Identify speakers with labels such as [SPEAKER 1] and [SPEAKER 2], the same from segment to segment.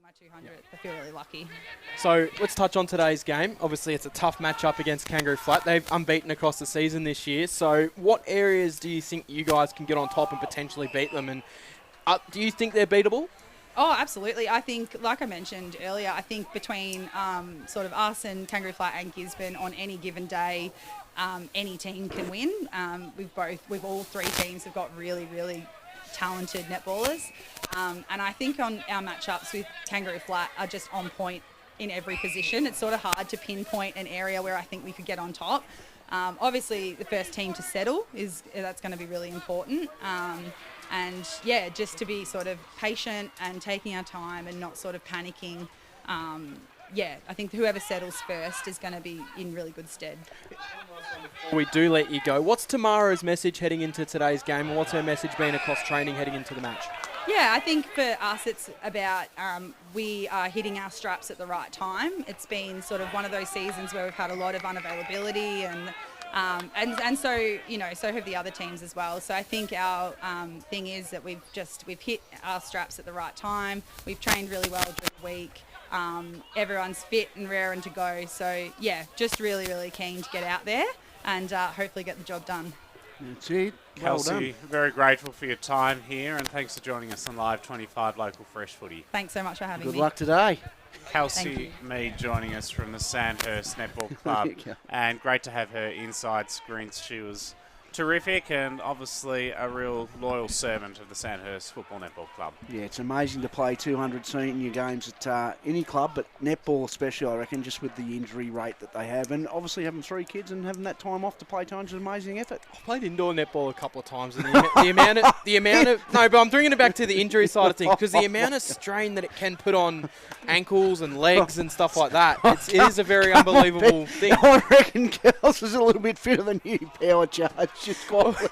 [SPEAKER 1] my 200th. I feel really lucky.
[SPEAKER 2] So let's touch on today's game. Obviously, it's a tough matchup against Kangaroo Flat. They've unbeaten across the season this year. So what areas do you think you guys can get on top and potentially beat them? And do you think they're beatable?
[SPEAKER 1] Oh, absolutely. I think, like I mentioned earlier, I think between sort of us and Kangaroo Flat and Gisborne on any given day, any team can win. We've all three teams have got really, really talented netballers. And I think on our matchups with Kangaroo Flat are just on point in every position. It's sort of hard to pinpoint an area where I think we could get on top. Obviously, the first team to settle that's going to be really important. And yeah, just to be sort of patient and taking our time and not sort of panicking. I think whoever settles first is going to be in really good stead.
[SPEAKER 2] Before we do let you go, what's Tamara's message heading into today's game, and what's her message been across training heading into the match?
[SPEAKER 1] Yeah, I think for us it's about we are hitting our straps at the right time. It's been sort of one of those seasons where we've had a lot of unavailability and so, you know, so have the other teams as well. So I think our thing is that we've hit our straps at the right time. We've trained really well during the week. Everyone's fit and raring to go. So yeah, just really, really keen to get out there and hopefully get the job done.
[SPEAKER 3] That's it.
[SPEAKER 4] Kelsey,
[SPEAKER 3] Well done.
[SPEAKER 4] very grateful for your time here, and thanks for joining us on Live 25 Local Fresh Footy.
[SPEAKER 1] Thanks so much for having me.
[SPEAKER 3] Good luck today.
[SPEAKER 4] Kelsey Mead joining us from the Sandhurst Netball Club, and great to have her inside screens. She was terrific and obviously a real loyal servant of the Sandhurst Football Netball Club.
[SPEAKER 3] Yeah, it's amazing to play 200 senior games at any club, but netball especially, I reckon, just with the injury rate that they have, and obviously having 3 kids and having that time off to play times is an amazing effort.
[SPEAKER 2] I've played indoor netball a couple of times, and the amount of no, but I'm bringing it back to the injury side of things, because the amount of strain that it can put on ankles and legs and stuff like that, it is a very unbelievable thing.
[SPEAKER 3] I reckon Kels is a little bit fitter than you, power charge. Just quietly.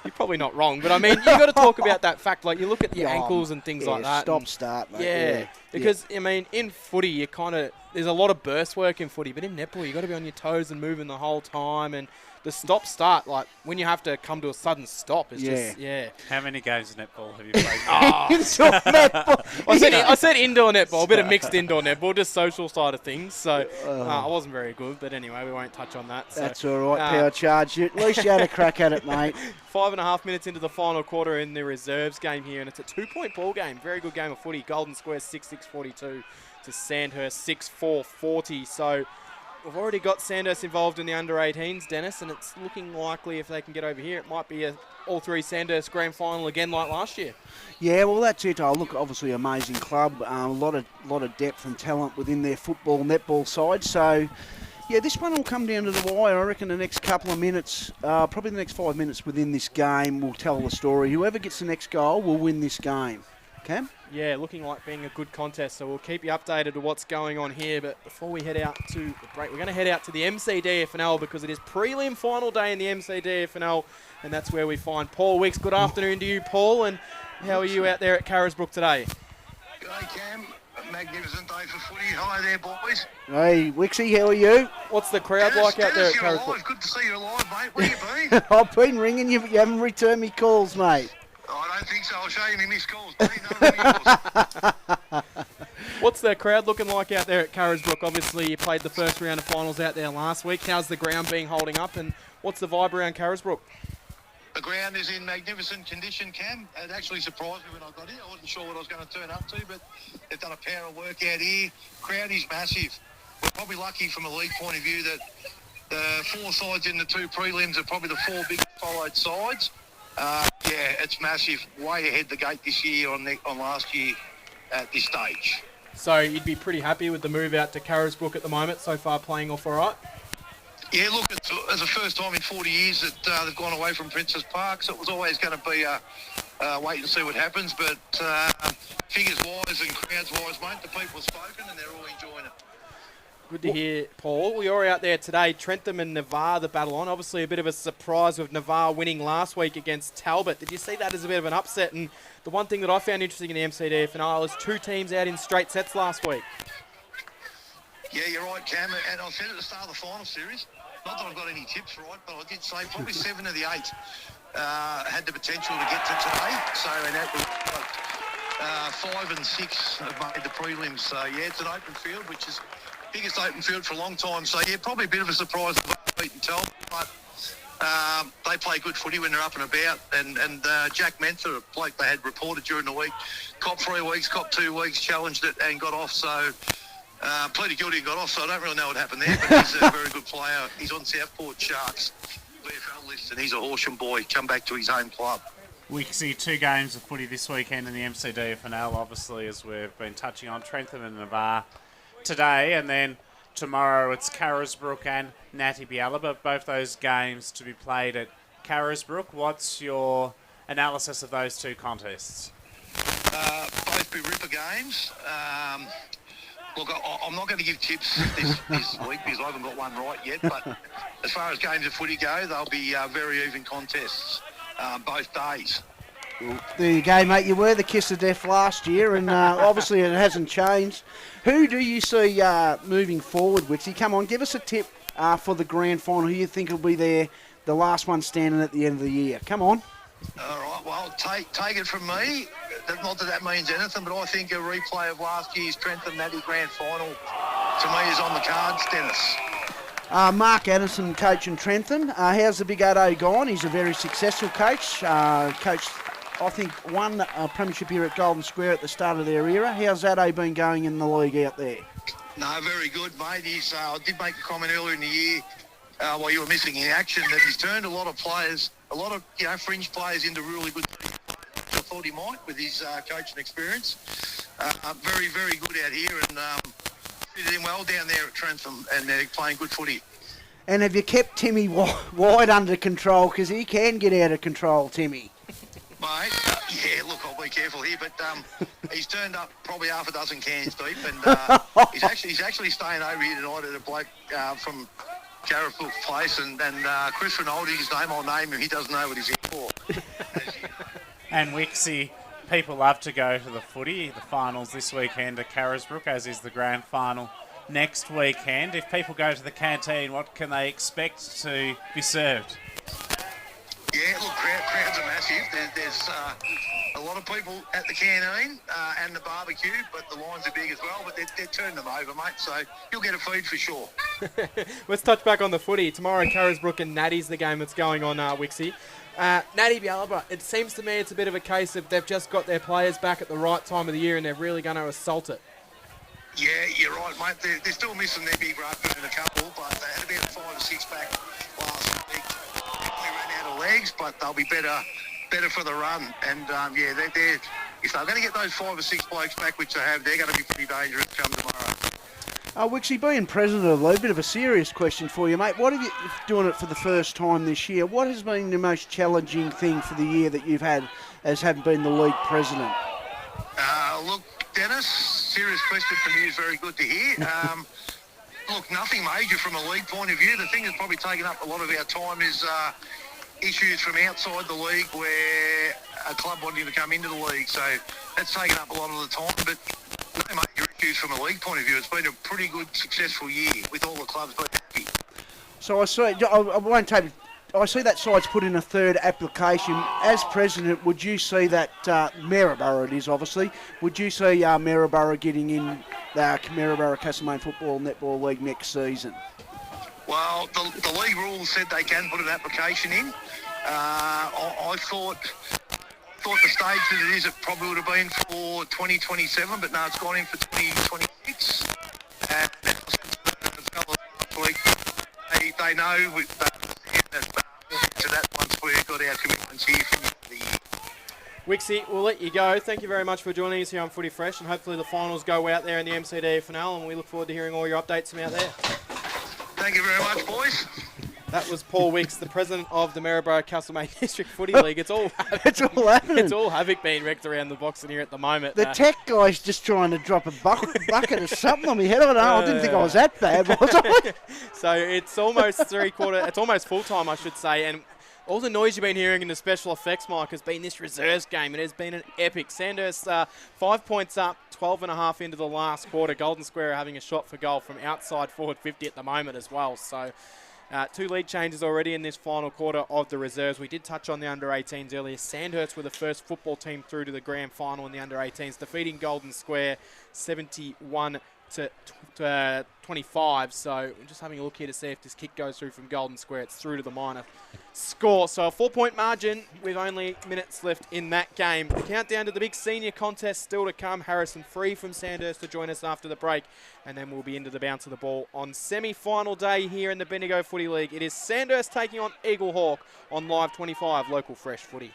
[SPEAKER 2] You're probably not wrong, but I mean, you've got to talk about that fact. Like, you look at your ankles and things like that.
[SPEAKER 3] Stop, start, mate.
[SPEAKER 2] Yeah, because, I mean, in footy, you kind of, there's a lot of burst work in footy, but in netball, you've got to be on your toes and moving the whole time. And the stop-start, like, when you have to come to a sudden stop, is just,
[SPEAKER 4] How many games of netball have you played?
[SPEAKER 3] Indoor netball.
[SPEAKER 2] I said indoor netball, a bit of mixed indoor netball, just social side of things. So I wasn't very good, but anyway, we won't touch on that. So,
[SPEAKER 3] that's all right, power charge. At least you had a crack at it, mate.
[SPEAKER 2] 5.5 minutes into the final quarter in the reserves game here, and it's a 2-point ball game. Very good game of footy. Golden Square 6-6-42 to Sandhurst 6-4-40. So we've already got Sandhurst involved in the under-18s, Dennis, and it's looking likely if they can get over here, it might be a all-three Sandhurst grand final again like last year. Yeah,
[SPEAKER 3] well, that's it. Oh, look, obviously amazing club, a lot of depth and talent within their football, netball side. So, yeah, this one will come down to the wire. I reckon the next couple of minutes, probably the next 5 minutes within this game will tell the story. Whoever gets the next goal will win this game. Cam?
[SPEAKER 2] Yeah, looking like being a good contest, so we'll keep you updated to what's going on here. But before we head out to the break, we're going to head out to the MCD FNL because it is prelim final day in the MCD FNL, and that's where we find Paul Wicks. Good afternoon to you, Paul, and how are you out there at Carisbrook today?
[SPEAKER 5] G'day, Cam. A magnificent day for footy. Hi there, boys.
[SPEAKER 3] Hey, Wixie, how are you?
[SPEAKER 2] What's the crowd like out there at Carisbrook?
[SPEAKER 5] Alive. Good to see you alive, mate. Where you been?
[SPEAKER 3] I've been ringing you, but you haven't returned me calls, mate.
[SPEAKER 5] I don't think so. I'll show you me missed calls, buddy.
[SPEAKER 2] What's the crowd looking like out there at Carisbrook? Obviously, you played the first round of finals out there last week. How's the ground been holding up, and what's the vibe around Carisbrook?
[SPEAKER 5] The ground is in magnificent condition, Cam. It actually surprised me when I got here. I wasn't sure what I was going to turn up to, but they've done a power of work out here. Crowd is massive. We're probably lucky from a league point of view that the 4 sides in the 2 prelims are probably the 4 big followed sides. Yeah, it's massive. Way ahead the gate this year on last year at this stage.
[SPEAKER 2] So you'd be pretty happy with the move out to Carisbrook at the moment, so far playing off all right?
[SPEAKER 5] Yeah, look, it's the first time in 40 years that they've gone away from Princes Park, so it was always going to be a wait and see what happens, but figures-wise and crowds-wise, mate, the people have spoken and they're all enjoying it.
[SPEAKER 2] Good to hear, Paul. We are out there today. Trentham and Navarre, the battle on. Obviously a bit of a surprise with Navarre winning last week against Talbot. Did you see that as a bit of an upset? And the one thing that I found interesting in the MCD FNL is 2 teams out in straight sets last week.
[SPEAKER 5] Yeah, you're right, Cam. And I said at the start of the final series, not that I've got any tips right, but I did say probably 7 of the 8 had the potential to get to today. So, and that was 5 and 6 have made the prelims. So, yeah, it's an open field, which is biggest open field for a long time. So, yeah, probably a bit of a surprise to beat and tell. But they play good footy when they're up and about. And Jack Menther, a bloke they had reported during the week, copped 3 weeks, copped 2 weeks, challenged it and got off. So, pleaded guilty and got off. So I don't really know what happened there. But he's a very good player. He's on Southport Sharks VFL list, and he's a Horsham boy. Come back to his home club.
[SPEAKER 4] We can see 2 games of footy this weekend in the MCD FNL, obviously, as we've been touching on Trentham and Navarre today, and then tomorrow it's Carisbrook and Natty Bialaba, both those games to be played at Carisbrook. What's your analysis of those 2 contests?
[SPEAKER 5] Both be ripper games. Look, I'm not going to give tips this week because I haven't got one right yet, but as far as games of footy go, they'll be very even contests both days.
[SPEAKER 3] There you go, mate. You were the kiss of death last year, and obviously it hasn't changed. Who do you see moving forward, Wixie? Come on, give us a tip for the grand final. Who you think will be there, the last one standing at the end of the year? Come on.
[SPEAKER 5] All right, well, take it from me. Not that that means anything, but I think a replay of last year's Trentham Natty Grand Final, to me, is on the cards, Dennis.
[SPEAKER 3] Mark Addison coaching Trentham. How's the big Addo gone? He's a very successful coach. Coached, I think, one premiership here at Golden Square at the start of their era. How's Addo been going in the league out there?
[SPEAKER 5] No, very good, mate. I did make a comment earlier in the year while you were missing in action that he's turned a lot of players, a lot of fringe players into really good team. I thought he might with his coaching experience. Very, very good out here, and fitted in well down there at Trentham, and they're playing good footy.
[SPEAKER 3] And have you kept Timmy White under control? Because he can get out of control, Timmy.
[SPEAKER 5] Mate, yeah, look, I'll be careful here, but he's turned up probably half a dozen cans deep, and he's actually staying over here tonight at a bloke from Carisbrook Place, and Chris Rinaldi, his name, I'll name him, he doesn't know what he's here for.
[SPEAKER 4] And Wixie, people love to go to the footy. The finals this weekend at Carisbrook, as is the grand final next weekend. If people go to the canteen, what can they expect to be served?
[SPEAKER 5] Yeah, look, crowds are massive. There's a lot of people at the canteen and the barbecue, but the lines are big as well. But they're turning them over, mate, so you'll get a feed for sure.
[SPEAKER 2] Let's touch back on the footy. Tomorrow, Carisbrook and Natty's the game that's going on, Wixie. Natty Bialaba, it seems to me it's a bit of a case of they've just got their players back at the right time of the year and they're really going to assault it.
[SPEAKER 5] Yeah, you're right, mate. They're still missing their big ruckers in a couple, but they had about 5 or 6 back last week. They ran out of legs, but they'll be better for the run. And, they're if they're going to get those 5 or 6 blokes back, which they have, they're going to be pretty dangerous come tomorrow.
[SPEAKER 3] Wixie, being president of the league, a bit of a serious question for you, mate. What have you, doing it for the first time this year, what has been the most challenging thing for the year that you've had as having been the league president?
[SPEAKER 5] Look, Dennis, serious question from you is very good to hear. Look, nothing major from a league point of view. The thing that's probably taken up a lot of our time is issues from outside the league where a club wanting to come into the league. So that's taken up a lot of the time, but no major issues from a league point of view. It's been a pretty good, successful year with all the clubs being happy.
[SPEAKER 3] So I see, I won't take it. I see that side's put in a third application. As president, would you see that Maryborough it is, obviously, would you see Maryborough getting in the Maryborough Castlemaine Football Netball League next season?
[SPEAKER 5] Well, the league rules said they can put an application in. I thought the stage that it is, it probably would have been for 2027, but no, it's gone in for 2026. And a couple of leagues, they know to that once we've got our commitments here from the year.
[SPEAKER 2] Wixie, we'll let you go. Thank you very much for joining us here on Footy Fresh, and hopefully the finals go out there in the MCD FNL, and we look forward to hearing all your updates from out there.
[SPEAKER 5] Thank you very much, boys.
[SPEAKER 2] That was Paul Wicks, the president of the Maryborough Castlemaine District Footy League. It's all
[SPEAKER 3] happening.
[SPEAKER 2] It's all havoc being wrecked around the box in here at the moment.
[SPEAKER 3] The tech guy's just trying to drop a bucket or something on my head. I don't know. I didn't think I was that bad, was I?
[SPEAKER 2] So it's almost it's almost full time, I should say, and all the noise you've been hearing in the special effects mic has been this reserves game. It has been an epic. Sandhurst 5 points up, 12.5 into the last quarter. Golden Square are having a shot for goal from outside forward 50 at the moment as well. So 2 league changes already in this final quarter of the reserves. We did touch on the under-18s earlier. Sandhurst were the first football team through to the grand final in the under-18s, defeating Golden Square 71 to 25. So we're just having a look here to see if this kick goes through from Golden Square. It's through to the minor score. So a 4-point margin with only minutes left in that game. The countdown to the big senior contest still to come. Harrison Free from Sandhurst to join us after the break. And then we'll be into the bounce of the ball on semi-final day here in the Bendigo Footy League. It is Sandhurst taking on Eaglehawk on Live 25 Local Fresh Footy.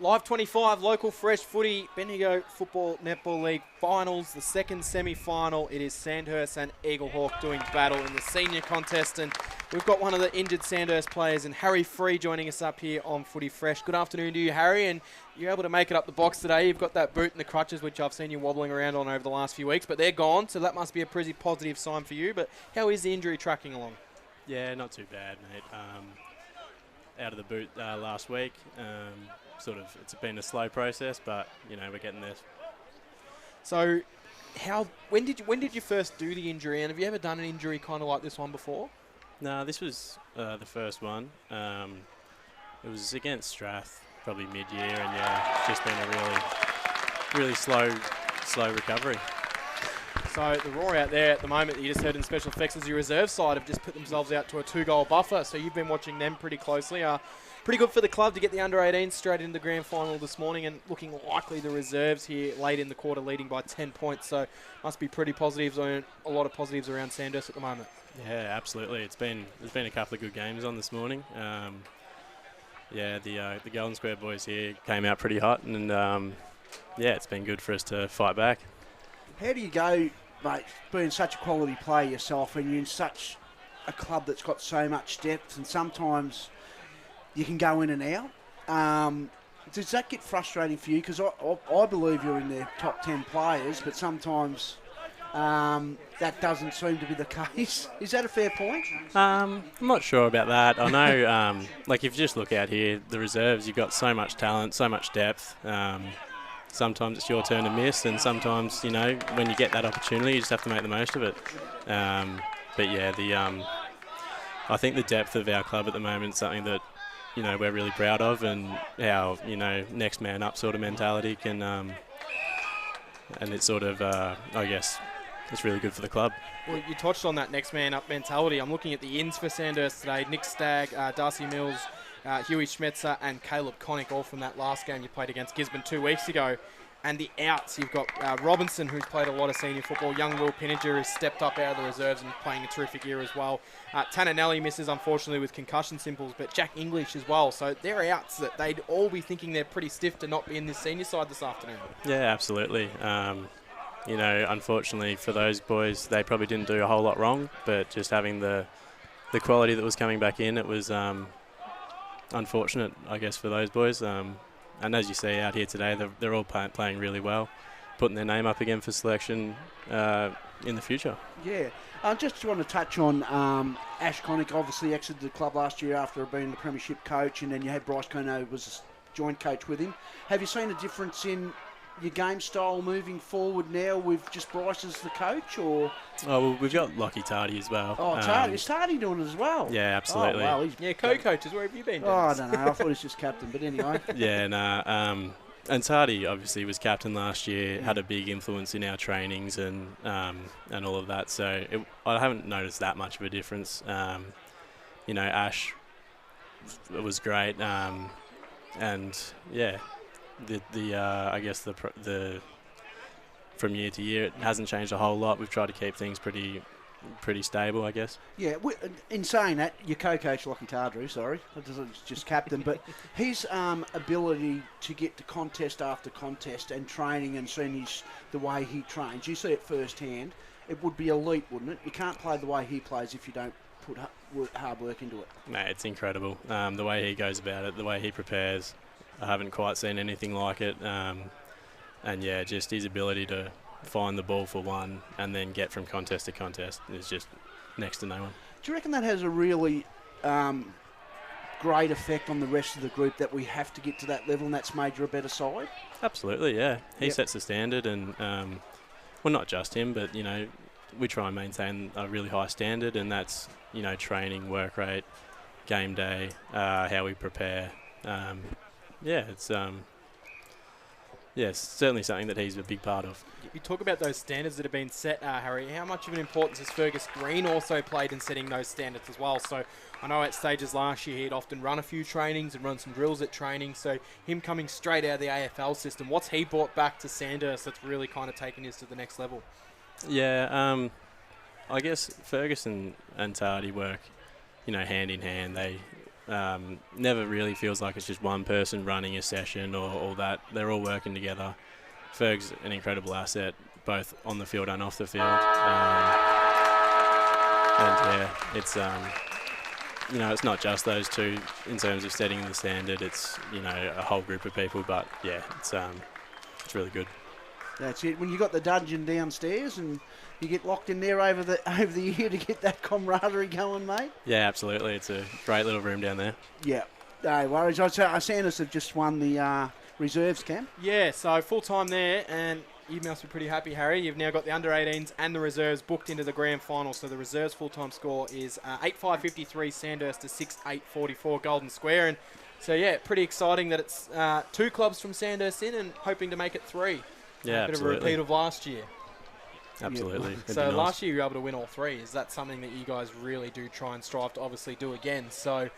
[SPEAKER 2] Live 25, local fresh footy, Bendigo Football Netball League finals, the second semi-final. It is Sandhurst and Eaglehawk doing battle in the senior contest, and we've got one of the injured Sandhurst players, and Harry Free, joining us up here on Footy Fresh. Good afternoon to you, Harry, and you're able to make it up the box today. You've got that boot and the crutches, which I've seen you wobbling around on over the last few weeks, but they're gone, so that must be a pretty positive sign for you. But how is the injury tracking along?
[SPEAKER 6] Yeah, not too bad, mate. Out of the boot last week. It's been a slow process, but we're getting there.
[SPEAKER 2] So, when did you first do the injury, and have you ever done an injury kind of like this one before?
[SPEAKER 6] No, this was the first one. It was against Strath, probably mid-year, and yeah, it's just been a really slow recovery.
[SPEAKER 2] So the roar out there at the moment that you just heard in special effects is your reserve side have just put themselves out to a 2-goal buffer. So you've been watching them pretty closely. Pretty good for the club to get the under-18s straight into the grand final this morning, and looking likely the reserves here late in the quarter leading by 10 points. So must be pretty positives, a lot of positives around Sandhurst at the moment.
[SPEAKER 6] Yeah, absolutely. There's been a couple of good games on this morning. The Golden Square boys here came out pretty hot, and it's been good for us to fight back.
[SPEAKER 3] How do you go, mate, being such a quality player yourself, and you're in such a club that's got so much depth, and sometimes you can go in and out. Does that get frustrating for you? Because I believe you're in their top 10 players, but sometimes that doesn't seem to be the case. Is that a fair point?
[SPEAKER 6] I'm not sure about that. I know, if you just look out here, the reserves, you've got so much talent, so much depth. Sometimes it's your turn to miss, and sometimes, when you get that opportunity, you just have to make the most of it. I think the depth of our club at the moment is something that, we're really proud of, and how, next man up sort of mentality can, and it's sort of, I guess, it's really good for the club.
[SPEAKER 2] Well, you touched on that next man up mentality. I'm looking at the ins for Sandhurst today. Nick Stagg, Darcy Mills, Huey Schmetzer and Caleb Connick, all from that last game you played against Gisborne 2 weeks ago. And the outs, you've got Robinson, who's played a lot of senior football. Young Will Pinniger has stepped up out of the reserves and playing a terrific year as well. Tananelli misses, unfortunately, with concussion symptoms, but Jack English as well. So they're outs that they'd all be thinking they're pretty stiff to not be in this senior side this afternoon.
[SPEAKER 6] Yeah, absolutely. Unfortunately for those boys, they probably didn't do a whole lot wrong, but just having the quality that was coming back in, it was unfortunate, I guess, for those boys. And as you see out here today, they're all playing really well, putting their name up again for selection in the future.
[SPEAKER 3] Yeah. I just want to touch on Ash Connick, obviously exited the club last year after being the premiership coach, and then you had Bryce Kono was a joint coach with him. Have you seen a difference in your game style moving forward now with just Bryce as the coach, or?
[SPEAKER 6] Oh, well, we've got Lockie Tardy as well.
[SPEAKER 3] Oh, Tardy. Is Tardy doing it as well?
[SPEAKER 6] Yeah, absolutely.
[SPEAKER 3] Oh, wow,
[SPEAKER 2] yeah, co-coaches, where have you been, Dennis?
[SPEAKER 3] Oh, I don't know. I thought he was just captain, but anyway.
[SPEAKER 6] Yeah, and Tardy obviously was captain last year, had a big influence in our trainings and all of that. So I haven't noticed that much of a difference. Ash was great, and yeah. I guess the from year to year, it hasn't changed a whole lot. We've tried to keep things pretty stable, I guess.
[SPEAKER 3] Yeah, in saying that, your co-coach Lockie Tardrew, sorry, just captain, but his ability to get to contest after contest and training and seeing the way he trains, you see it firsthand. It would be elite, wouldn't it? You can't play the way he plays if you don't put hard work into it.
[SPEAKER 6] Mate, it's incredible. The way he goes about it, the way he prepares. I haven't quite seen anything like it. And yeah, just his ability to find the ball for one and then get from contest to contest is just next to no one.
[SPEAKER 3] Do you reckon that has a really great effect on the rest of the group, that we have to get to that level and that's made you a better side?
[SPEAKER 6] Absolutely, yeah. He sets the standard, and well, not just him, but we try and maintain a really high standard, and that's training, work rate, game day, how we prepare. It's certainly something that he's a big part of.
[SPEAKER 2] You talk about those standards that have been set, Harry. How much of an importance has Fergus Green also played in setting those standards as well? So I know at stages last year he'd often run a few trainings and run some drills at training. So him coming straight out of the AFL system, what's he brought back to Sandhurst that's really kind of taken us to the next level?
[SPEAKER 6] Yeah, I guess Ferguson and Tardy work, hand in hand. They never really feels like it's just one person running a session or all that. They're all working together. Ferg's an incredible asset, both on the field and off the field. It's it's not just those two in terms of setting the standard. It's a whole group of people, but yeah, it's really good.
[SPEAKER 3] That's it. When you got the dungeon downstairs and you get locked in there over the year to get that camaraderie going, mate.
[SPEAKER 6] Yeah, absolutely. It's a great little room down there.
[SPEAKER 3] Yeah, no worries. I'd say Sandhurst have just won the reserves, Cam. Yeah,
[SPEAKER 2] so full time there, and you must be pretty happy, Harry. You've now got the under-18s and the reserves booked into the grand final. So the reserves full-time score is 8-5-53 Sandhurst to 6-8-44 Golden Square. And So, yeah, pretty exciting that it's 2 clubs from Sandhurst in and hoping to make it 3.
[SPEAKER 6] Yeah,
[SPEAKER 2] a bit
[SPEAKER 6] absolutely.
[SPEAKER 2] of a repeat of last year.
[SPEAKER 6] Absolutely. It'd
[SPEAKER 2] So
[SPEAKER 6] be nice.
[SPEAKER 2] last year you were able to win all 3. Is that something that you guys really do try and strive to obviously do again? So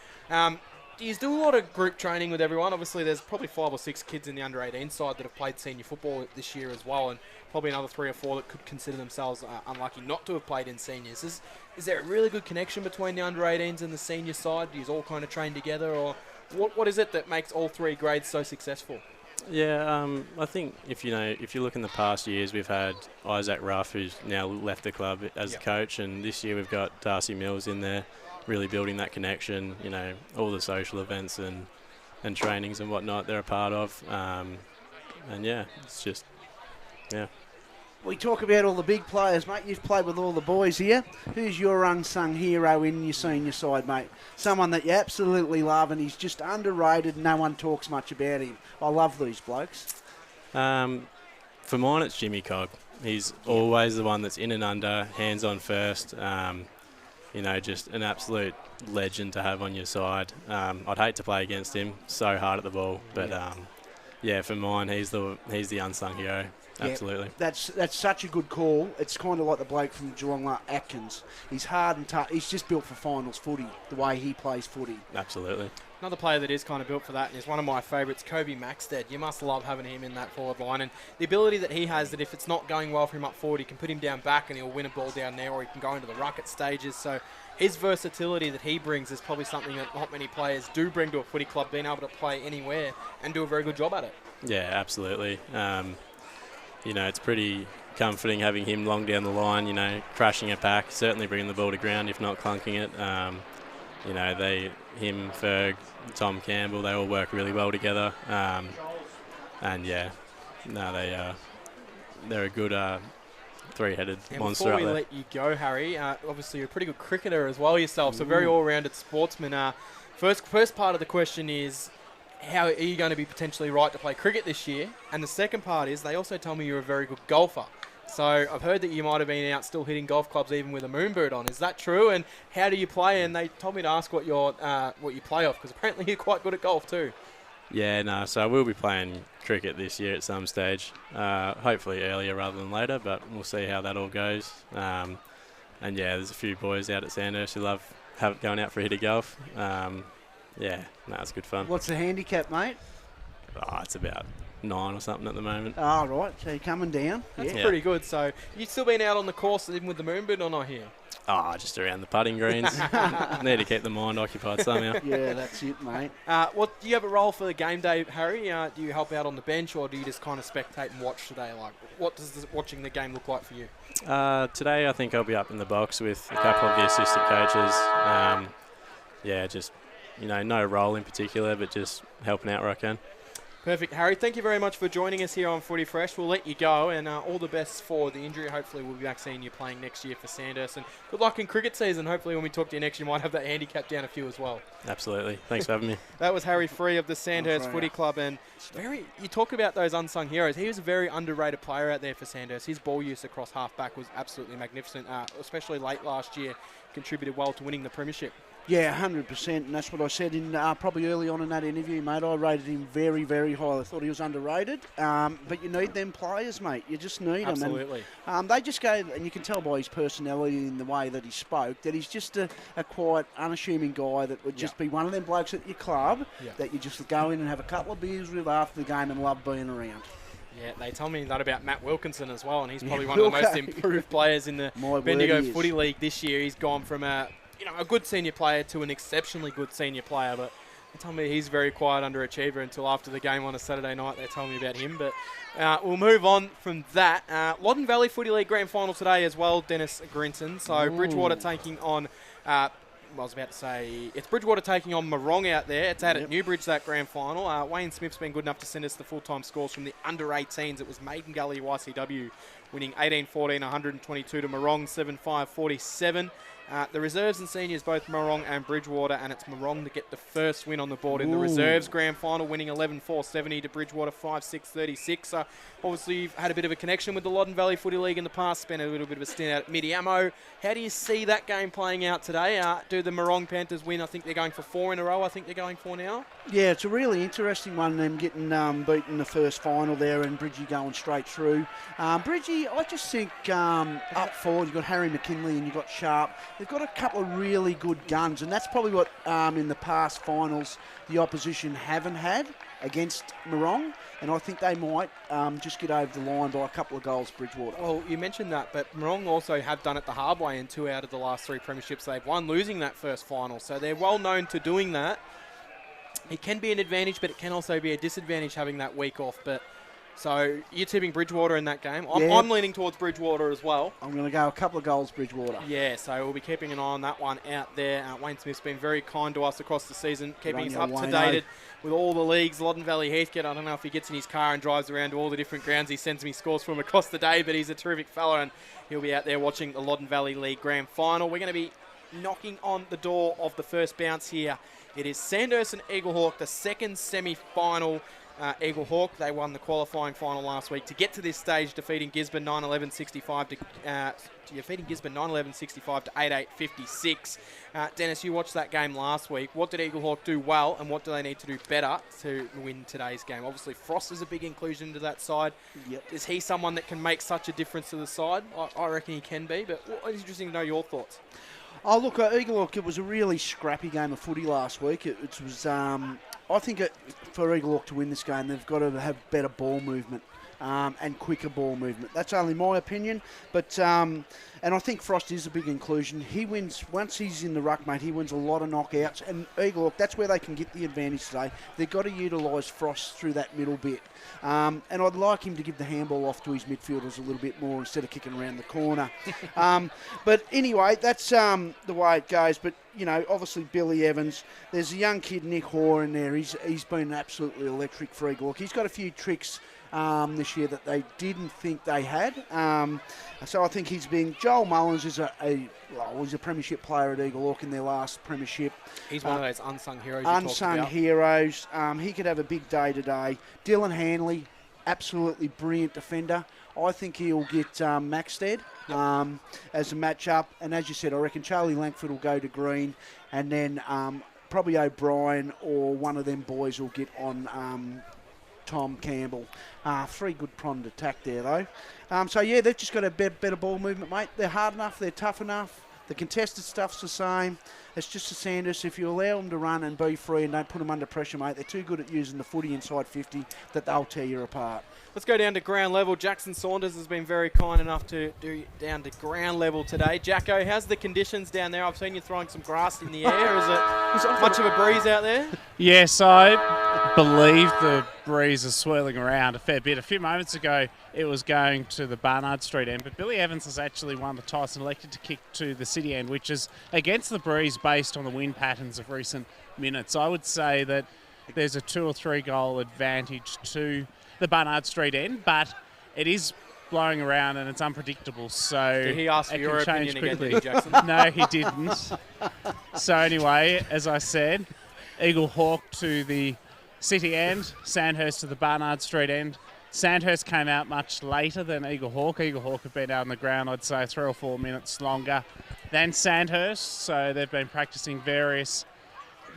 [SPEAKER 2] do you do a lot of group training with everyone? Obviously there's probably 5 or 6 kids in the under-18 side that have played senior football this year as well, and probably another 3 or 4 that could consider themselves unlucky not to have played in seniors. Is there a really good connection between the under-18s and the senior side? Do you all kind of train together, or what is it that makes all 3 grades so successful?
[SPEAKER 6] Yeah, I think if you look in the past years, we've had Isaac Ruff, who's now left the club as the coach, and this year we've got Darcy Mills in there, really building that connection. All the social events and trainings and whatnot they're a part of, and yeah, it's just
[SPEAKER 3] We talk about all the big players, mate. You've played with all the boys here. Who's your unsung hero in your senior side, mate? Someone that you absolutely love and he's just underrated and no one talks much about him. I love these blokes.
[SPEAKER 6] For mine, it's Jimmy Cogg. He's always the one that's in and under, hands on first. Just an absolute legend to have on your side. I'd hate to play against him. So hard at the ball, but for mine, he's the unsung hero. Absolutely.
[SPEAKER 3] That's such a good call. It's kind of like the bloke from Geelong, Atkins. He's hard and tough. He's just built for finals footy, the way he plays footy.
[SPEAKER 6] Absolutely.
[SPEAKER 2] Another player that is kind of built for that and is one of my favourites, Kobe Maxted. You must love having him in that forward line, and the ability that he has that if it's not going well for him up forward, he can put him down back and he'll win a ball down there, or he can go into the ruck at stages. So his versatility that he brings is probably something that not many players do bring to a footy club, being able to play anywhere and do a very good job at it. Yeah,
[SPEAKER 6] absolutely. It's pretty comforting having him long down the line, crashing a pack, certainly bringing the ball to ground, if not clunking it. Him, Ferg, Tom Campbell, they all work really well together. They're a good three-headed monster
[SPEAKER 2] before
[SPEAKER 6] up
[SPEAKER 2] we
[SPEAKER 6] there.
[SPEAKER 2] let you go, Harry, obviously you're a pretty good cricketer as well yourself, so very all-rounded sportsman. First part of the question is, how are you going to be potentially right to play cricket this year? And the second part is, they also tell me you're a very good golfer. So I've heard that you might have been out still hitting golf clubs even with a moonbird on. Is that true? And how do you play? And they told me to ask what you play off, because apparently you're quite good at golf too.
[SPEAKER 6] Yeah, no, so I will be playing cricket this year at some stage, hopefully earlier rather than later, but we'll see how that all goes. There's a few boys out at Sandhurst who love going out for a hit of golf. It's good fun.
[SPEAKER 3] What's the handicap, mate?
[SPEAKER 6] It's about 9 or something at the moment.
[SPEAKER 3] Oh, right. So you're coming down.
[SPEAKER 2] That's pretty good. So you've still been out on the course even with the moonbird on, I hear?
[SPEAKER 6] Just around the putting greens. Need to keep the mind occupied somehow.
[SPEAKER 3] Yeah, that's it, mate.
[SPEAKER 2] Do you have a role for the game day, Harry? Do you help out on the bench, or do you just kind of spectate and watch today? Like, what does watching the game look like for you?
[SPEAKER 6] Today I think I'll be up in the box with a couple of the assistant coaches. No role in particular, but just helping out where I can.
[SPEAKER 2] Perfect, Harry. Thank you very much for joining us here on Footy Fresh. We'll let you go, and all the best for the injury. Hopefully we'll be back seeing you playing next year for Sandhurst, and good luck in cricket season. Hopefully when we talk to you next, you might have that handicap down a few as well.
[SPEAKER 6] Absolutely. Thanks for having me.
[SPEAKER 2] That was Harry Free of the Sandhurst Footy Club, and you talk about those unsung heroes. He was a very underrated player out there for Sandhurst. His ball use across half-back was absolutely magnificent, especially late last year. Contributed well to winning the premiership.
[SPEAKER 3] Yeah, 100%, and that's what I said in probably early on in that interview, mate. I rated him very, very high. I thought he was underrated, but you need them players, mate. You just need them.
[SPEAKER 2] Absolutely.
[SPEAKER 3] And they just go, and you can tell by his personality and the way that he spoke, that he's just a quiet, unassuming guy that would just be one of them blokes at your club that you just go in and have a couple of beers with after the game and love being around.
[SPEAKER 2] Yeah, they tell me that about Matt Wilkinson as well, and he's probably one of the most improved players in the Bendigo Footy League this year. He's gone from a good senior player to an exceptionally good senior player, but they tell me he's very quiet underachiever until after the game on a Saturday night. They tell me about him, but we'll move on from that. Len Valley Footy League Grand Final today as well, Dennis Grinton. So Bridgewater taking on... it's Bridgewater taking on Morong out there. It's out at Newbridge, that grand final. Wayne Smith's been good enough to send us the full-time scores from the under-18s. It was Maiden Gully YCW winning 18-14, 122 to Morong, 7-5-47. The reserves and seniors, both Morong and Bridgewater, and it's Morong to get the first win on the board in the reserves grand final, winning 11-4-70 to Bridgewater, 5-6-36. So obviously you've had a bit of a connection with the Loddon Valley Footy League in the past, spent a little bit of a stint out at Midiamo. How do you see that game playing out today? Do the Morong Panthers win? I think they're going for 4 in a row. I think they're going for now.
[SPEAKER 3] Yeah, it's a really interesting one, them getting beaten the first final there and Bridgie going straight through. Bridgie, I just think up forward, you've got Harry McKinley and you've got Sharp. They've got a couple of really good guns, and that's probably what in the past finals the opposition haven't had against Morong, and I think they might just get over the line by a couple of goals, Bridgewater.
[SPEAKER 2] Well, you mentioned that, but Morong also have done it the hard way in 2 out of the last 3 premierships they've won, losing that first final, so they're well known to doing that. It can be an advantage, but it can also be a disadvantage having that week off. But so you're tipping Bridgewater in that game. I'm leaning towards Bridgewater as well.
[SPEAKER 3] I'm going to go a couple of goals, Bridgewater.
[SPEAKER 2] Yeah, so we'll be keeping an eye on that one out there. Wayne Smith's been very kind to us across the season, keeping us up to date with all the leagues. Loddon Valley Heathcote, I don't know if he gets in his car and drives around to all the different grounds. He sends me scores from across the day, but he's a terrific fella, and he'll be out there watching the Loddon Valley League Grand Final. We're going to be knocking on the door of the first bounce here. It is Sandhurst and Eaglehawk, the second semi-final. Eaglehawk, they won the qualifying final last week to get to this stage, defeating Gisborne 9-11-65 to 8-8-56. Dennis, you watched that game last week. What did Eaglehawk do well, and what do they need to do better to win today's game? Obviously, Frost is a big inclusion into that side.
[SPEAKER 3] Yep.
[SPEAKER 2] Is he someone that can make such a difference to the side? I reckon he can be, but it's interesting to know your thoughts.
[SPEAKER 3] Oh, look, Eaglehawk, it was a really scrappy game of footy last week. It was, I think for Eaglehawk to win this game, they've got to have better ball movement and quicker ball movement. That's only my opinion. But and I think Frost is a big inclusion. He wins, once he's in the ruck, mate, he wins a lot of knockouts. And Eaglehawk, that's where they can get the advantage today. They've got to utilise Frost through that middle bit. And I'd like him to give the handball off to his midfielders a little bit more instead of kicking around the corner. But anyway, that's the way it goes. But, you know, obviously Billy Evans. There's a young kid, Nick Hoare, in there. He's been absolutely electric for Eaglehawk. He's got a few tricks this year that they didn't think they had. So I think he's been... Joel Mullins is was a premiership player at Eaglehawk in their last premiership.
[SPEAKER 2] He's one of those unsung heroes
[SPEAKER 3] Unsung heroes. He could have a big day today. Dylan Hanley, absolutely brilliant defender. I think he'll get Maxted as a matchup. And as you said, I reckon Charlie Langford will go to green. And then probably O'Brien or one of them boys will get on... Tom Campbell. 3 good pronged attack there, though. So, yeah, they've just got a better ball movement, mate. They're hard enough. They're tough enough. The contested stuff's the same. It's just a Sandhurst. If you allow them to run and be free and don't put them under pressure, mate, they're too good at using the footy inside 50 that they'll tear you apart.
[SPEAKER 2] Let's go down to ground level. Jackson Saunders has been very kind enough to do down to ground level today. Jacko, how's the conditions down there? I've seen you throwing some grass in the air. Is it much of a breeze out there?
[SPEAKER 4] Yes, I believe the breeze is swirling around a fair bit. A few moments ago, it was going to the Barnard Street end, but Billy Evans has actually won the toss and elected to kick to the city end, which is against the breeze based on the wind patterns of recent minutes. I would say that there's a 2 or 3 goal advantage to the Barnard Street end, but it is blowing around and it's unpredictable, so
[SPEAKER 2] did he ask for your opinion again, did he, Jackson?
[SPEAKER 4] No, he didn't. So anyway, as I said, Eaglehawk to the city end, Sandhurst to the Barnard Street end. Sandhurst came out much later than Eaglehawk. Eaglehawk have been out on the ground, I'd say, 3 or 4 minutes longer than Sandhurst, so they've been practicing various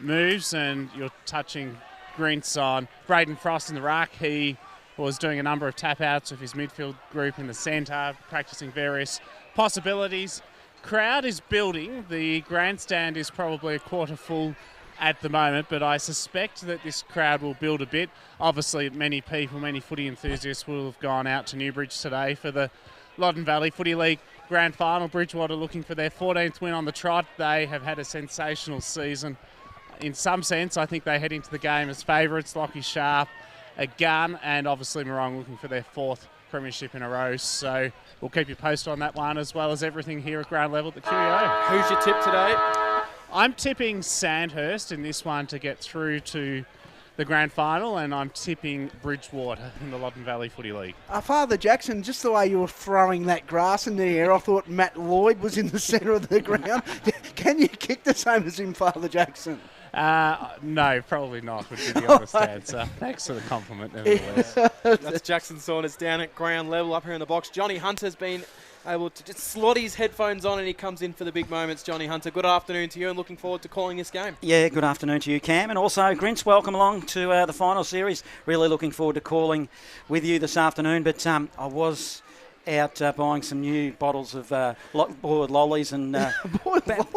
[SPEAKER 4] moves, and you're touching Grints on Braden Frost in the ruck. He was doing a number of tap-outs with his midfield group in the centre, practicing various possibilities. Crowd is building. The grandstand is probably a quarter full at the moment, but I suspect that this crowd will build a bit. Obviously, many people, many footy enthusiasts will have gone out to Newbridge today for the Loddon Valley Footy League Grand Final. Bridgewater looking for their 14th win on the trot. They have had a sensational season. In some sense, I think they head into the game as favourites. Lockie Sharp, a gun, and obviously Morong looking for their 4th premiership in a row. So we'll keep you posted on that one, as well as everything here at ground level at the QEO.
[SPEAKER 2] Who's your tip today?
[SPEAKER 4] I'm tipping Sandhurst in this one to get through to the grand final, and I'm tipping Bridgewater in the Len Valley Footy League.
[SPEAKER 3] Father Jackson, just the way you were throwing that grass in the air, I thought Matt Lloyd was in the centre of the ground. Can you kick the same as him, Father Jackson?
[SPEAKER 4] No, probably not, would be the honest answer. Thanks for the compliment, nevertheless.
[SPEAKER 2] That's Jackson Saunders down at ground level up here in the box. Johnny Hunter's been able to just slot his headphones on and he comes in for the big moments. Johnny Hunter, good afternoon to you and looking forward to calling this game.
[SPEAKER 7] Yeah, good afternoon to you, Cam. And also, Grinch, welcome along to the final series. Really looking forward to calling with you this afternoon. But I was out buying some new bottles of boiled lollies and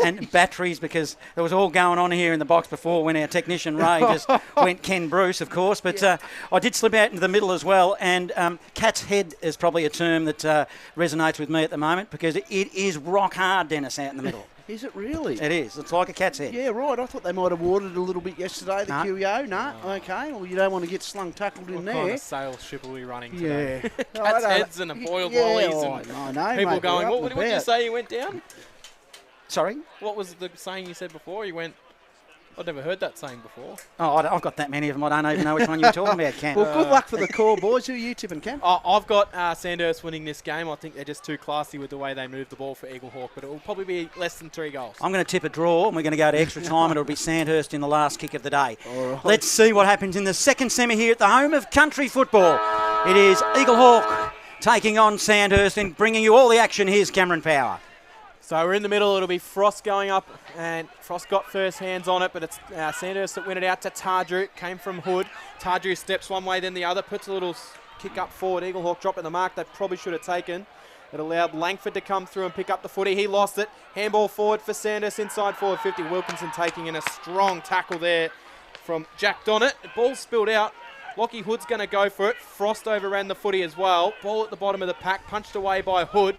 [SPEAKER 7] and batteries, because there was all going on here in the box before when our technician Ray just went Ken Bruce, of course. But I did slip out into the middle as well, and cat's head is probably a term that resonates with me at the moment, because it is rock hard, Dennis, out in the middle.
[SPEAKER 3] Is it really?
[SPEAKER 7] It is. It's like a cat's head.
[SPEAKER 3] Yeah, right. I thought they might have watered a little bit yesterday, the QEO. No? Okay. Well, you don't want to get slung tackled in there.
[SPEAKER 2] What kind of sales ship are we running today?
[SPEAKER 3] Yeah.
[SPEAKER 2] Cat's heads and a boiled lollies and
[SPEAKER 3] I know,
[SPEAKER 2] people
[SPEAKER 3] mate,
[SPEAKER 2] going,
[SPEAKER 3] we're
[SPEAKER 2] what
[SPEAKER 3] up
[SPEAKER 2] did
[SPEAKER 3] and
[SPEAKER 2] you
[SPEAKER 3] about.
[SPEAKER 2] say you went down?
[SPEAKER 7] Sorry?
[SPEAKER 2] What was the saying you said before? You went, I'd never heard that saying before.
[SPEAKER 7] Oh, I've got that many of them. I don't even know which one you're talking about, Cam.
[SPEAKER 3] Well, good luck for the call, boys. Who are you tipping, Cam?
[SPEAKER 2] I've got Sandhurst winning this game. I think they're just too classy with the way they move the ball for Eaglehawk, but it will probably be less than 3 goals.
[SPEAKER 7] I'm going to tip a draw, and we're going to go to extra time, and it'll be Sandhurst in the last kick of the day.
[SPEAKER 3] All right.
[SPEAKER 7] Let's see what happens in the second semi here at the home of country football. It is Eaglehawk taking on Sandhurst and bringing you all the action. Here's Cameron Power.
[SPEAKER 2] So we're in the middle. It'll be Frost going up, and Frost got first hands on it, but it's Sandhurst that win it out to Tardrew. Came from Hood. Tardrew steps one way, then the other, puts a little kick up forward. Eaglehawk dropping the mark they probably should have taken. It allowed Langford to come through and pick up the footy. He lost it. Handball forward for Sandhurst, inside forward 50. Wilkinson taking in a strong tackle there from Jack Donnett. The ball spilled out. Lockie Hood's going to go for it. Frost overran the footy as well. Ball at the bottom of the pack, punched away by Hood.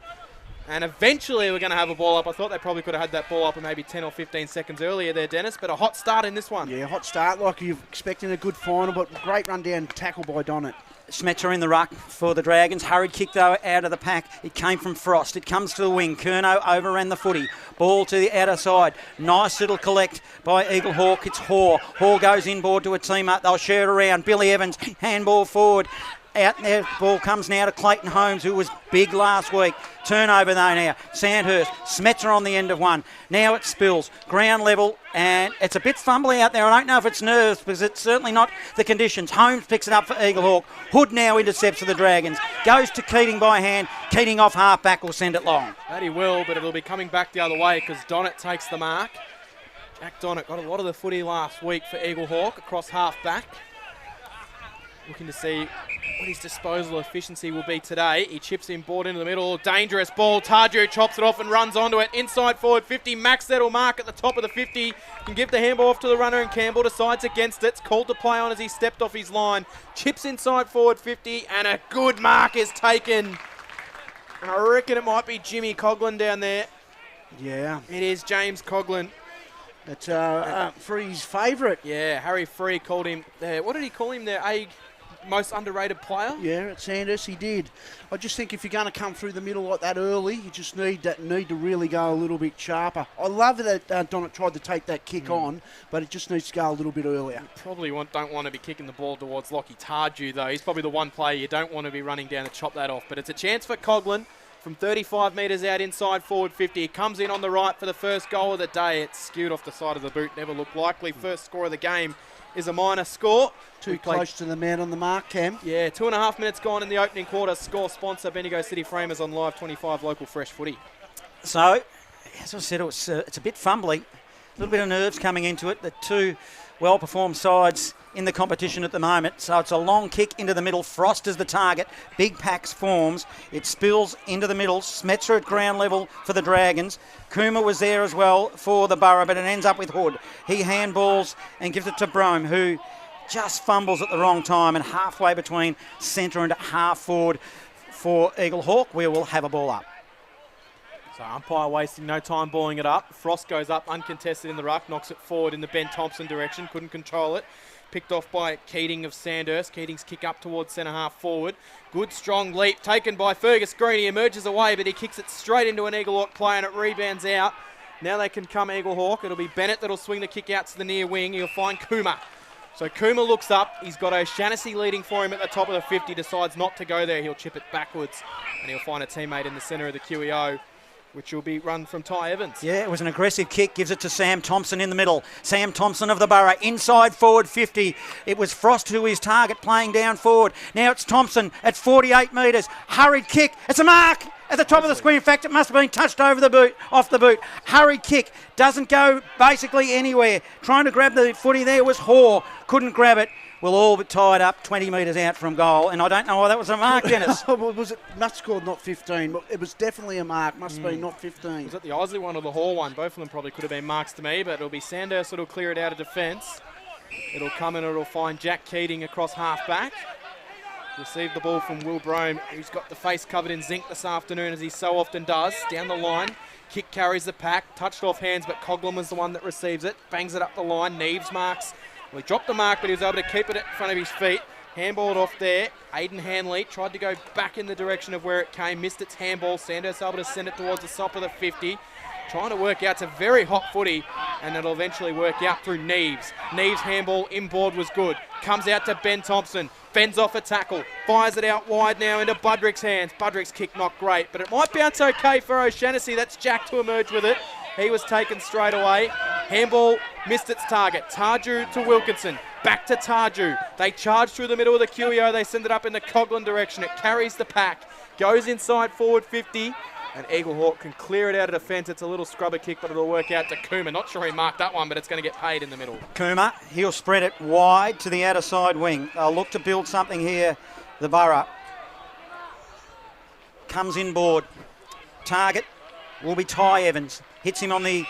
[SPEAKER 2] And eventually we're going to have a ball up. I thought they probably could have had that ball up maybe 10 or 15 seconds earlier there, Dennis. But a hot start in this one.
[SPEAKER 3] Yeah, hot start like you're expecting a good final, but great run down tackle by Donnett.
[SPEAKER 7] Smetzer in the ruck for the Dragons. Hurried kick though out of the pack. It came from Frost. It comes to the wing. Curnow overran the footy. Ball to the outer side. Nice little collect by Eaglehawk. It's Hoare. Hoare goes inboard to a teammate. They'll share it around. Billy Evans, handball forward. Out there, ball comes now to Clayton Holmes, who was big last week. Turnover though now. Sandhurst, Smetzer on the end of one. Now it spills. Ground level, and it's a bit fumbly out there. I don't know if it's nerves, because it's certainly not the conditions. Holmes picks it up for Eaglehawk. Hood now intercepts for the Dragons. Goes to Keating by hand. Keating off half-back will send it long.
[SPEAKER 2] That he will, but it'll be coming back the other way because Donnett takes the mark. Jack Donnett got a lot of the footy last week for Eaglehawk across half-back. Looking to see what his disposal efficiency will be today. He chips in board into the middle. Dangerous ball. Tardrew chops it off and runs onto it. Inside forward 50. Max that'll mark at the top of the 50. Can give the handball off to the runner, and Campbell decides against it. It's called to play on as he stepped off his line. Chips inside forward 50, and a good mark is taken. I reckon it might be Jimmy Coughlin down there.
[SPEAKER 3] Yeah.
[SPEAKER 2] It is James Coughlin.
[SPEAKER 3] It's Free's favourite.
[SPEAKER 2] Yeah, Harry Free called him there. What did he call him there? Most underrated player?
[SPEAKER 3] Yeah, at Sandhurst he did. I just think if you're going to come through the middle like that early, you just need to really go a little bit sharper. I love that Donnett tried to take that kick on, but it just needs to go a little bit earlier.
[SPEAKER 2] Probably don't want to be kicking the ball towards Lockie Tardrew, though. He's probably the one player you don't want to be running down to chop that off. But it's a chance for Coughlin from 35 metres out inside forward 50. He comes in on the right for the first goal of the day. It's skewed off the side of the boot. Never looked likely. First score of the game is a minor score.
[SPEAKER 3] Too close to the man on the mark, Cam.
[SPEAKER 2] Yeah, 2.5 minutes gone in the opening quarter. Score sponsor Bendigo City Framers on Live 25 local fresh footy.
[SPEAKER 7] So, as I said, it's a bit fumbly. A little bit of nerves coming into it. The two well-performed sides in the competition at the moment. So it's a long kick into the middle. Frost is the target. Big Packs forms. It spills into the middle. Smetzer at ground level for the Dragons. Kuma was there as well for the Borough, but it ends up with Hood. He handballs and gives it to Brome, who just fumbles at the wrong time, and halfway between centre and half forward for Eaglehawk, we will have a ball up.
[SPEAKER 2] So umpire wasting no time balling it up. Frost goes up uncontested in the ruck, knocks it forward in the Ben Thompson direction, couldn't control it. Picked off by Keating of Sandhurst. Keating's kick up towards centre half forward. Good strong leap taken by Fergus Green. He emerges away, but he kicks it straight into an Eaglehawk player and it rebounds out. Now they can come Eaglehawk. It'll be Bennett that'll swing the kick out to the near wing. He'll find Kuma. So Kuma looks up. He's got O'Shannessy leading for him at the top of the 50. Decides not to go there. He'll chip it backwards, and he'll find a teammate in the centre of the QEO, which will be run from Ty Evans.
[SPEAKER 7] Yeah, it was an aggressive kick. Gives it to Sam Thompson in the middle. Sam Thompson of the Borough, inside forward 50. It was Frost who his target, playing down forward. Now it's Thompson at 48 metres. Hurried kick. It's a mark at the top of the screen. In fact, it must have been touched over the boot, off the boot. Hurried kick. Doesn't go basically anywhere. Trying to grab the footy there was Hoare. Couldn't grab it. Well, all but tied up 20 metres out from goal, and I don't know why that was a mark, Dennis.
[SPEAKER 3] Was it must scored not 15? But it was definitely a mark. Must have been not 15.
[SPEAKER 2] Was it the Isley one or the Hall one? Both of them probably could have been marks to me, but it'll be Sandhurst that'll clear it out of defence. It'll come and it'll find Jack Keating across half-back. Received the ball from Will Brome, who's got the face covered in zinc this afternoon, as he so often does. Down the line, kick carries the pack, touched off hands, but Coughlin was the one that receives it. Bangs it up the line, Neves marks. Well, he dropped the mark, but he was able to keep it in front of his feet. Handballed off there. Aidan Hanley tried to go back in the direction of where it came. Missed its handball. Sandhurst able to send it towards the top of the 50. Trying to work out. It's a very hot footy, and it'll eventually work out through Neves. Neves' handball inboard was good. Comes out to Ben Thompson. Fends off a tackle. Fires it out wide now into Budrick's hands. Budrick's kick not great, but it might bounce okay for O'Shannessy. That's Jack to emerge with it. He was taken straight away. Handball missed its target. Tarju to Wilkinson. Back to Tarju. They charge through the middle of the QEO. They send it up in the Coughlin direction. It carries the pack. Goes inside forward 50. And Eaglehawk can clear it out of defence. It's a little scrubber kick, but it'll work out to Kuma. Not sure he marked that one, but it's going to get paid in the middle.
[SPEAKER 7] Kuma, he'll spread it wide to the outer side wing. They'll look to build something here. The Borough comes inboard. Target will be Ty Evans. Hits him on the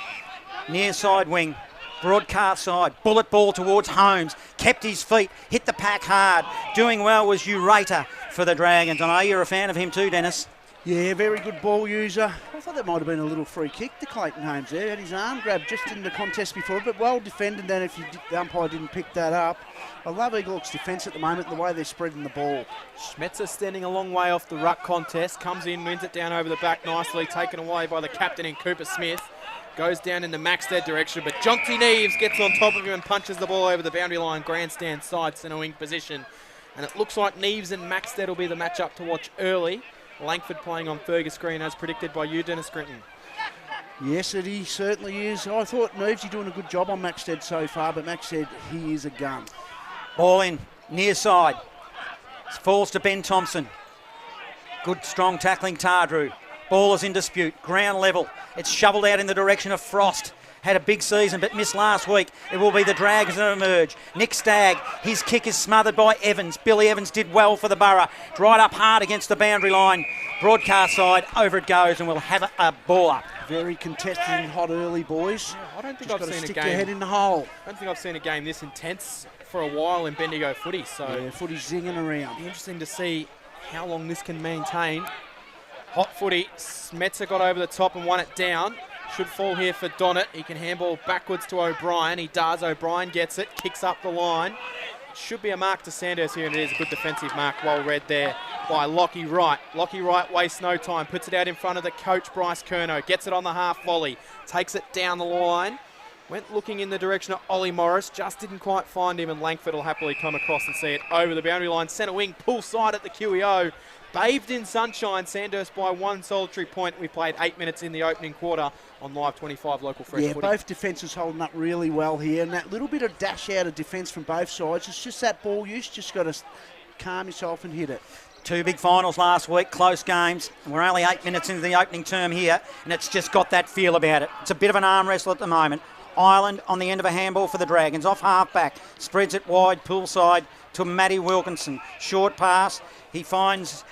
[SPEAKER 7] near side wing. Broadcast side. Bullet ball towards Holmes. Kept his feet. Hit the pack hard. Doing well was Ureta for the Dragons. I know you're a fan of him too, Dennis.
[SPEAKER 3] Yeah, very good ball user. I thought that might have been a little free kick to Clayton Holmes there. Had his arm grabbed just in the contest before, but well defended then if the umpire didn't pick that up. I love Eaglehawk's defence at the moment, the way they're spreading the ball.
[SPEAKER 2] Schmetzer standing a long way off the ruck contest. Comes in, wins it down over the back nicely. Taken away by the captain in Cooper Smith. Goes down in the Maxted direction, but Jonty Neves gets on top of him and punches the ball over the boundary line. Grandstand side, centre wing position. And it looks like Neves and Maxted will be the matchup to watch early. Langford playing on Fergus Green as predicted by you, Dennis Grinton.
[SPEAKER 3] Yes, he certainly is. I thought Neves doing a good job on Maxted so far, but Maxted, he is a gun.
[SPEAKER 7] Ball in, near side. Falls to Ben Thompson. Good strong tackling Tardrew. Ball is in dispute, ground level. It's shovelled out in the direction of Frost. Had a big season but missed last week. It will be the Dragons that emerge. Nick Stagg, his kick is smothered by Evans. Billy Evans did well for the Borough. Dried up hard against the boundary line. Broadcast side, over it goes, and we'll have a ball up.
[SPEAKER 3] Very contested and hot early, boys.
[SPEAKER 2] Yeah, I don't think
[SPEAKER 3] Just
[SPEAKER 2] I've seen a
[SPEAKER 3] stick
[SPEAKER 2] game.
[SPEAKER 3] your head in the hole.
[SPEAKER 2] I don't think I've seen a game this intense for a while in Bendigo footy. So
[SPEAKER 3] Yeah, footy zinging around.
[SPEAKER 2] it'll be interesting to see how long this can maintain. Hot footy. Smetzer got over the top and won it down. Should fall here for Donnet. He can handball backwards to O'Brien. He does. O'Brien gets it. Kicks up the line. Should be a mark to Sandhurst here, and it is a good defensive mark. Well read there by Lockie Wright. Lockie Wright wastes no time. Puts it out in front of the coach, Bryce Curnow. Gets it on the half volley. Takes it down the line. Went looking in the direction of Ollie Morris. Just didn't quite find him, and Langford will happily come across and see it over the boundary line. Centre wing, pull side at the QEO. Bathed in sunshine, Sandhurst by one solitary point. We played 8 minutes in the opening quarter on Live 25 local fresh footy.
[SPEAKER 3] Both defences holding up really well here, and that little bit of dash out of defence from both sides. It's just that ball use. Just got to calm yourself and hit it.
[SPEAKER 7] Two big finals last week, close games. We're only 8 minutes into the opening term here, and it's just got that feel about it. It's a bit of an arm wrestle at the moment. Ireland on the end of a handball for the Dragons, off half-back, spreads it wide, poolside to Matty Wilkinson. Short pass, he finds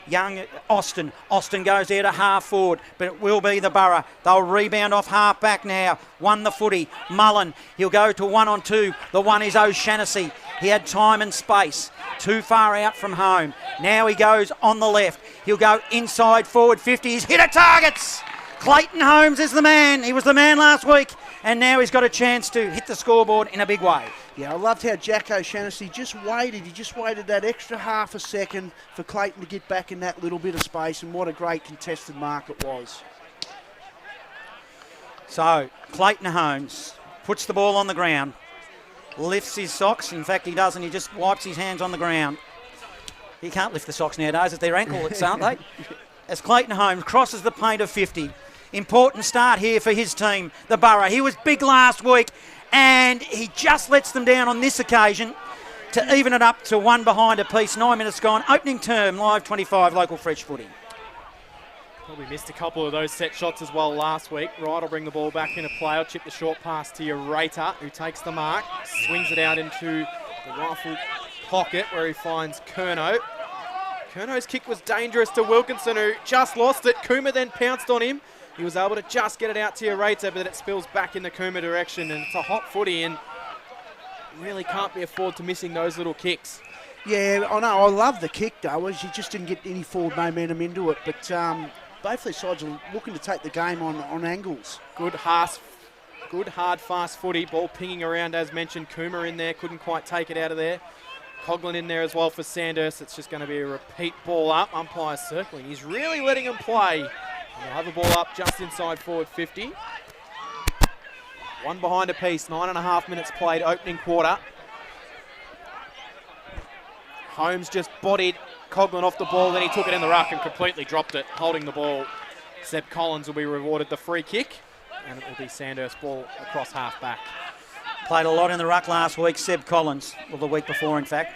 [SPEAKER 7] young Austin. Austin goes there to half forward, but it will be the Borough. They'll rebound off half-back now. Won the footy. Mullen, he'll go to 1-on-2. The one is O'Shannessy. He had time and space. Too far out from home. Now he goes on the left. He'll go inside forward 50. He's hit at targets. Clayton Holmes is the man. He was the man last week, and now he's got a chance to hit the scoreboard in a big way.
[SPEAKER 3] Yeah, I loved how Jack O'Shannessy just waited. He just waited that extra half a second for Clayton to get back in that little bit of space, and what a great contested mark it was.
[SPEAKER 7] So, Clayton Holmes puts the ball on the ground. lifts his socks. In fact, he doesn't. He just wipes his hands on the ground. He can't lift the socks nowadays. It's their anklets, aren't they? As Clayton Holmes crosses the paint of 50. Important start here for his team, the Borough. He was big last week, and he just lets them down on this occasion to even it up to one behind apiece. 9 minutes gone. Opening term, Live 25, local fresh footy.
[SPEAKER 2] Probably missed a couple of those set shots as well last week. Wright will bring the ball back into play. I'll chip the short pass to Ureta, who takes the mark, swings it out into the rifle pocket where he finds Curnow. Curno's kick was dangerous to Wilkinson, who just lost it. Kuma then pounced on him. He was able to just get it out to Ureta, but it spills back in the Kuma direction, and it's a hot footy, and really can't be afford to missing those little kicks.
[SPEAKER 3] Yeah, I know. I love the kick, though, as you just didn't get any forward momentum into it. But both these sides are looking to take the game on angles.
[SPEAKER 2] Good, hard, fast footy. Ball pinging around, as mentioned. Kuma in there, couldn't quite take it out of there. Coughlin in there as well for Sandhurst. It's just going to be a repeat ball up. Umpire circling. He's really letting him play. And they'll have the ball up just inside forward 50. One behind a piece. 9.5 minutes played, opening quarter. Holmes just bodied Coughlin off the ball, then he took it in the ruck and completely dropped it, holding the ball. Seb Collins will be rewarded the free kick, and it will be Sandhurst ball across half back.
[SPEAKER 7] Played a lot in the ruck last week, Seb Collins, well, the week before, in fact.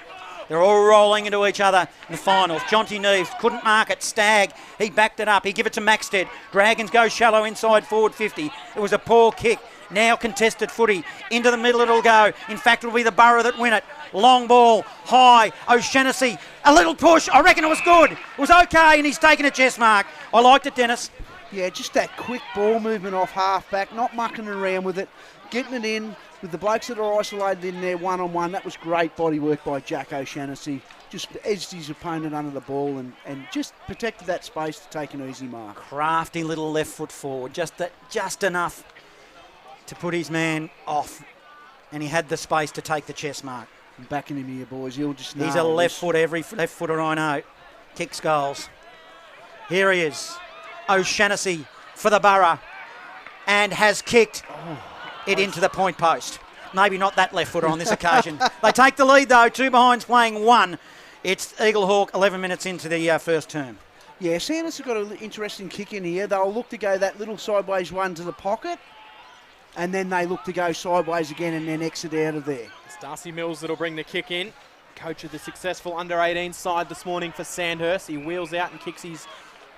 [SPEAKER 7] They're all rolling into each other in the finals. Jonty Neves couldn't mark it. Stagg, he backed it up. He give it to Maxted. Dragons go shallow inside forward 50. It was a poor kick. Now contested footy. Into the middle it'll go. In fact, it'll be the Borough that win it. Long ball, high. O'Shannessy, a little push. I reckon it was good. It was okay, and he's taken a chest mark. I liked it, Dennis.
[SPEAKER 3] Yeah, just that quick ball movement off half-back, not mucking around with it, getting it in with the blokes that are isolated in there one-on-one. That was great body work by Jack O'Shannessy. Just edged his opponent under the ball and just protected that space to take an easy mark.
[SPEAKER 7] Crafty little left foot forward, just enough to put his man off, and he had the space to take the chest mark.
[SPEAKER 3] I'm backing him here, boys. You'll just know.
[SPEAKER 7] He's a left foot, every left footer I know. Kicks goals. Here he is, O'Shannessy for the Borough, and has kicked it into the point post. Maybe not that left footer on this occasion. They take the lead though, 2 behinds playing 1. It's Eaglehawk 11 minutes into the first term.
[SPEAKER 3] Yeah, Sandhurst have got an interesting kick in here. They'll look to go that little sideways one to the pocket, and then they look to go sideways again and then exit out of there.
[SPEAKER 2] It's Darcy Mills that'll bring the kick in. Coach of the successful under-18 side this morning for Sandhurst. He wheels out and kicks his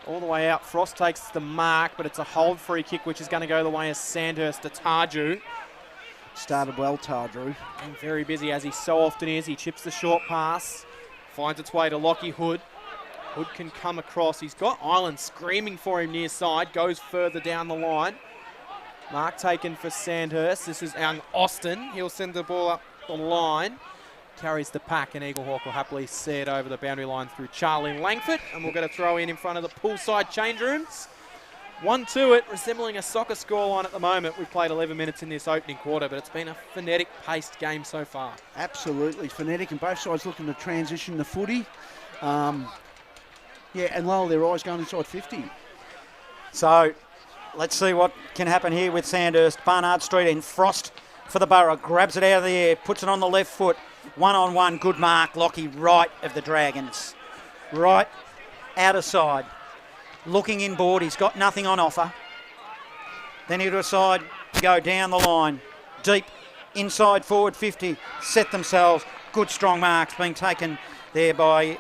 [SPEAKER 2] all the way out. Frost takes the mark, but it's a hold free kick, which is going to go the way of Sandhurst to Tarju.
[SPEAKER 3] Started well, Tarju.
[SPEAKER 2] And very busy, as he so often is. He chips the short pass, finds its way to Lockie Hood. Hood can come across. He's got Island screaming for him near side. Goes further down the line. Mark taken for Sandhurst. This is young Austin. He'll send the ball up the line. Carries the pack, and Eaglehawk will happily see it over the boundary line through Charlie Langford. And we'll get a throw in front of the poolside change rooms. 1-2 it, resembling a soccer scoreline at the moment. We've played 11 minutes in this opening quarter, but it's been a frenetic-paced game so far.
[SPEAKER 3] Absolutely frenetic, and both sides looking to transition the footy. And lower their eyes going inside 50.
[SPEAKER 7] So let's see what can happen here with Sandhurst. Barnard Street in. Frost for the Borough. Grabs it out of the air, puts it on the left foot. 1-on-1, good mark. Lockie right of the Dragons. Right outer side. Looking inboard, he's got nothing on offer. Then he'll decide to go down the line. Deep inside forward 50. Set themselves. Good strong marks being taken there by...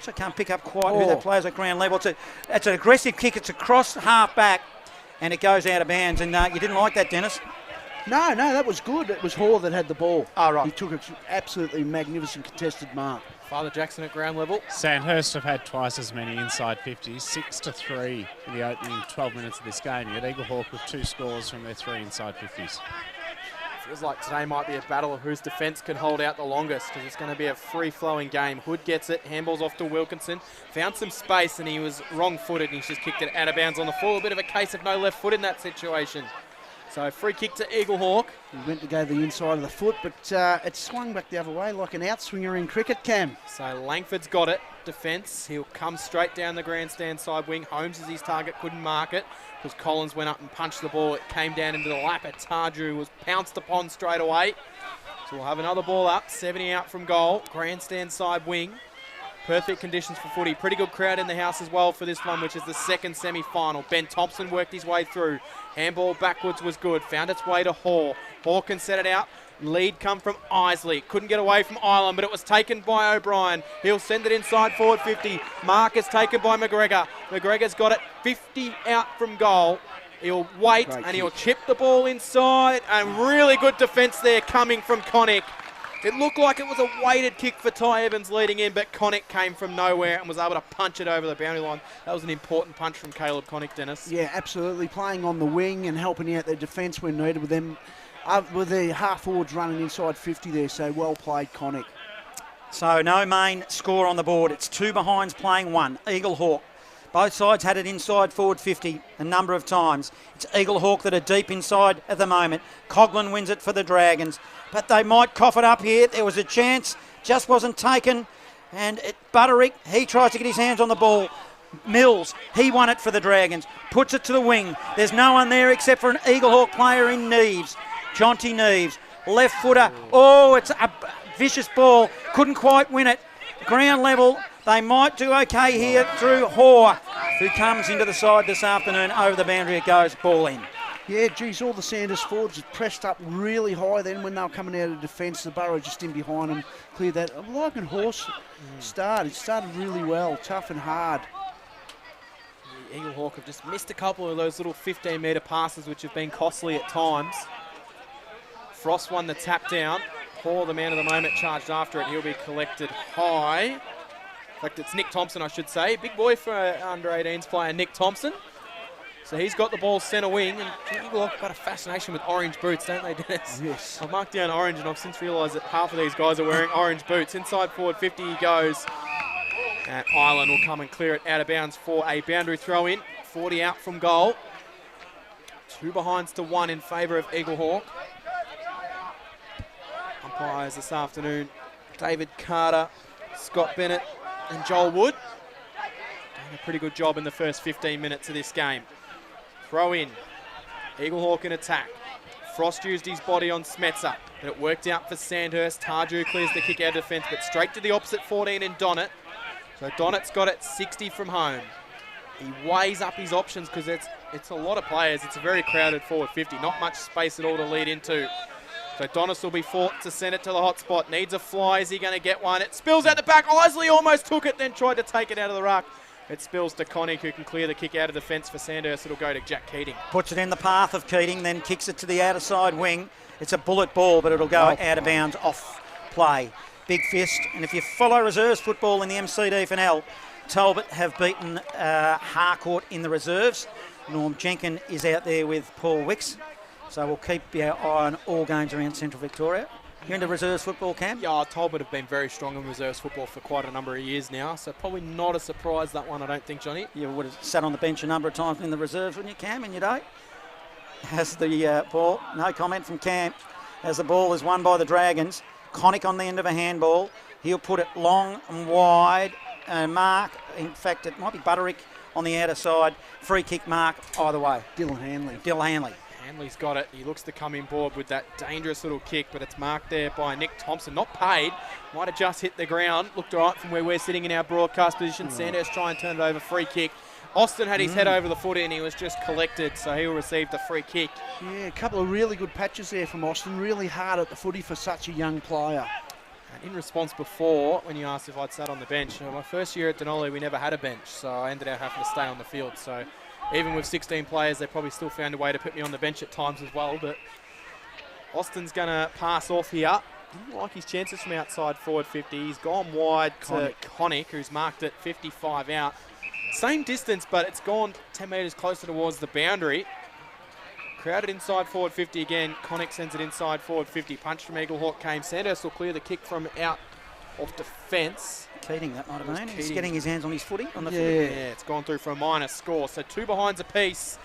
[SPEAKER 7] I can't pick up quite who that plays at ground level. It's an aggressive kick. It's across half back, and it goes out of bounds. And you didn't like that, Dennis?
[SPEAKER 3] No, that was good. It was Hall that had the ball.
[SPEAKER 7] Oh, right.
[SPEAKER 3] He took an absolutely magnificent contested mark.
[SPEAKER 2] Father Jackson at ground level.
[SPEAKER 4] Sandhurst have had twice as many inside 50s, 6-3 in the opening 12 minutes of this game. Yet Eaglehawk with 2 scores from their 3 inside 50s.
[SPEAKER 2] Feels like today might be a battle of whose defence can hold out the longest, because it's going to be a free-flowing game. Hood gets it, handballs off to Wilkinson, found some space, and he was wrong-footed, and he's just kicked it out of bounds on the full. A bit of a case of no left foot in that situation. So free kick to Eaglehawk.
[SPEAKER 3] He went to go the inside of the foot, but it swung back the other way like an outswinger in cricket, Cam.
[SPEAKER 2] So Langford's got it. Defence. He'll come straight down the grandstand side wing. Holmes is his target, couldn't mark it because Collins went up and punched the ball. It came down into the lap at Tarju, was pounced upon straight away. So we'll have another ball up, 70 out from goal, grandstand side wing. Perfect conditions for footy. Pretty good crowd in the house as well for this one, which is the second semi-final. Ben Thompson worked his way through. Handball backwards was good. Found its way to Hoare. Hoare can set it out. Lead come from Isley. Couldn't get away from Island, but it was taken by O'Brien. He'll send it inside forward 50. Mark is taken by McGregor. McGregor's got it 50 out from goal. He'll wait and he'll chip the ball inside. And really good defence there coming from Connick. It looked like it was a weighted kick for Ty Evans leading in, but Connick came from nowhere and was able to punch it over the boundary line. That was an important punch from Caleb Connick, Dennis.
[SPEAKER 3] Yeah, absolutely. Playing on the wing and helping out their defence when needed with them, with their half forwards running inside 50 there. So well played, Connick.
[SPEAKER 7] So no main score on the board. It's 2 behinds playing 1. Eaglehawk. Both sides had it inside forward 50 a number of times. It's Eaglehawk that are deep inside at the moment. Coughlin wins it for the Dragons, but they might cough it up here. There was a chance, just wasn't taken. And Butterick, he tries to get his hands on the ball. Mills, he won it for the Dragons. Puts it to the wing. There's no one there except for an Eaglehawk player in Neves. Jonty Neves, left footer. Oh, it's a vicious ball. Couldn't quite win it. Ground level. They might do okay here through Hoare, who comes into the side this afternoon. Over the boundary it goes, ball in.
[SPEAKER 3] Yeah, geez, all the Sandhurst forwards pressed up really high then when they were coming out of defence. The Borough just in behind them, cleared that. I'm liking Horse start. It started really well, tough and hard.
[SPEAKER 2] The Eaglehawk have just missed a couple of those little 15-metre passes, which have been costly at times. Frost won the tap down. Hoare, the man of the moment, charged after it. He'll be collected high. In fact, it's Nick Thompson, I should say. Big boy for under-18s player, Nick Thompson. So he's got the ball centre wing, and Eaglehawk got a fascination with orange boots, don't they, Dennis?
[SPEAKER 3] Yes.
[SPEAKER 2] I've marked down orange, and I've since realised that half of these guys are wearing orange boots. Inside forward 50 he goes. And Island will come and clear it out of bounds for a boundary throw in. 40 out from goal. 2 behinds to 1 in favour of Eaglehawk. Umpires this afternoon, David Carter, Scott Bennett and Joel Wood. Done a pretty good job in the first 15 minutes of this game. Throw in. Eaglehawk in attack. Frost used his body on Smetzer, but it worked out for Sandhurst. Tarju clears the kick out of defence, but straight to the opposite 14 in Donnett. So Donnett's got it 60 from home. He weighs up his options because it's a lot of players. It's a very crowded forward 50. Not much space at all to lead into. So Donnis will be forced to send it to the hot spot. Needs a fly. Is he going to get one? It spills out the back. Isley almost took it, then tried to take it out of the ruck. It spills to Connick, who can clear the kick out of the fence for Sandhurst. It'll go to Jack Keating.
[SPEAKER 7] Puts it in the path of Keating, then kicks it to the outer side wing. It's a bullet ball, but it'll go out of bounds off play. Big fist. And if you follow reserves football in the MCD FNL, Talbot have beaten Harcourt in the reserves. Norm Jenkin is out there with Paul Wicks. So we'll keep our eye on all games around Central Victoria. You're into reserves football, Cam?
[SPEAKER 2] Yeah, Talbot have been very strong in reserves football for quite a number of years now, so probably not a surprise, that one, I don't think, Johnny.
[SPEAKER 7] You would have sat on the bench a number of times in the reserves, wouldn't you, Cam, in your day? As the ball, no comment from Cam, as the ball is won by the Dragons. Connick on the end of a handball. He'll put it long and wide. Mark, in fact, it might be Butterick on the outer side. Free kick mark either way.
[SPEAKER 3] Dylan Hanley.
[SPEAKER 2] Hanley's got it. He looks to come in board with that dangerous little kick, but it's marked there by Nick Thompson. Not paid. Might have just hit the ground. Looked all right from where we're sitting in our broadcast position. Sandhurst try and turn it over. Free kick. Austin had his head over the footy and he was just collected, so he'll receive the free kick.
[SPEAKER 3] Yeah, a couple of really good patches there from Austin. Really hard at the footy for such a young player.
[SPEAKER 2] And in response before, when you asked if I'd sat on the bench, my first year at Denali, we never had a bench, so I ended up having to stay on the field. So even with 16 players, they probably still found a way to put me on the bench at times as well. But Austin's going to pass off here. Didn't like his chances from outside forward 50. He's gone wide to Connick, who's marked it 55 out. Same distance, but it's gone 10 metres closer towards the boundary. Crowded inside forward 50 again. Connick sends it inside forward 50. Punch from Eaglehawk came. Sandhurst will clear the kick from out off defence.
[SPEAKER 7] Keating, that might have been. He's getting his hands on his footy.
[SPEAKER 2] Yeah, it's gone through for a minor score. So 2 behinds apiece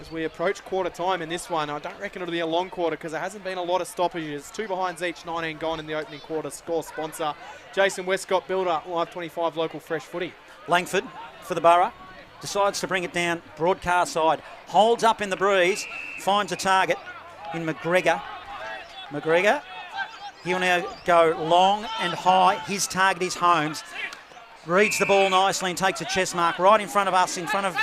[SPEAKER 2] as we approach quarter time in this one. I don't reckon it'll be a long quarter because there hasn't been a lot of stoppages. 2 behinds each, 19 gone in the opening quarter. Score sponsor, Jason Westcott, Builder, Live 25 Local Fresh Footy.
[SPEAKER 7] Langford for the Borough. Decides to bring it down, broadcast side. Holds up in the breeze, finds a target in McGregor. McGregor He'll now go long and high. His target is Holmes. Reads the ball nicely and takes a chest mark right in front of us, in front of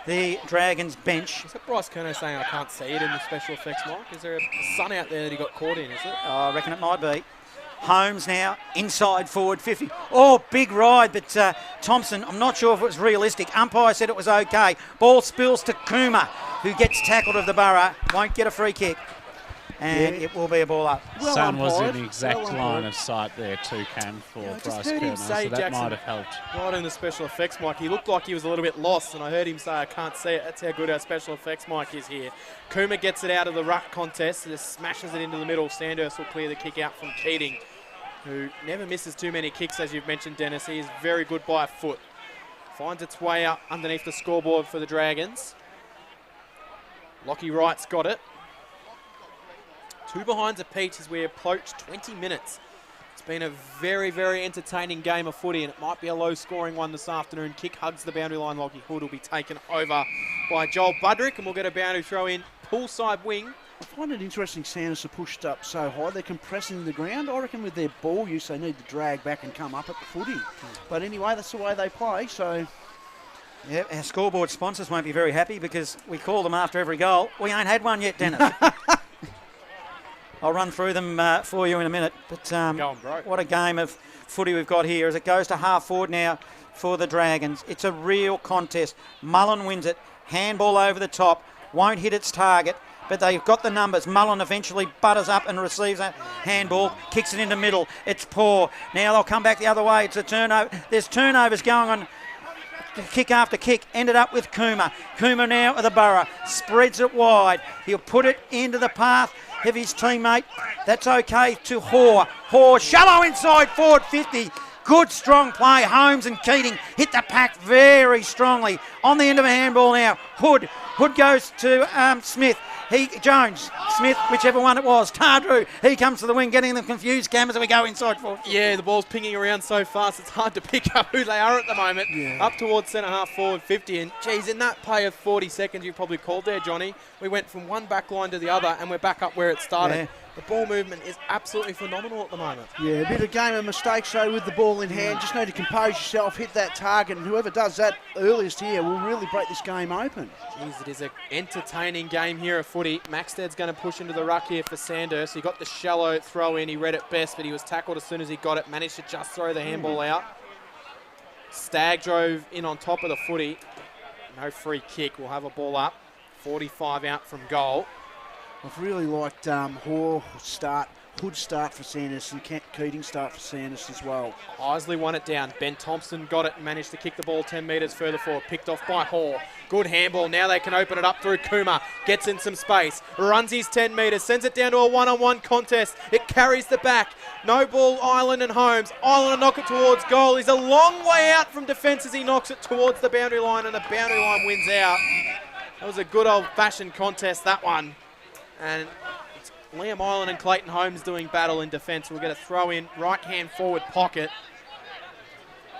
[SPEAKER 7] the Dragons bench.
[SPEAKER 2] Is that Bryce Kerno saying I can't see it in the special effects, Mike? Is there a sun out there that he got caught in, is it?
[SPEAKER 7] I reckon it might be. Holmes now, inside forward 50. Oh, big ride, but Thompson, I'm not sure if it was realistic. Umpire said it was okay. Ball spills to Kuma, who gets tackled of the Borough. Won't get a free kick. And it will be a ball up.
[SPEAKER 3] Well
[SPEAKER 4] Sun was
[SPEAKER 3] umpired.
[SPEAKER 4] in the exact
[SPEAKER 3] Well
[SPEAKER 4] line
[SPEAKER 3] umpired.
[SPEAKER 4] of sight there too, Cam, for
[SPEAKER 2] I just
[SPEAKER 4] Bryce
[SPEAKER 2] heard him
[SPEAKER 4] Kerno,
[SPEAKER 2] say,
[SPEAKER 4] so that
[SPEAKER 2] Jackson,
[SPEAKER 4] might have helped.
[SPEAKER 2] right in the special effects, Mike. He looked like he was a little bit lost, and I heard him say, I can't see it. That's how good our special effects Mike is here. Kuma gets it out of the ruck contest and just smashes it into the middle. Sandhurst will clear the kick out from Keating, who never misses too many kicks, as you've mentioned, Dennis. He is very good by a foot. Finds its way up underneath the scoreboard for the Dragons. Lockie Wright's got it. 2 behinds apiece as we approach 20 minutes. It's been a very, very entertaining game of footy, and it might be a low-scoring one this afternoon. Kick hugs the boundary line. Lockie Hood will be taken over by Joel Budrick, and we'll get a boundary throw in poolside wing.
[SPEAKER 3] I find it interesting Sandhurst are pushed up so high. They're compressing the ground. I reckon with their ball use, they need to drag back and come up at the footy. But anyway, that's the way they play, so...
[SPEAKER 7] Yeah, our scoreboard sponsors won't be very happy because we call them after every goal. We ain't had one yet, Dennis. I'll run through them for you in a minute. But
[SPEAKER 2] Going broke.
[SPEAKER 7] what a game of footy we've got here as it goes to half forward now for the Dragons. It's a real contest. Mullen wins it. Handball over the top. Won't hit its target, but they've got the numbers. Mullen eventually butters up and receives a handball, kicks it into middle. It's poor. Now they'll come back the other way. It's a turnover. There's turnovers going on. Kick after kick, ended up with Kuma. Kuma now at the Borough, spreads it wide. He'll put it into the path of his teammate. That's okay to Hoare. Hoare, shallow inside forward 50. Good strong play. Holmes and Keating hit the pack very strongly. On the end of a handball now. Hood goes to Smith. Jones, Smith, whichever one it was. Tardru, he comes to the wing, getting them confused, Cam, as we go inside forward.
[SPEAKER 2] Yeah, the ball's pinging around so fast, it's hard to pick up who they are at the moment.
[SPEAKER 3] Yeah.
[SPEAKER 2] Up towards centre half forward 50. And, geez, in that play of 40 seconds you probably called there, Johnny, we went from one back line to the other and we're back up where it started.
[SPEAKER 7] Yeah.
[SPEAKER 2] The ball movement is absolutely phenomenal at the moment.
[SPEAKER 3] Yeah, a bit of game of mistakes, though, with the ball in hand. Just need to compose yourself, hit that target, and whoever does that earliest here will really break this game open.
[SPEAKER 2] Jeez, it is an entertaining game here at footy. Maxted's going to push into the ruck here for Sandhurst. He got the shallow throw in. He read it best, but he was tackled as soon as he got it. Managed to just throw the handball out. Stagg drove in on top of the footy. No free kick. We'll have a ball up. 45 out from goal.
[SPEAKER 3] I've really liked Hoare start, Hood start for Sandhurst, and Keating start for Sandhurst as well.
[SPEAKER 2] Isley won it down. Ben Thompson got it and managed to kick the ball 10 metres further forward. Picked off by Hoare. Good handball. Now they can open it up through Kuma. Gets in some space. Runs his 10 metres. Sends it down to a one-on-one contest. It carries the back. No ball, Island and Holmes. Island will knock it towards goal. He's a long way out from defence as he knocks it towards the boundary line, and the boundary line wins out. That was a good old-fashioned contest, that one. And it's Liam Island and Clayton Holmes doing battle in defence. We'll get a throw in, right-hand forward pocket.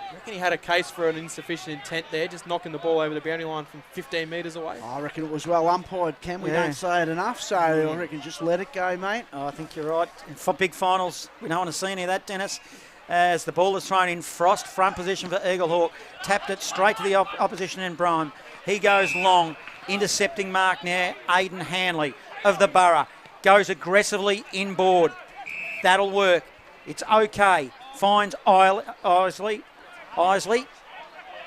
[SPEAKER 2] I reckon he had a case for an insufficient intent there, just knocking the ball over the boundary line from 15 metres away.
[SPEAKER 3] I reckon it was well umpired, Cam. We
[SPEAKER 7] Yeah.
[SPEAKER 3] don't say it enough, so I reckon just let it go, mate.
[SPEAKER 7] Oh, I think you're right. For big finals, we don't want to see any of that, Dennis. As the ball is thrown in, Frost, front position for Eaglehawk, tapped it straight to the opposition in Brome. He goes long, intercepting mark now, Aidan Hanley of the Borough. Goes aggressively inboard. That'll work. It's okay. Finds Isley.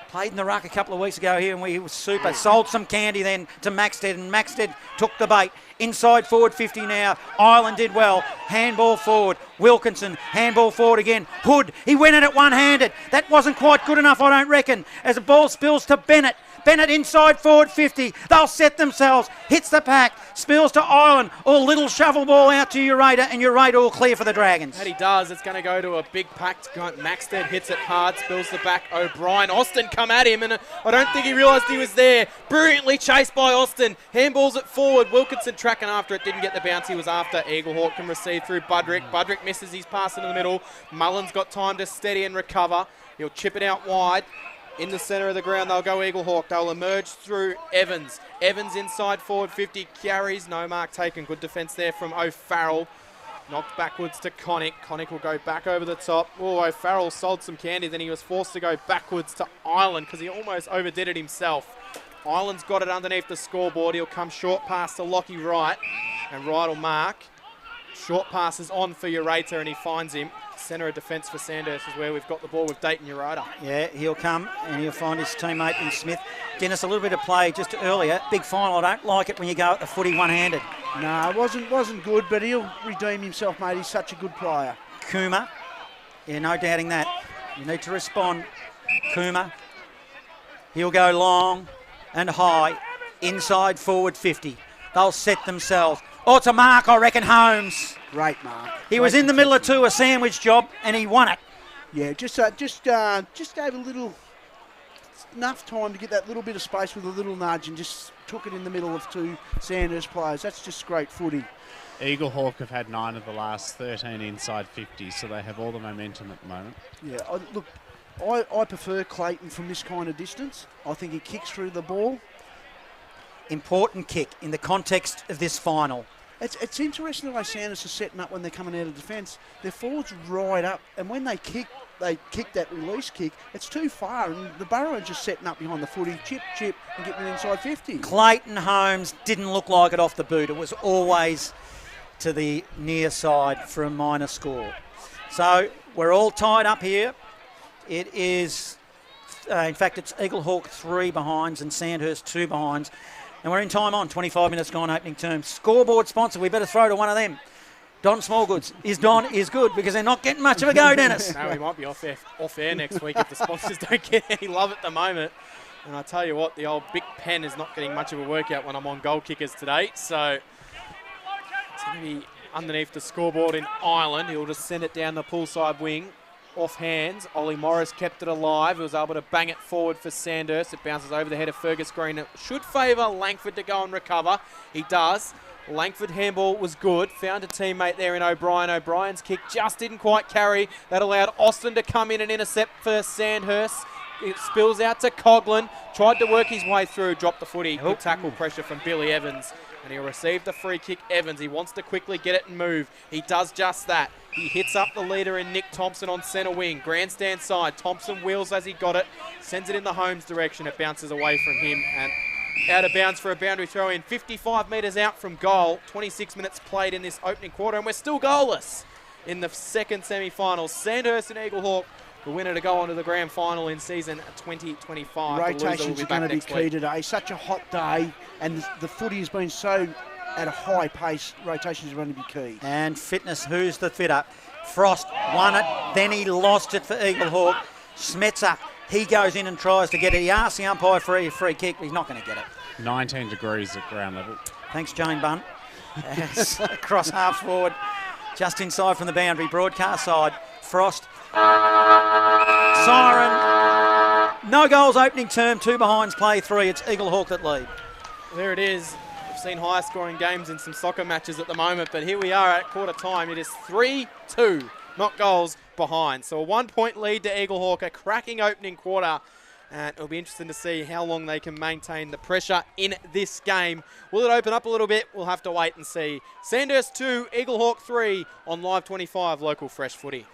[SPEAKER 7] Played in the ruck a couple of weeks ago here and he was super. Sold some candy then to Maxted, and Maxted took the bait. Inside forward 50 now. Island did well. Handball forward. Wilkinson. Handball forward again. Hood. He went at it one-handed. That wasn't quite good enough, I don't reckon. As the ball spills to Bennett. Bennett inside forward 50. They'll set themselves. Hits the pack. Spills to Island. Or little shovel ball out to Urader, and Urader will clear for the Dragons.
[SPEAKER 2] And he does. It's going to go to a big pack. Maxted hits it hard. Spills the back. O'Brien. Austin come at him, and I don't think he realised he was there. Brilliantly chased by Austin. Handballs it forward. Wilkinson tracking after it. Didn't get the bounce he was after. Eaglehawk can receive through Budrick. Budrick misses his pass into the middle. Mullen's got time to steady and recover. He'll chip it out wide. In the centre of the ground, they'll go Eaglehawk. They'll emerge through Evans. Evans inside forward 50, carries. No mark taken. Good defence there from O'Farrell. Knocked backwards to Connick. Connick will go back over the top. Oh, O'Farrell sold some candy. Then he was forced to go backwards to Island because he almost overdid it himself. Island's got it underneath the scoreboard. He'll come short pass to Lockie Wright. And Wright will mark. Short pass is on for Ureta and he finds him. Centre of defence for Sandhurst is where we've got the ball with Dayton Ureta.
[SPEAKER 7] Yeah, he'll come and he'll find his teammate in Smith. Dennis, a little bit of play just earlier. Big final. I don't like it when you go at the footy one-handed.
[SPEAKER 3] No, it wasn't good, but he'll redeem himself, mate. He's such a good player.
[SPEAKER 7] Kuma. Yeah, no doubting that. You need to respond. Kuma. He'll go long and high. Inside forward 50. They'll set themselves. Oh, it's a mark, I reckon, Holmes.
[SPEAKER 3] Great mark.
[SPEAKER 7] He was in the middle of two, a sandwich job, and he won it.
[SPEAKER 3] Yeah, just gave a little, enough time to get that little bit of space with a little nudge and just took it in the middle of two Sandhurst players. That's just great footy.
[SPEAKER 4] Eaglehawk have had 9 of the last 13 inside 50, so they have all the momentum at the moment.
[SPEAKER 3] Yeah, I prefer Clayton from this kind of distance. I think he kicks through the ball.
[SPEAKER 7] Important kick in the context of this final.
[SPEAKER 3] It's interesting the way Sandhurst are setting up when they're coming out of defence. Their forwards right up, and when they kick that release kick, it's too far, and the Borough are just setting up behind the footy, chip, and getting it inside 50.
[SPEAKER 7] Clayton Holmes didn't look like it off the boot. It was always to the near side for a minor score. So we're all tied up here. It is, in fact, it's Eaglehawk 3 behinds and Sandhurst 2 behinds. And we're in time on, 25 minutes gone opening term. Scoreboard sponsor, we better throw to one of them. Don Smallgoods. Don is good because they're not getting much of a go, Dennis.
[SPEAKER 2] No, we might be off air next week if the sponsors don't get any love at the moment. And I tell you what, the old Big Pen is not getting much of a workout when I'm on goal kickers today. So it's going to be underneath the scoreboard in Ireland. He'll just send it down the poolside wing. Off hands. Ollie Morris kept it alive. He was able to bang it forward for Sandhurst. It bounces over the head of Fergus Green. It should favour Langford to go and recover. He does. Langford handball was good. Found a teammate there in O'Brien. O'Brien's kick just didn't quite carry. That allowed Austin to come in and intercept for Sandhurst. It spills out to Coughlin. Tried to work his way through. Dropped the footy. Good tackle pressure from Billy Evans. And he'll receive the free kick. Evans, he wants to quickly get it and move. He does just that. He hits up the leader in Nick Thompson on centre wing. Grandstand side. Thompson wheels as he got it. Sends it in the Holmes direction. It bounces away from him and out of bounds for a boundary throw in. 55 metres out from goal. 26 minutes played in this opening quarter and we're still goalless in the second semi-final. Sandhurst and Eaglehawk, the winner to go on to the grand final in season 2025.
[SPEAKER 3] Rotations are going to be key today. Such a hot day, and the footy has been so at a high pace. Rotations are going to be key.
[SPEAKER 7] And fitness, who's the fitter? Frost won it, then he lost it for Eaglehawk. Smetzer, he goes in and tries to get it. He asks the umpire for a free kick, but he's not going to get it.
[SPEAKER 4] 19 degrees at ground level.
[SPEAKER 7] Thanks, Jane Bunn. Across half forward, just inside from the boundary, broadcast side. Frost. Siren. No goals opening term, 2 behinds, play 3. It's Eaglehawk that lead.
[SPEAKER 2] There it is. We've seen higher scoring games in some soccer matches at the moment, but here we are at quarter time. It is 3-2, not goals, behind. So a 1-point lead to Eaglehawk, a cracking opening quarter. And it'll be interesting to see how long they can maintain the pressure in this game. Will it open up a little bit? We'll have to wait and see. Sandhurst 2, Eaglehawk 3 on Live 25 Local Fresh Footy.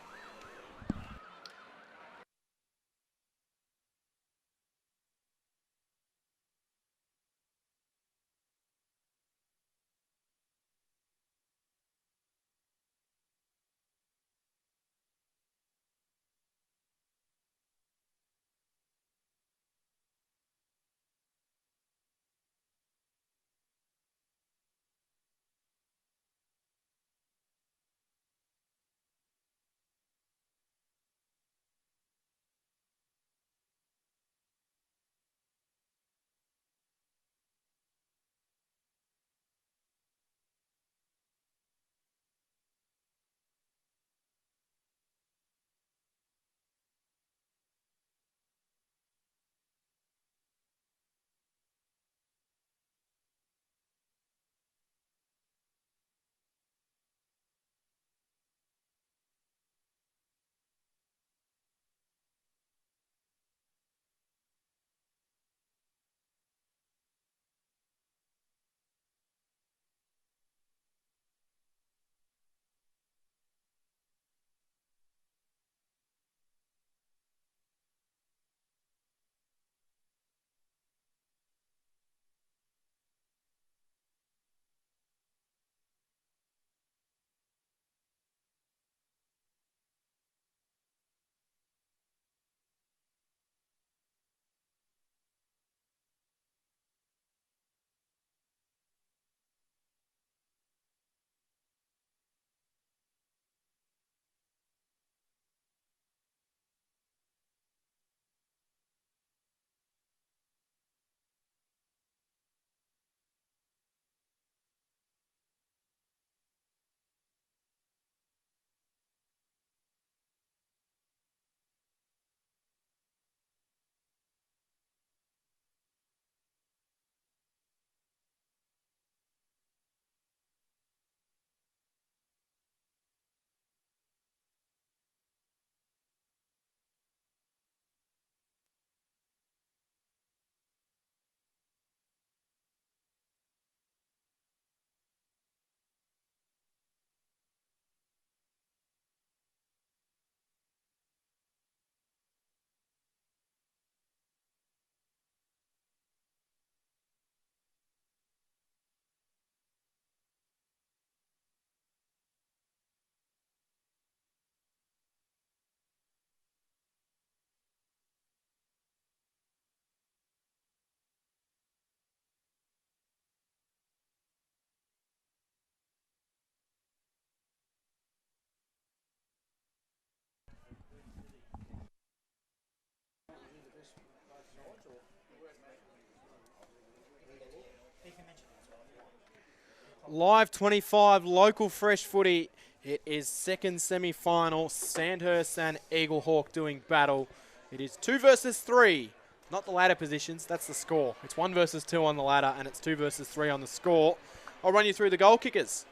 [SPEAKER 2] Live 25, local fresh footy. It is second semi-final. Sandhurst and Eaglehawk doing battle. It is 2 versus 3. Not the ladder positions, that's the score. It's 1 versus 2 on the ladder, and it's 2 versus 3 on the score. I'll run you through the goal kickers.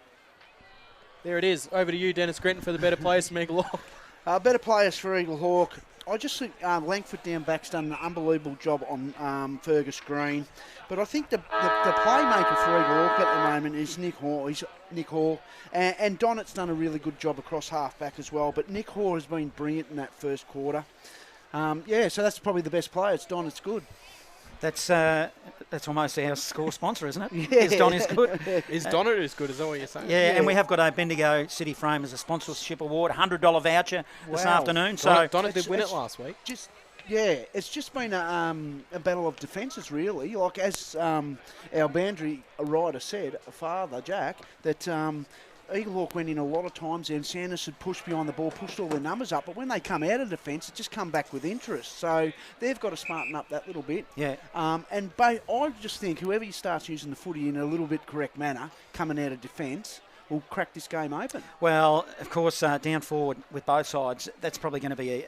[SPEAKER 2] There it is. Over to you, Dennis Grenton, for the better players from Eaglehawk.
[SPEAKER 3] Better players for Eaglehawk. I just think Langford down back's done an unbelievable job on Fergus Green. But I think the playmaker for Eaglehawk at the moment is Nick Hall. And Donnett's done a really good job across half-back as well. But Nick Hall has been brilliant in that first quarter. So that's probably the best player. It's Donnett's good.
[SPEAKER 7] That's almost our score sponsor, isn't it?
[SPEAKER 3] Yeah.
[SPEAKER 7] Is Don is good?
[SPEAKER 2] Is Donnett as good? Is that what you're saying?
[SPEAKER 7] Yeah, and we have got a Bendigo City Frame as a sponsorship award, $100 voucher this afternoon. So
[SPEAKER 2] Donnett did win it last week.
[SPEAKER 3] It's just been a battle of defences, really. Like as our boundary writer said, father Jack, that Eaglehawk went in a lot of times there, and Sandhurst had pushed behind the ball, pushed all their numbers up, but when they come out of defence, it just come back with interest. So they've got to smarten up that little bit.
[SPEAKER 7] Yeah.
[SPEAKER 3] I just think whoever starts using the footy in a little bit correct manner, coming out of defence, will crack this game open.
[SPEAKER 7] Well, of course, down forward with both sides, that's probably going to be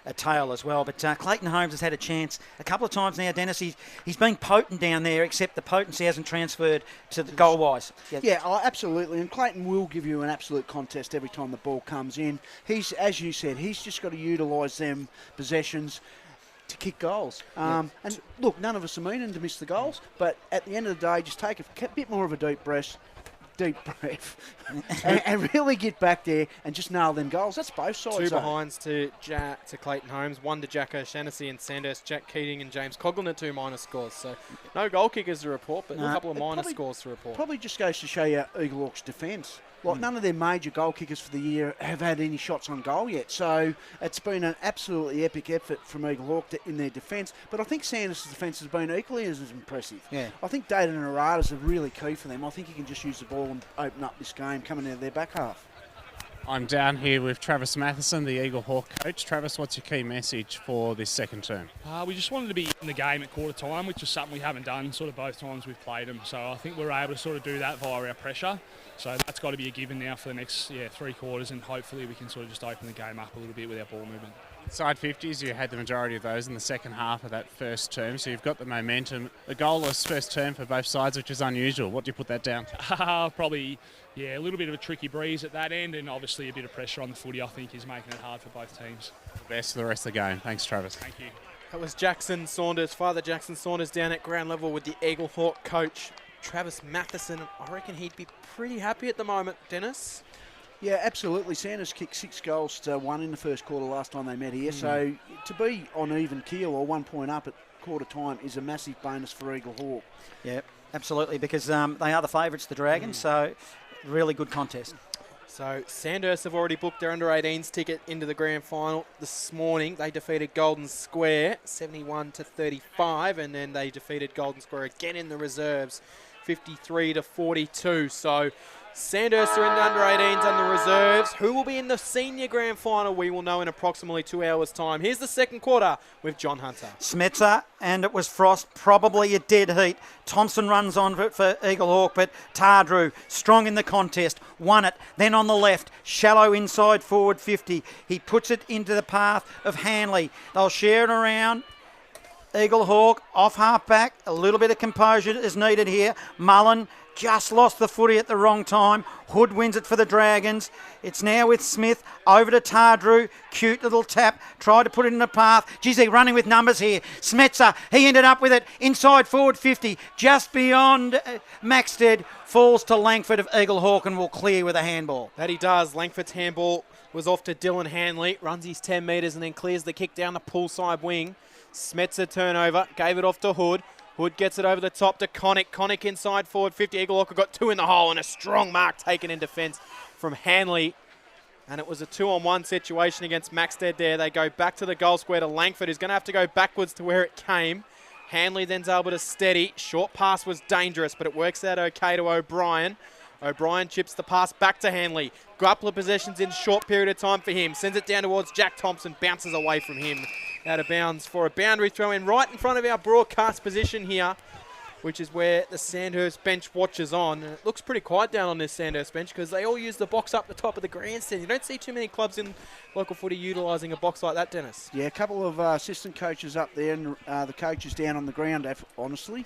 [SPEAKER 7] a tail as well. But Clayton Holmes has had a chance a couple of times now, Dennis. He's been potent down there, except the potency hasn't transferred to the goal-wise.
[SPEAKER 3] Absolutely. And Clayton will give you an absolute contest every time the ball comes in. As you said, he's just got to utilise them possessions to kick goals. And look, none of us are meaning to miss the goals, but at the end of the day, just take a bit more of a deep breath and really get back there and just nail them goals. That's both sides.
[SPEAKER 2] 2 behinds to Clayton Holmes, 1 to Jack O'Shannessy and Sandhurst, Jack Keating and James Coughlin at 2 minor scores. So no goal kickers to report, but a couple of minor scores to report.
[SPEAKER 3] Probably just goes to show you Eaglehawk's defence. Like none of their major goal kickers for the year have had any shots on goal yet. So it's been an absolutely epic effort from Eaglehawk in their defence. But I think Sandhurst's defence has been equally as impressive. Yeah. I think Dayton and Aradas are really key for them. I think he can just use the ball and open up this game coming out of their back half.
[SPEAKER 4] I'm down here with Travis Matheson, the Eaglehawk coach. Travis, what's your key message for this second term?
[SPEAKER 8] We just wanted to be in the game at quarter time, which is something we haven't done sort of both times we've played them. So I think we're able to sort of do that via our pressure. So that's got to be a given now for the next 3 quarters, and hopefully we can sort of just open the game up a little bit with our ball movement.
[SPEAKER 4] Side 50s, you had the majority of those in the second half of that first term, so you've got the momentum. A goalless first term for both sides, which is unusual. What do you put that down?
[SPEAKER 8] Probably, a little bit of a tricky breeze at that end, and obviously a bit of pressure on the footy, I think, is making it hard for both teams.
[SPEAKER 4] Best for the rest of the game. Thanks, Travis.
[SPEAKER 8] Thank you.
[SPEAKER 2] That was Jackson Saunders, Father Jackson Saunders, down at ground level with the Eaglehawk coach, Travis Matheson. I reckon he'd be pretty happy at the moment, Dennis.
[SPEAKER 3] Yeah, absolutely. Sandhurst kicked 6 goals to 1 in the first quarter last time they met here. So to be on even keel or 1 point up at quarter time is a massive bonus for Eaglehawk.
[SPEAKER 7] Yeah, absolutely, because they are the favourites, the Dragons. So really good contest.
[SPEAKER 2] So Sandhurst have already booked their under-18s ticket into the grand final this morning. They defeated Golden Square 71-35, and then they defeated Golden Square again in the reserves 53-42. So Sandhurst are in the under-18s and the reserves. Who will be in the senior grand final? We will know in approximately 2 hours' time. Here's the second quarter with John Hunter.
[SPEAKER 7] Smetzer, and it was Frost, probably a dead heat. Thompson runs on for Eaglehawk, but Tardrew, strong in the contest, won it. Then on the left, shallow inside forward 50. He puts it into the path of Hanley. They'll share it around. Eaglehawk off half back. A little bit of composure is needed here. Mullen just lost the footy at the wrong time. Hood wins it for the Dragons. It's now with Smith over to Tardrew. Cute little tap. Tried to put it in the path. Geez, they're running with numbers here. Smetzer, he ended up with it inside forward 50. Just beyond Maxted. Falls to Langford of Eaglehawk and will clear with a handball.
[SPEAKER 2] That he does. Langford's handball was off to Dylan Hanley. Runs his 10 metres and then clears the kick down the poolside wing. Smetzer turnover. Gave it off to Hood. Hood gets it over the top to Connick. Connick inside forward 50. Eaglehawk have got 2 in the hole and a strong mark taken in defence from Hanley. And it was a 2-on-1 situation against Maxted there. They go back to the goal square to Langford, who's going to have to go backwards to where it came. Hanley then's able to steady. Short pass was dangerous, but it works out okay to O'Brien. O'Brien chips the pass back to Hanley. Couple of possessions in short period of time for him. Sends it down towards Jack Thompson. Bounces away from him. Out of bounds for a boundary throw in right in front of our broadcast position here. which is where the Sandhurst bench watches on. And it looks pretty quiet down on this Sandhurst bench because they all use the box up the top of the grandstand. You don't see too many clubs in local footy utilising a box like that, Dennis.
[SPEAKER 3] Yeah, a couple of assistant coaches up there and the coaches down on the ground, honestly.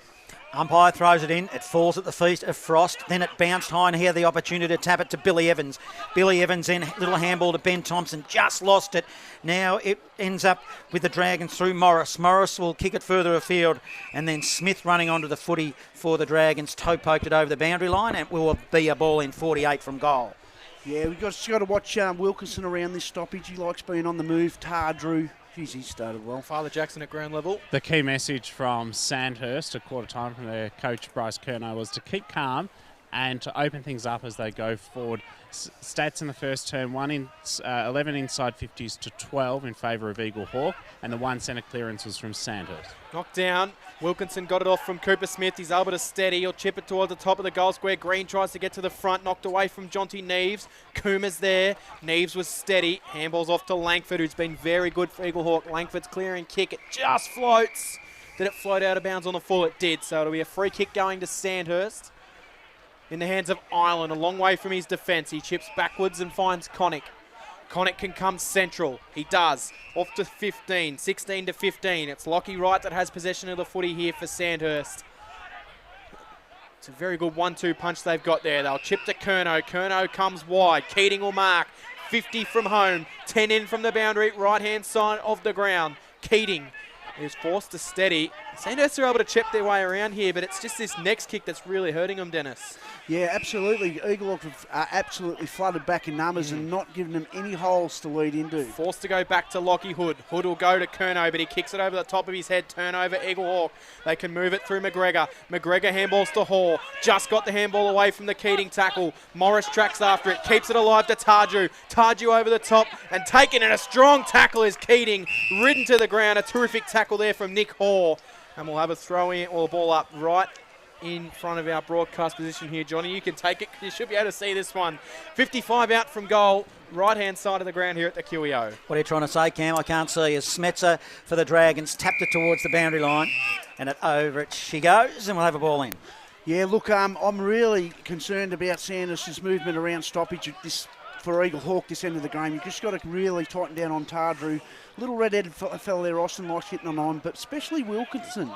[SPEAKER 7] Umpire throws it in. It falls at the feet of Frost. Then it bounced high, and here the opportunity to tap it to Billy Evans. Billy Evans in, little handball to Ben Thompson. Just lost it. Now it ends up with the Dragons through Morris. Morris will kick it further afield, and then Smith running onto the footy for the Dragons. Toe poked it over the boundary line, and it will be a ball in 48 from goal.
[SPEAKER 3] Yeah, we've got to watch Wilkinson around this stoppage. He likes being on the move. Tardrew. Geez, he started well.
[SPEAKER 2] Father Jackson at ground level.
[SPEAKER 4] The key message from Sandhurst at quarter time from their coach Bryce Curnow was to keep calm and to open things up as they go forward. Stats in the first term, 11 inside 50s to 12 in favour of Eaglehawk, and the one centre clearance was from Sandhurst.
[SPEAKER 2] Knocked down. Wilkinson got it off from Cooper Smith. He's able to steady. He'll chip it towards the top of the goal square. Green tries to get to the front. Knocked away from Jonty Neves. Coomer's there. Neves was steady. Handball's off to Langford, who's been very good for Eaglehawk. Langford's clearing kick. It just floats. Did it float out of bounds on the full? It did. So it'll be a free kick going to Sandhurst. In the hands of Ireland, a long way from his defence. He chips backwards and finds Connick. Connick can come central. He does. Off to 15, 16 to 15. It's Lockie Wright that has possession of the footy here for Sandhurst. It's a very good 1-2 punch they've got there. They'll chip to Curnow. Curnow comes wide. Keating will mark. 50 from home. 10 in from the boundary. Right-hand side of the ground. Keating is forced to steady. Sandhurst are able to chip their way around here, but it's just this next kick that's really hurting them, Dennis.
[SPEAKER 3] Yeah, absolutely. Eaglehawk have absolutely flooded back in numbers and not given them any holes to lead into.
[SPEAKER 2] Forced to go back to Lockie Hood. Hood will go to Curnow, but he kicks it over the top of his head. Turnover, Eaglehawk. They can move it through McGregor. McGregor handballs to Hall. Just got the handball away from the Keating tackle. Morris tracks after it. Keeps it alive to Tarju. Tarju over the top and taken in a strong tackle is Keating. Ridden to the ground. A terrific tackle there from Nick Hall. And we'll have a throw in or a ball up right in front of our broadcast position here, Johnny. You can take it. You should be able to see this one. 55 out from goal, right-hand side of the ground here at the QEO.
[SPEAKER 7] What are you trying to say, Cam? I can't see. As Smetzer for the Dragons tapped it towards the boundary line, and over it she goes, and we'll have a ball in.
[SPEAKER 3] Yeah, look, I'm really concerned about Sandhurst's movement around stoppage for Eaglehawk this end of the game. You've just got to really tighten down on Tardrew. Little red-headed fella there, Austin likes hitting on, but especially Wilkinson.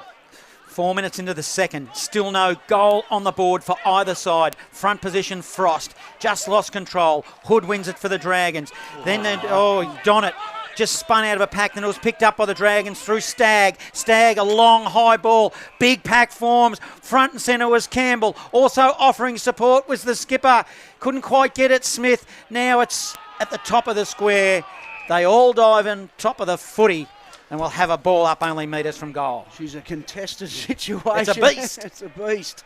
[SPEAKER 7] 4 minutes into the second, still no goal on the board for either side. Front position, Frost. Just lost control. Hood wins it for the Dragons. Then, Donnet just spun out of a pack, then it was picked up by the Dragons through Stagg. Stagg, a long high ball. Big pack forms. Front and centre was Campbell. Also offering support was the skipper. Couldn't quite get it, Smith. Now it's at the top of the square. They all dive in, top of the footy. And we'll have a ball up only metres from goal.
[SPEAKER 3] She's a contested situation.
[SPEAKER 7] It's a beast.
[SPEAKER 3] It's a beast.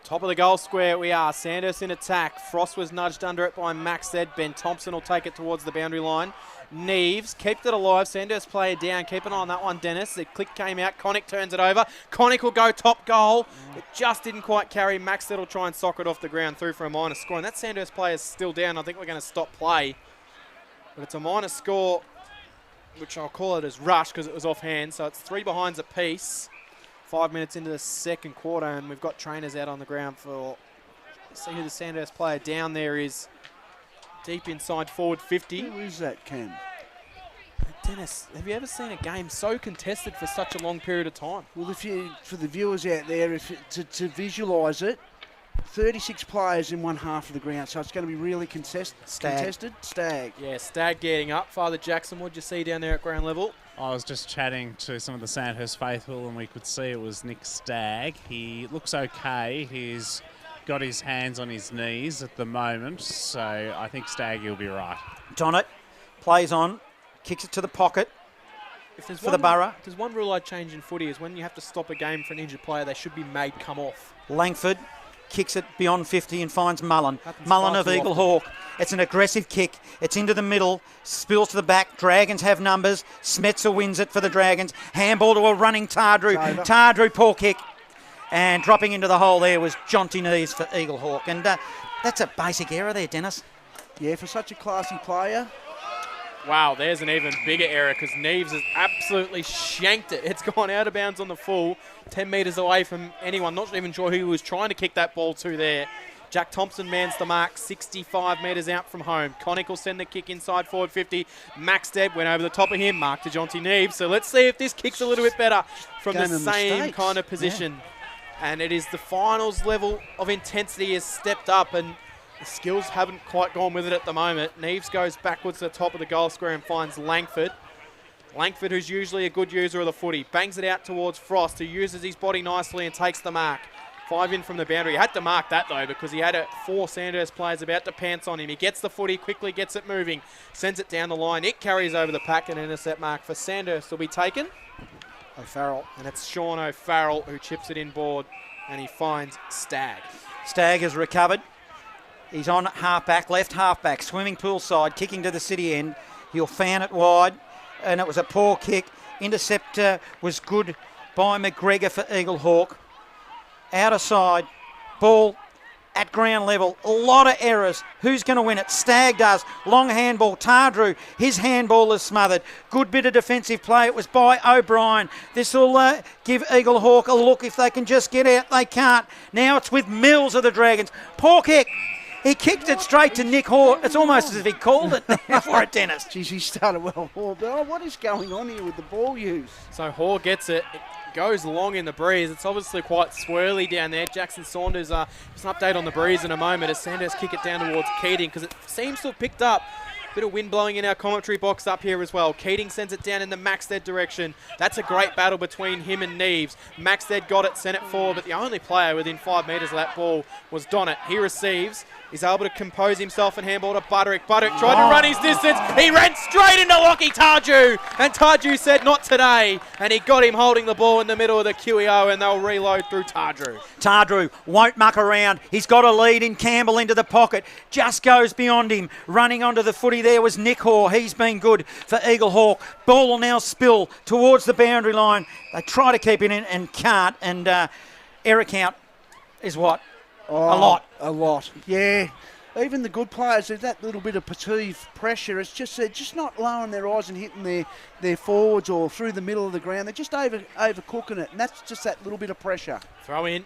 [SPEAKER 2] Top of the goal square we are. Sandhurst in attack. Frost was nudged under it by Max Zed. Ben Thompson will take it towards the boundary line. Neves kept it alive. Sandhurst player down. Keep an eye on that one, Dennis. The click came out. Connick turns it over. Connick will go top goal. It just didn't quite carry. Max Zed will try and sock it off the ground through for a minus score. And that Sandhurst player is still down. I think we're going to stop play. But it's a minus score, which I'll call it as rush because it was offhand. So it's 3 behinds apiece. 5 minutes into the second quarter, and we've got trainers out on the ground for. See who the Sandhurst player down there is. Deep inside forward 50.
[SPEAKER 3] Who is that, Cam?
[SPEAKER 2] Dennis, have you ever seen a game so contested for such a long period of time?
[SPEAKER 3] Well, for the viewers out there, to visualise it, 36 players in one half of the ground, so it's going to be really contested. Stagg.
[SPEAKER 2] Yeah, Stagg getting up. Father Jackson, what did you see down there at ground level?
[SPEAKER 4] I was just chatting to some of the Sandhurst faithful, and we could see it was Nick Stagg. He looks okay. He's got his hands on his knees at the moment, so I think Stagg will be right. Donnet
[SPEAKER 7] plays on, kicks it to the pocket for the Borough.
[SPEAKER 2] There's one rule I'd change in footy is when you have to stop a game for an injured player, they should be made come off.
[SPEAKER 7] Langford kicks it beyond 50 and finds Mullen. Mullen of Eaglehawk. It's an aggressive kick. It's into the middle. Spills to the back. Dragons have numbers. Smetzer wins it for the Dragons. Handball to a running Tardrew. Tardrew, poor kick. And dropping into the hole there was Jonty Neves for Eaglehawk. And that's a basic error there, Dennis.
[SPEAKER 3] Yeah, for such a classy player.
[SPEAKER 2] Wow, there's an even bigger error because Neves has absolutely shanked it. It's gone out of bounds on the full, 10 metres away from anyone. Not even sure who he was trying to kick that ball to there. Jack Thompson mans the mark, 65 metres out from home. Connick will send the kick inside forward 50. Maxted went over the top of him, mark to Jonty Neves. So let's see if this kick's a little bit better from the same kind of position. Yeah. And it is the finals level of intensity has stepped up, and the skills haven't quite gone with it at the moment. Neves goes backwards to the top of the goal square and finds Langford. Langford, who's usually a good user of the footy, bangs it out towards Frost, who uses his body nicely and takes the mark. 5 in from the boundary. He had to mark that, though, because he had 4 Sandhurst players about to pants on him. He gets the footy, quickly gets it moving, sends it down the line. It carries over the pack, and an intercept mark for Sandhurst will be taken.
[SPEAKER 3] O'Farrell.
[SPEAKER 2] And it's Sean O'Farrell who chips it inboard, and he finds Stagg.
[SPEAKER 7] Stagg has recovered. He's on half-back, left half-back, swimming pool side, kicking to the city end. He'll fan it wide, and it was a poor kick. Interceptor was good by McGregor for Eaglehawk. Outer side, ball at ground level. A lot of errors. Who's going to win it? Stagg does. Long handball. Tardrew, his handball is smothered. Good bit of defensive play. It was by O'Brien. This will give Eaglehawk a look if they can just get out. They can't. Now it's with Mills of the Dragons. Poor kick. He kicked it straight to Nick Hoare. It's almost as if he called it for it, Dennis.
[SPEAKER 3] Geez, he started well, Hoare. But what is going on here with the ball use?
[SPEAKER 2] So Hoare gets it. Goes long in the breeze. It's obviously quite swirly down there. Jackson Saunders, just an update on the breeze in a moment as Sandhurst kick it down towards Keating because it seems to have picked up. Bit of wind blowing in our commentary box up here as well. Keating sends it down in the Maxted direction. That's a great battle between him and Neves. Maxted got it, sent it forward, but the only player within 5 metres of that ball was Donnet. He receives. He's able to compose himself and handball to Butterick. Butterick tried to run his distance. He ran straight into Lockie Tardew. And Tardew said, not today. And he got him holding the ball in the middle of the QEO, and they'll reload through Tardew.
[SPEAKER 7] Tardrew won't muck around. He's got a lead in Campbell into the pocket. Just goes beyond him. Running onto the footy there was Nick Hoare. He's been good for Eaglehawk. Ball will now spill towards the boundary line. They try to keep it in and can't. And error count is what? A lot. Yeah. Even the good players, there's that little bit of perceived pressure. It's just they're just not lowering their eyes and hitting their forwards or through the middle of the ground. They're just overcooking it, and that's just that little bit of pressure.
[SPEAKER 2] Throw in.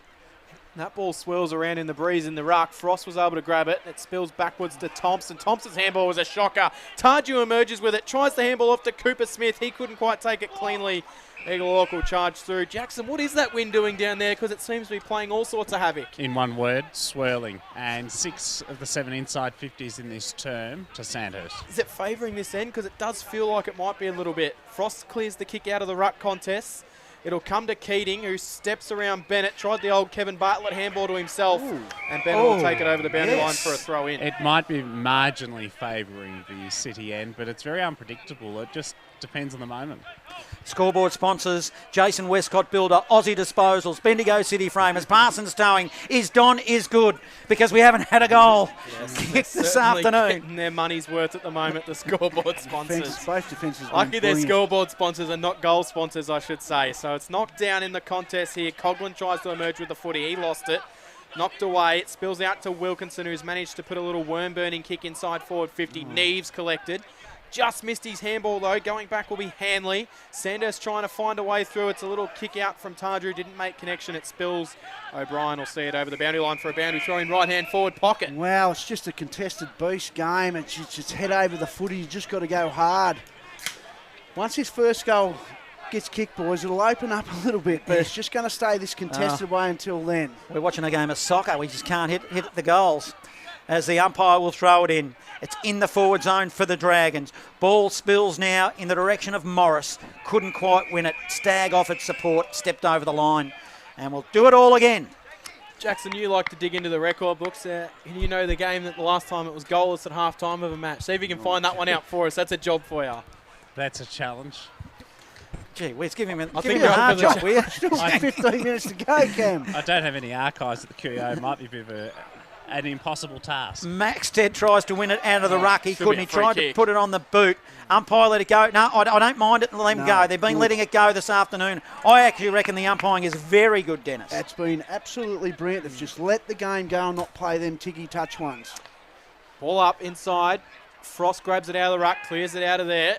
[SPEAKER 2] That ball swirls around in the breeze in the ruck. Frost was able to grab it. It spills backwards to Thompson. Thompson's handball was a shocker. Tardew emerges with it. Tries the handball off to Cooper Smith. He couldn't quite take it cleanly. Eaglehawk will charge through. Jackson, what is that wind doing down there? Because it seems to be playing all sorts of havoc.
[SPEAKER 4] In one word, swirling. And 6 of the 7 inside 50s in this term to Sandhurst.
[SPEAKER 2] Is it favouring this end? Because it does feel like it might be a little bit. Frost clears the kick out of the ruck contest. It'll come to Keating, who steps around Bennett. Tried the old Kevin Bartlett handball to himself. Ooh. And Bennett will take it over the boundary line for a throw in.
[SPEAKER 4] It might be marginally favouring the City end, but it's very unpredictable. It just depends on the moment.
[SPEAKER 7] Scoreboard sponsors, Jason Westcott Builder, Aussie Disposals, Bendigo City Framers, Parsons Towing. Is Don is good because we haven't had a goal kicked this afternoon.
[SPEAKER 2] Getting their money's worth at the moment, the scoreboard sponsors.
[SPEAKER 3] Both defences.
[SPEAKER 2] Lucky their scoreboard sponsors and not goal sponsors, I should say. So it's knocked down in the contest here. Coughlin tries to emerge with the footy. He lost it. Knocked away. It spills out to Wilkinson, who's managed to put a little worm-burning kick inside forward 50. Neves collected. Just missed his handball, though. Going back will be Hanley. Sandhurst trying to find a way through. It's a little kick out from Tardrew. Didn't make connection. It spills. O'Brien will see it over the boundary line for a boundary throw in right-hand forward pocket.
[SPEAKER 3] Wow, it's just a contested beast game. It's just head over the footy. You just got to go hard. Once his first goal gets kicked, boys, it'll open up a little bit, but it's just going to stay this contested way until then.
[SPEAKER 7] We're watching a game of soccer. We just can't hit the goals. As the umpire will throw it in. It's in the forward zone for the Dragons. Ball spills now in the direction of Morris. Couldn't quite win it. Stagg offered support, stepped over the line, and we'll do it all again.
[SPEAKER 2] Jackson, you like to dig into the record books. You know the game that the last time it was goalless at half-time of a match. See if you can find that one out for us. That's a job for you.
[SPEAKER 4] That's a challenge.
[SPEAKER 7] Gee, let's give him a
[SPEAKER 3] hard job. We're still 15 minutes to go, Cam.
[SPEAKER 4] I don't have any archives at the QEO. It might be a bit of an impossible task.
[SPEAKER 7] Maxted tries to win it out of the ruck. He couldn't. He tried to put it on the boot. Umpire let it go. No, I don't mind it and let him go. They've been letting it go this afternoon. I actually reckon the umpiring is very good, Dennis.
[SPEAKER 3] It's been absolutely brilliant. They've just let the game go and not play them tiggy touch ones.
[SPEAKER 2] Ball up inside. Frost grabs it out of the ruck, clears it out of there.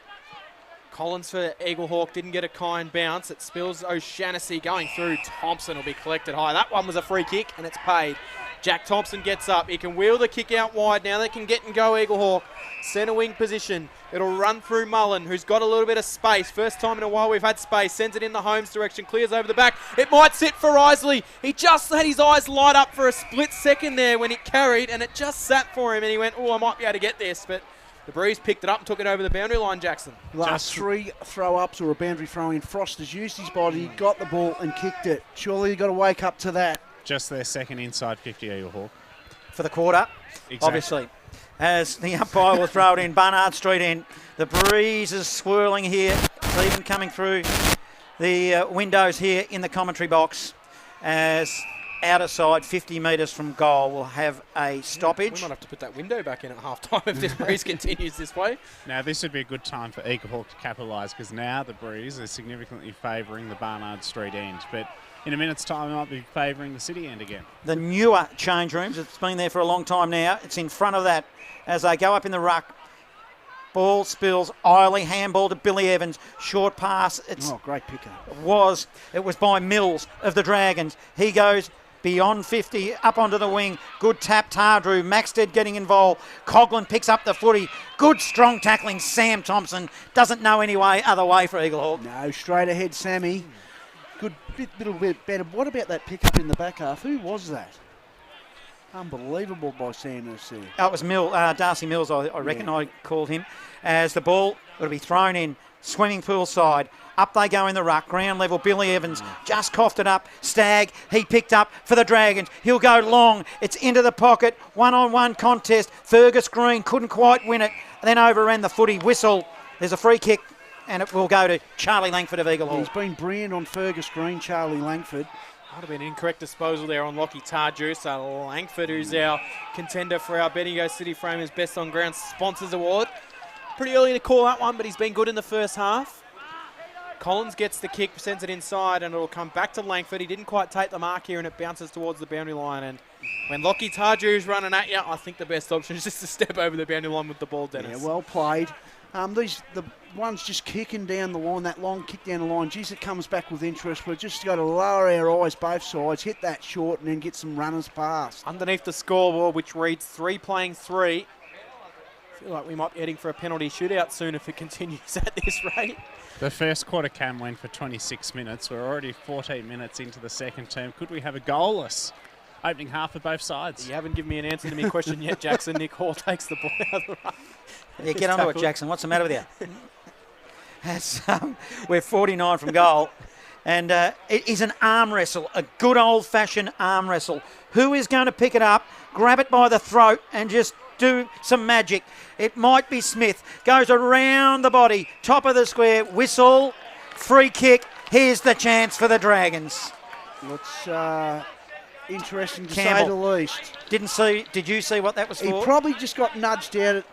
[SPEAKER 2] Collins for Eaglehawk didn't get a kind bounce. It spills O'Shannessy going through. Thompson will be collected high. That one was a free kick, and it's paid. Jack Thompson gets up. He can wheel the kick out wide. Now they can get and go Eaglehawk. Centre wing position. It'll run through Mullen, who's got a little bit of space. First time in a while we've had space. Sends it in the Holmes direction. Clears over the back. It might sit for Isley. He just had his eyes light up for a split second there when it carried, and it just sat for him, and he went, oh, I might be able to get this, but the Breeze picked it up and took it over the boundary line, Jackson.
[SPEAKER 3] Last 3 throw-ups or a boundary throw-in. Frost has used his body, got the ball and kicked it. Surely you've got to wake up to that.
[SPEAKER 4] Just their second inside 50 Eaglehawk.
[SPEAKER 7] For the quarter,
[SPEAKER 4] Exactly.
[SPEAKER 7] obviously. As the umpire will throw it in, Barnard Street in. The breeze is swirling here. It's even coming through the windows here in the commentary box. As outer side, 50 metres from goal, will have a stoppage.
[SPEAKER 2] We might have to put that window back in at half-time if this Breeze continues this way.
[SPEAKER 4] Now, this would be a good time for Eaglehawk to capitalise, because now the Breeze is significantly favouring the Barnard Street end. But in a minute's time, it might be favouring the city end again.
[SPEAKER 7] The newer change rooms, it's been there for a long time now. It's in front of that as they go up in the ruck. Ball spills, Eiley, handball to Billy Evans, short pass.
[SPEAKER 3] Great picker.
[SPEAKER 7] It was by Mills of the Dragons. He goes beyond 50, up onto the wing. Good tap, Tardrew. Maxted getting involved. Coughlin picks up the footy. Good strong tackling. Sam Thompson doesn't know any way other way for Eaglehawk.
[SPEAKER 3] No, straight ahead, Sammy. Good little bit better. What about that pickup in the back half? Who was that? Unbelievable by Sandhurst there.
[SPEAKER 7] Oh, it was Darcy Mills, I reckon.
[SPEAKER 3] Yeah.
[SPEAKER 7] I called him. As the ball will be thrown in, swimming pool side. Up they go in the ruck, ground level. Billy Evans just coughed it up. Stagg, he picked up for the Dragons. He'll go long. It's into the pocket. One-on-one contest. Fergus Green couldn't quite win it. Then overran the footy. Whistle. There's a free kick, and it will go to Charlie Langford of Eaglehawk.
[SPEAKER 3] He's been brilliant on Fergus Green, Charlie Langford.
[SPEAKER 2] Might have been an incorrect disposal there on Lockie Tardrew. So Langford, who's our contender for our Bendigo City Framers Best on Ground Sponsors Award. Pretty early to call that one, but he's been good in the first half. Collins gets the kick, sends it inside, and it'll come back to Langford. He didn't quite take the mark here, and it bounces towards the boundary line. And when Lockie Tardrew is running at you, I think the best option is just to step over the boundary line with the ball, Dennis.
[SPEAKER 3] Yeah, well played. The ones just kicking down the line, that long kick down the line, geez, it comes back with interest. We've just got to lower our eyes both sides, hit that short, and then get some runners past.
[SPEAKER 2] Underneath the scoreboard, which reads 3 playing 3. I feel like we might be heading for a penalty shootout soon if it continues at this rate.
[SPEAKER 4] The first quarter cam went for 26 minutes. We're already 14 minutes into the second term. Could we have a goalless opening half for both sides?
[SPEAKER 2] You haven't given me an answer to my question yet, Jackson. Nick Hall takes the ball out of the ruck.
[SPEAKER 7] Yeah, get onto it, Jackson. What's the matter with you? As, we're 49 from goal. And it is an arm wrestle, a good old-fashioned arm wrestle. Who is going to pick it up, grab it by the throat, and just do some magic? It might be Smith. Goes around the body, top of the square, whistle, free kick. Here's the chance for the Dragons.
[SPEAKER 3] It's interesting to
[SPEAKER 7] Campbell.
[SPEAKER 3] say the least.
[SPEAKER 7] Did you see what that was for?
[SPEAKER 3] He probably just got nudged out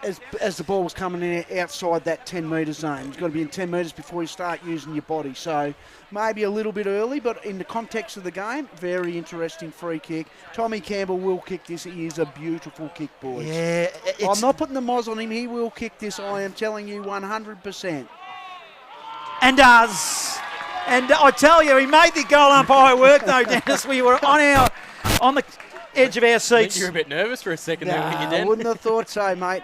[SPEAKER 3] as the ball was coming in outside that 10-metre zone. You've got to be in 10 metres before you start using your body. So maybe a little bit early, but in the context of the game, very interesting free kick. Tommy Campbell will kick this. He is a beautiful kick, boys.
[SPEAKER 7] Yeah,
[SPEAKER 3] I'm not putting the moz on him. He will kick this. I am telling you 100%.
[SPEAKER 7] And does. And I tell you, he made the goal umpire work, though, Dennis. We were on the edge of our
[SPEAKER 2] I think
[SPEAKER 7] seats.
[SPEAKER 2] you were a bit nervous for a second there when you
[SPEAKER 3] I
[SPEAKER 2] did.
[SPEAKER 3] wouldn't have thought so, mate.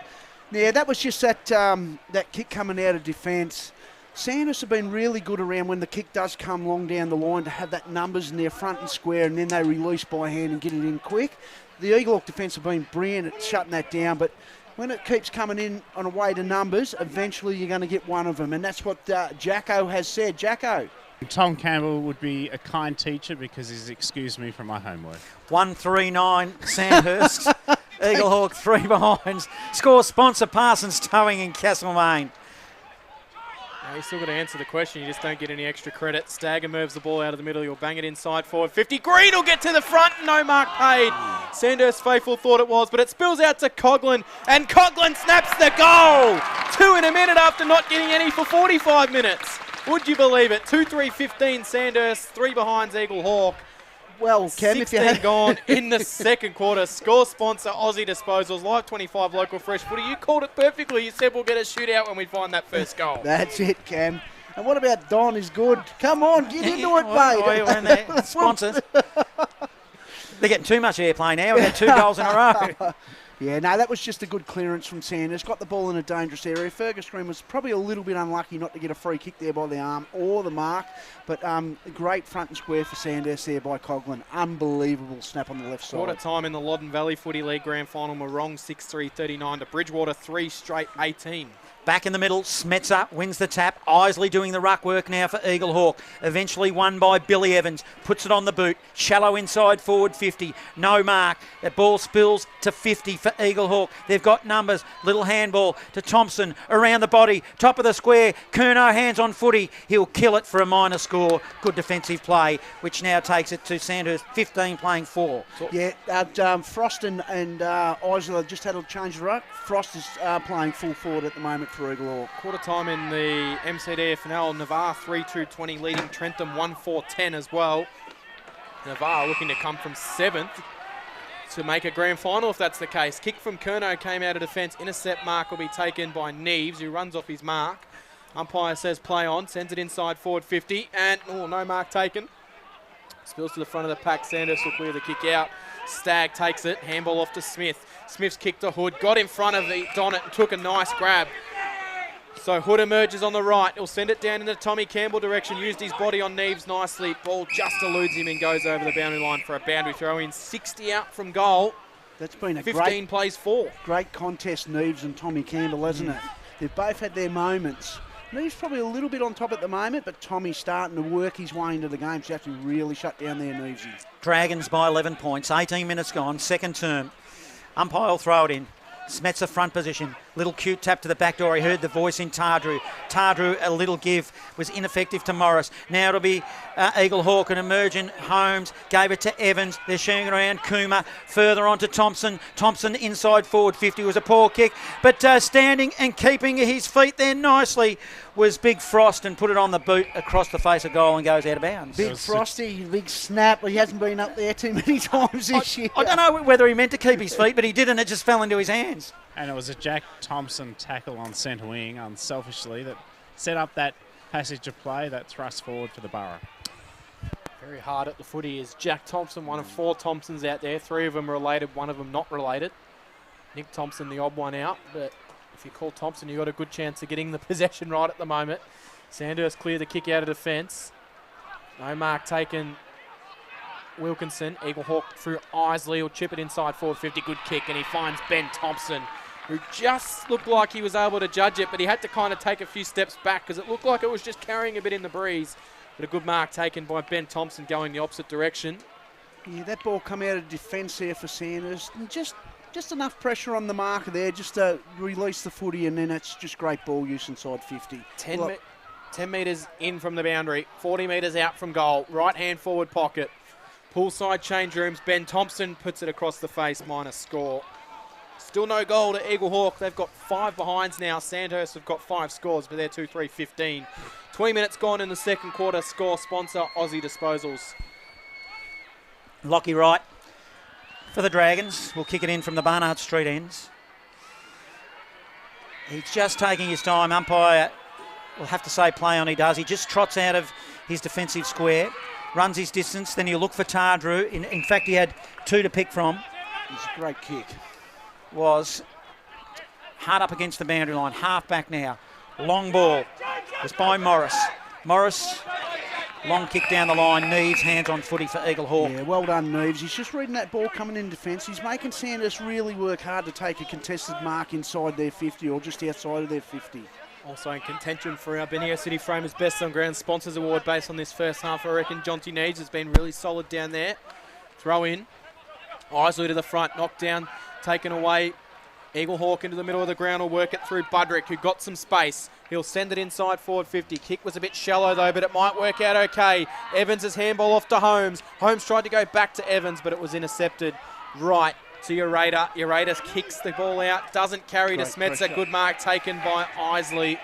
[SPEAKER 3] Yeah, that was just that kick coming out of defence. Sandhurst have been really good around when the kick does come long down the line to have that numbers in their front and square, and then they release by hand and get it in quick. The Eaglehawk defence have been brilliant at shutting that down, but when it keeps coming in on a way to numbers, eventually you're going to get one of them, and that's what Jacko has said. Jacko.
[SPEAKER 4] Tom Campbell would be a kind teacher because he's excused me from my homework.
[SPEAKER 7] 139 Sandhurst. Eaglehawk 3 behinds. Score sponsor Parsons Towing in Castlemaine.
[SPEAKER 2] No, you still got to answer the question. You just don't get any extra credit. Stagger moves the ball out of the middle. He'll bang it inside forward. 50. Green will get to the front. No mark paid. Sandhurst faithful thought it was, but it spills out to Coughlin, and Coughlin snaps the goal. 2 in a minute after not getting any for 45 minutes. Would you believe it? 2-3-15 Sandhurst, 3 behinds Eaglehawk.
[SPEAKER 3] Well, Cam, if you
[SPEAKER 2] 16
[SPEAKER 3] had
[SPEAKER 2] gone in the second quarter. Score sponsor, Aussie Disposals. Live 25 local fresh footy. You called it perfectly. You said we'll get a shootout when we find that first goal.
[SPEAKER 3] That's it, Cam. And what about Don is good? Come on, get into it, mate.
[SPEAKER 7] When they're sponsors. They're getting too much airplay now. We've had 2 goals in a row.
[SPEAKER 3] Yeah, no, that was just a good clearance from Sandhurst. Got the ball in a dangerous area. Fergus Green was probably a little bit unlucky not to get a free kick there by the arm or the mark. But a great front and square for Sandhurst there by Coughlin. Unbelievable snap on the left side.
[SPEAKER 2] Quarter time in the Len Valley Footy League Grand Final. Morong 6-3-39 to Bridgewater 3 straight 18.
[SPEAKER 7] Back in the middle, Smetzer wins the tap. Isley doing the ruck work now for Eaglehawk. Eventually won by Billy Evans. Puts it on the boot. Shallow inside forward 50. No mark. That ball spills to 50 for Eaglehawk. They've got numbers. Little handball to Thompson. Around the body. Top of the square. Curnow hands on footy. He'll kill it for a minor score. Good defensive play, which now takes it to Sandhurst 15 playing 4.
[SPEAKER 3] Yeah, Frost and Isley just had to change the ruck. Frost is playing full forward at the moment for Eaglehawk.
[SPEAKER 2] Quarter time in the MCD FNL. Navarre 3-2-20 leading Trentham 1-4-10 as well. Navarre looking to come from 7th to make a grand final if that's the case. Kick from Curnow came out of defence. Intercept mark will be taken by Neves, who runs off his mark. Umpire says play on, sends it inside forward 50, and no mark taken. Spills to the front of the pack. Sandhurst will clear the kick out. Stagg takes it, handball off to Smith. Smith's kick to Hood, got in front of Donnet and took a nice grab. So Hood emerges on the right. He'll send it down in the Tommy Campbell direction. Used his body on Neves nicely. Ball just eludes him and goes over the boundary line for a boundary throw in. 60 out from goal.
[SPEAKER 3] That's been a
[SPEAKER 2] 15 plays 4.
[SPEAKER 3] Great contest, Neves and Tommy Campbell, hasn't it? They've both had their moments. Neves probably a little bit on top at the moment, but Tommy's starting to work his way into the game. So you have to really shut down there, Nevesy.
[SPEAKER 7] Dragons by 11 points. 18 minutes gone. Second term. Umpire will throw it in. Smetzer front position. Little cute tap to the back door. He heard the voice in Tardrew. Tardrew, a little give, was ineffective to Morris. Now it'll be Eaglehawk and emergent. Holmes gave it to Evans. They're shooting around Kuma. Further on to Thompson. Thompson inside forward 50 was a poor kick. But standing and keeping his feet there nicely was Big Frost and put it on the boot across the face of goal and goes out of bounds.
[SPEAKER 3] Big Frosty, big snap. He hasn't been up there too many times this year.
[SPEAKER 7] I don't know whether he meant to keep his feet, but he didn't. It just fell into his hands.
[SPEAKER 4] And it was a Jack Thompson tackle on centre wing, unselfishly, that set up that passage of play, that thrust forward for the Borough.
[SPEAKER 2] Very hard at the footy is Jack Thompson, one of 4 Thompsons out there. 3 of them related, 1 of them not related. Nick Thompson, the odd one out, but if you call Thompson, you've got a good chance of getting the possession right at the moment. Sandhurst clear the kick out of defence. No mark taken. Wilkinson, Eaglehawk through Isley, will chip it inside forward 50, good kick, and he finds Ben Thompson, who just looked like he was able to judge it, but he had to kind of take a few steps back because it looked like it was just carrying a bit in the breeze. But a good mark taken by Ben Thompson going the opposite direction.
[SPEAKER 3] Yeah, that ball come out of defence there for Sandhurst, and just enough pressure on the marker there just to release the footy, and then it's just great ball use inside 50.
[SPEAKER 2] 10 metres in from the boundary, 40 metres out from goal, right-hand forward pocket. Poolside change rooms, Ben Thompson puts it across the face, minus score. Still no goal to Eaglehawk. They've got 5 behinds now. Sandhurst have got 5 scores, but they're 2-3-15. 20 minutes gone in the second quarter. Score sponsor, Aussie Disposals.
[SPEAKER 7] Lockie Wright for the Dragons. We'll kick it in from the Barnard Street ends. He's just taking his time. Umpire will have to say play on, he does. He just trots out of his defensive square, runs his distance, then he'll look for Tardrew. In fact, he had 2 to pick from.
[SPEAKER 3] It's a great kick.
[SPEAKER 7] Was hard up against the boundary line. Half back now. Long ball. It's by Morris. Morris, long kick down the line. Neves, hands on footy for Eaglehawk.
[SPEAKER 3] Yeah, well done, Neves. He's just reading that ball coming in defence. He's making Sandhurst really work hard to take a contested mark inside their 50 or just outside of their 50.
[SPEAKER 2] Also in contention for our Bendigo City Framers Best on Ground Sponsors Award based on this first half. I reckon Jonty Neves has been really solid down there. Throw in. Isley to the front. Knocked down. Taken away. Eaglehawk into the middle of the ground will work it through Budrick, who got some space. He'll send it inside forward 50. Kick was a bit shallow though, but it might work out okay. Evans' handball off to Holmes. Holmes tried to go back to Evans, but it was intercepted right to Urater. Urater kicks the ball out. Doesn't carry to Smetzer. Good mark taken by Isley.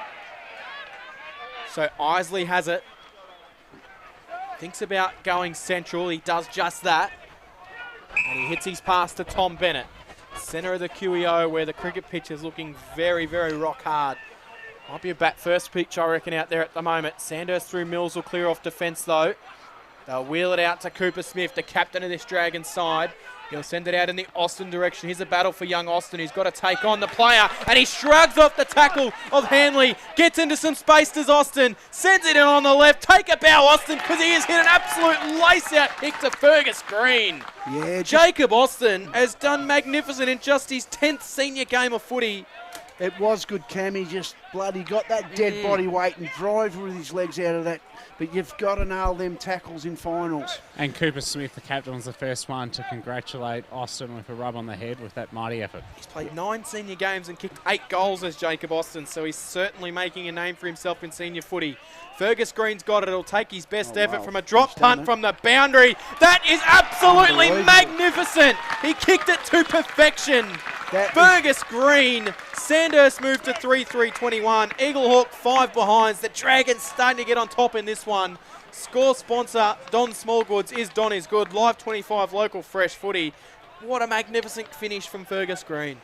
[SPEAKER 2] So Isley has it. Thinks about going central. He does just that. And he hits his pass to Tom Bennett. Centre of the QEO where the cricket pitch is looking very, very rock hard. Might be a bat first pitch, I reckon, out there at the moment. Sandhurst through Mills will clear off defence, though. They'll wheel it out to Cooper Smith, the captain of this Dragons side. He'll send it out in the Austin direction. Here's a battle for young Austin, who's got to take on the player, and he shrugs off the tackle of Hanley. Gets into some space, does Austin. Sends it in on the left. Take a bow, Austin, because he has hit an absolute lace-out kick to Fergus Green.
[SPEAKER 3] Yeah,
[SPEAKER 2] Jacob Austin has done magnificent in just his 10th senior game of footy.
[SPEAKER 3] it was good, Cam. He just bloody got that dead body weight and drive with his legs out of that. But you've got to nail them tackles in finals.
[SPEAKER 4] And Cooper Smith, the captain, was the first one to congratulate Austin with a rub on the head with that mighty effort.
[SPEAKER 2] He's played 9 senior games and kicked 8 goals as Jacob Austin, so he's certainly making a name for himself in senior footy. Fergus Green's got it. It'll take his best effort from a drop punt from the boundary. That is absolutely magnificent. He kicked it to perfection. Fergus Green. Sandhurst moved to 3-3-21. Eaglehawk 5 behinds. The Dragons starting to get on top in this one. Score sponsor Don Smallgoods is Don is good. Live 25 local fresh footy. What a magnificent finish from Fergus Green.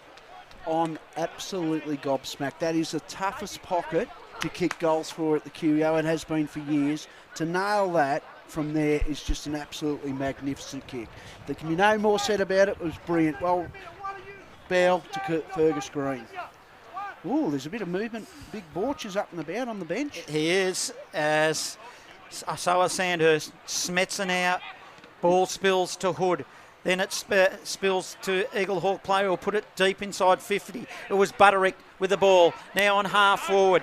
[SPEAKER 3] I'm absolutely gobsmacked. That is the toughest pocket to kick goals for at the QEO and has been for years. To nail that from there is just an absolutely magnificent kick. There can be no more said about it. It was brilliant. Well, bow to Fergus Green. Ooh, there's a bit of movement. Big Borch is up and about on the bench.
[SPEAKER 7] He is, as so is Sandhurst. Smetzer now. Ball spills to Hood. Then it spills to Eaglehawk player who'll put it deep inside 50. It was Butterick with the ball. Now on half forward.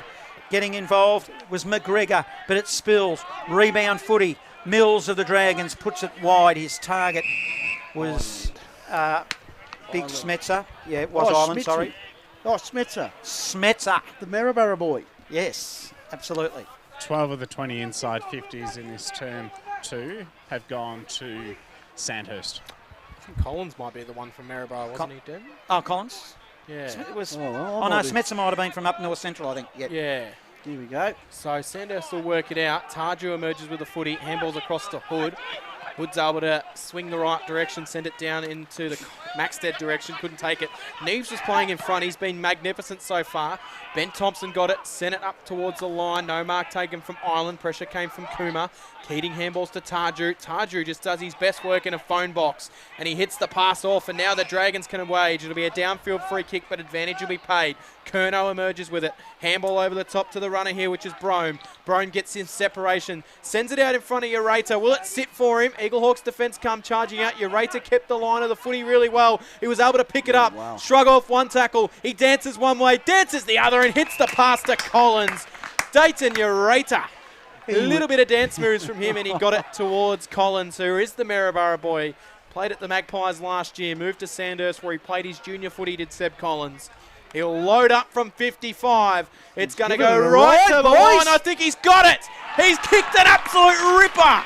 [SPEAKER 7] Getting involved was McGregor, but it spills. Rebound footy. Mills of the Dragons puts it wide. His target was Big Smetzer. Yeah, it was Island,
[SPEAKER 3] Smitzy.
[SPEAKER 7] sorry.
[SPEAKER 3] Oh, Smetzer.
[SPEAKER 7] Smetzer.
[SPEAKER 3] The Maryborough boy.
[SPEAKER 7] Yes, absolutely.
[SPEAKER 4] 12 of the 20 inside 50s in this term 2 have gone to Sandhurst.
[SPEAKER 2] I think Collins might be the one from Maryborough, wasn't he, Dan?
[SPEAKER 7] Oh, Collins?
[SPEAKER 2] Yeah.
[SPEAKER 7] It was,
[SPEAKER 3] no,
[SPEAKER 7] Smetzer might have been from up North Central, I think. Yep.
[SPEAKER 2] Yeah.
[SPEAKER 3] Here we go.
[SPEAKER 2] So Sandhurst will work it out. Tarju emerges with the footy. Handballs across to Hood. Hood's able to swing the right direction, send it down into the Maxted direction. Couldn't take it. Neves was playing in front. He's been magnificent so far. Ben Thompson got it, sent it up towards the line. No mark taken from Island. Pressure came from Kuma. Keating handballs to Tarju. Tarju just does his best work in a phone box. And he hits the pass off. And now the Dragons can wage. It'll be a downfield free kick, but advantage will be paid. Kerno emerges with it. Handball over the top to the runner here, which is Brome. Brome gets in separation. Sends it out in front of Ureta. Will it sit for him? Eaglehawk's defence come charging out. Ureta kept the line of the footy really well. He was able to pick it up.
[SPEAKER 3] Wow.
[SPEAKER 2] Shrug off one tackle. He dances one way, dances the other, and hits the pass to Collins. Dayton Ureta. A little bit of dance moves from him, and he got it towards Collins, who is the Maryborough boy. Played at the Magpies last year, moved to Sandhurst where he played his junior footy, did Seb Collins. He'll load up from 55. It's going to go right to the line. I think he's got it. He's kicked an absolute ripper.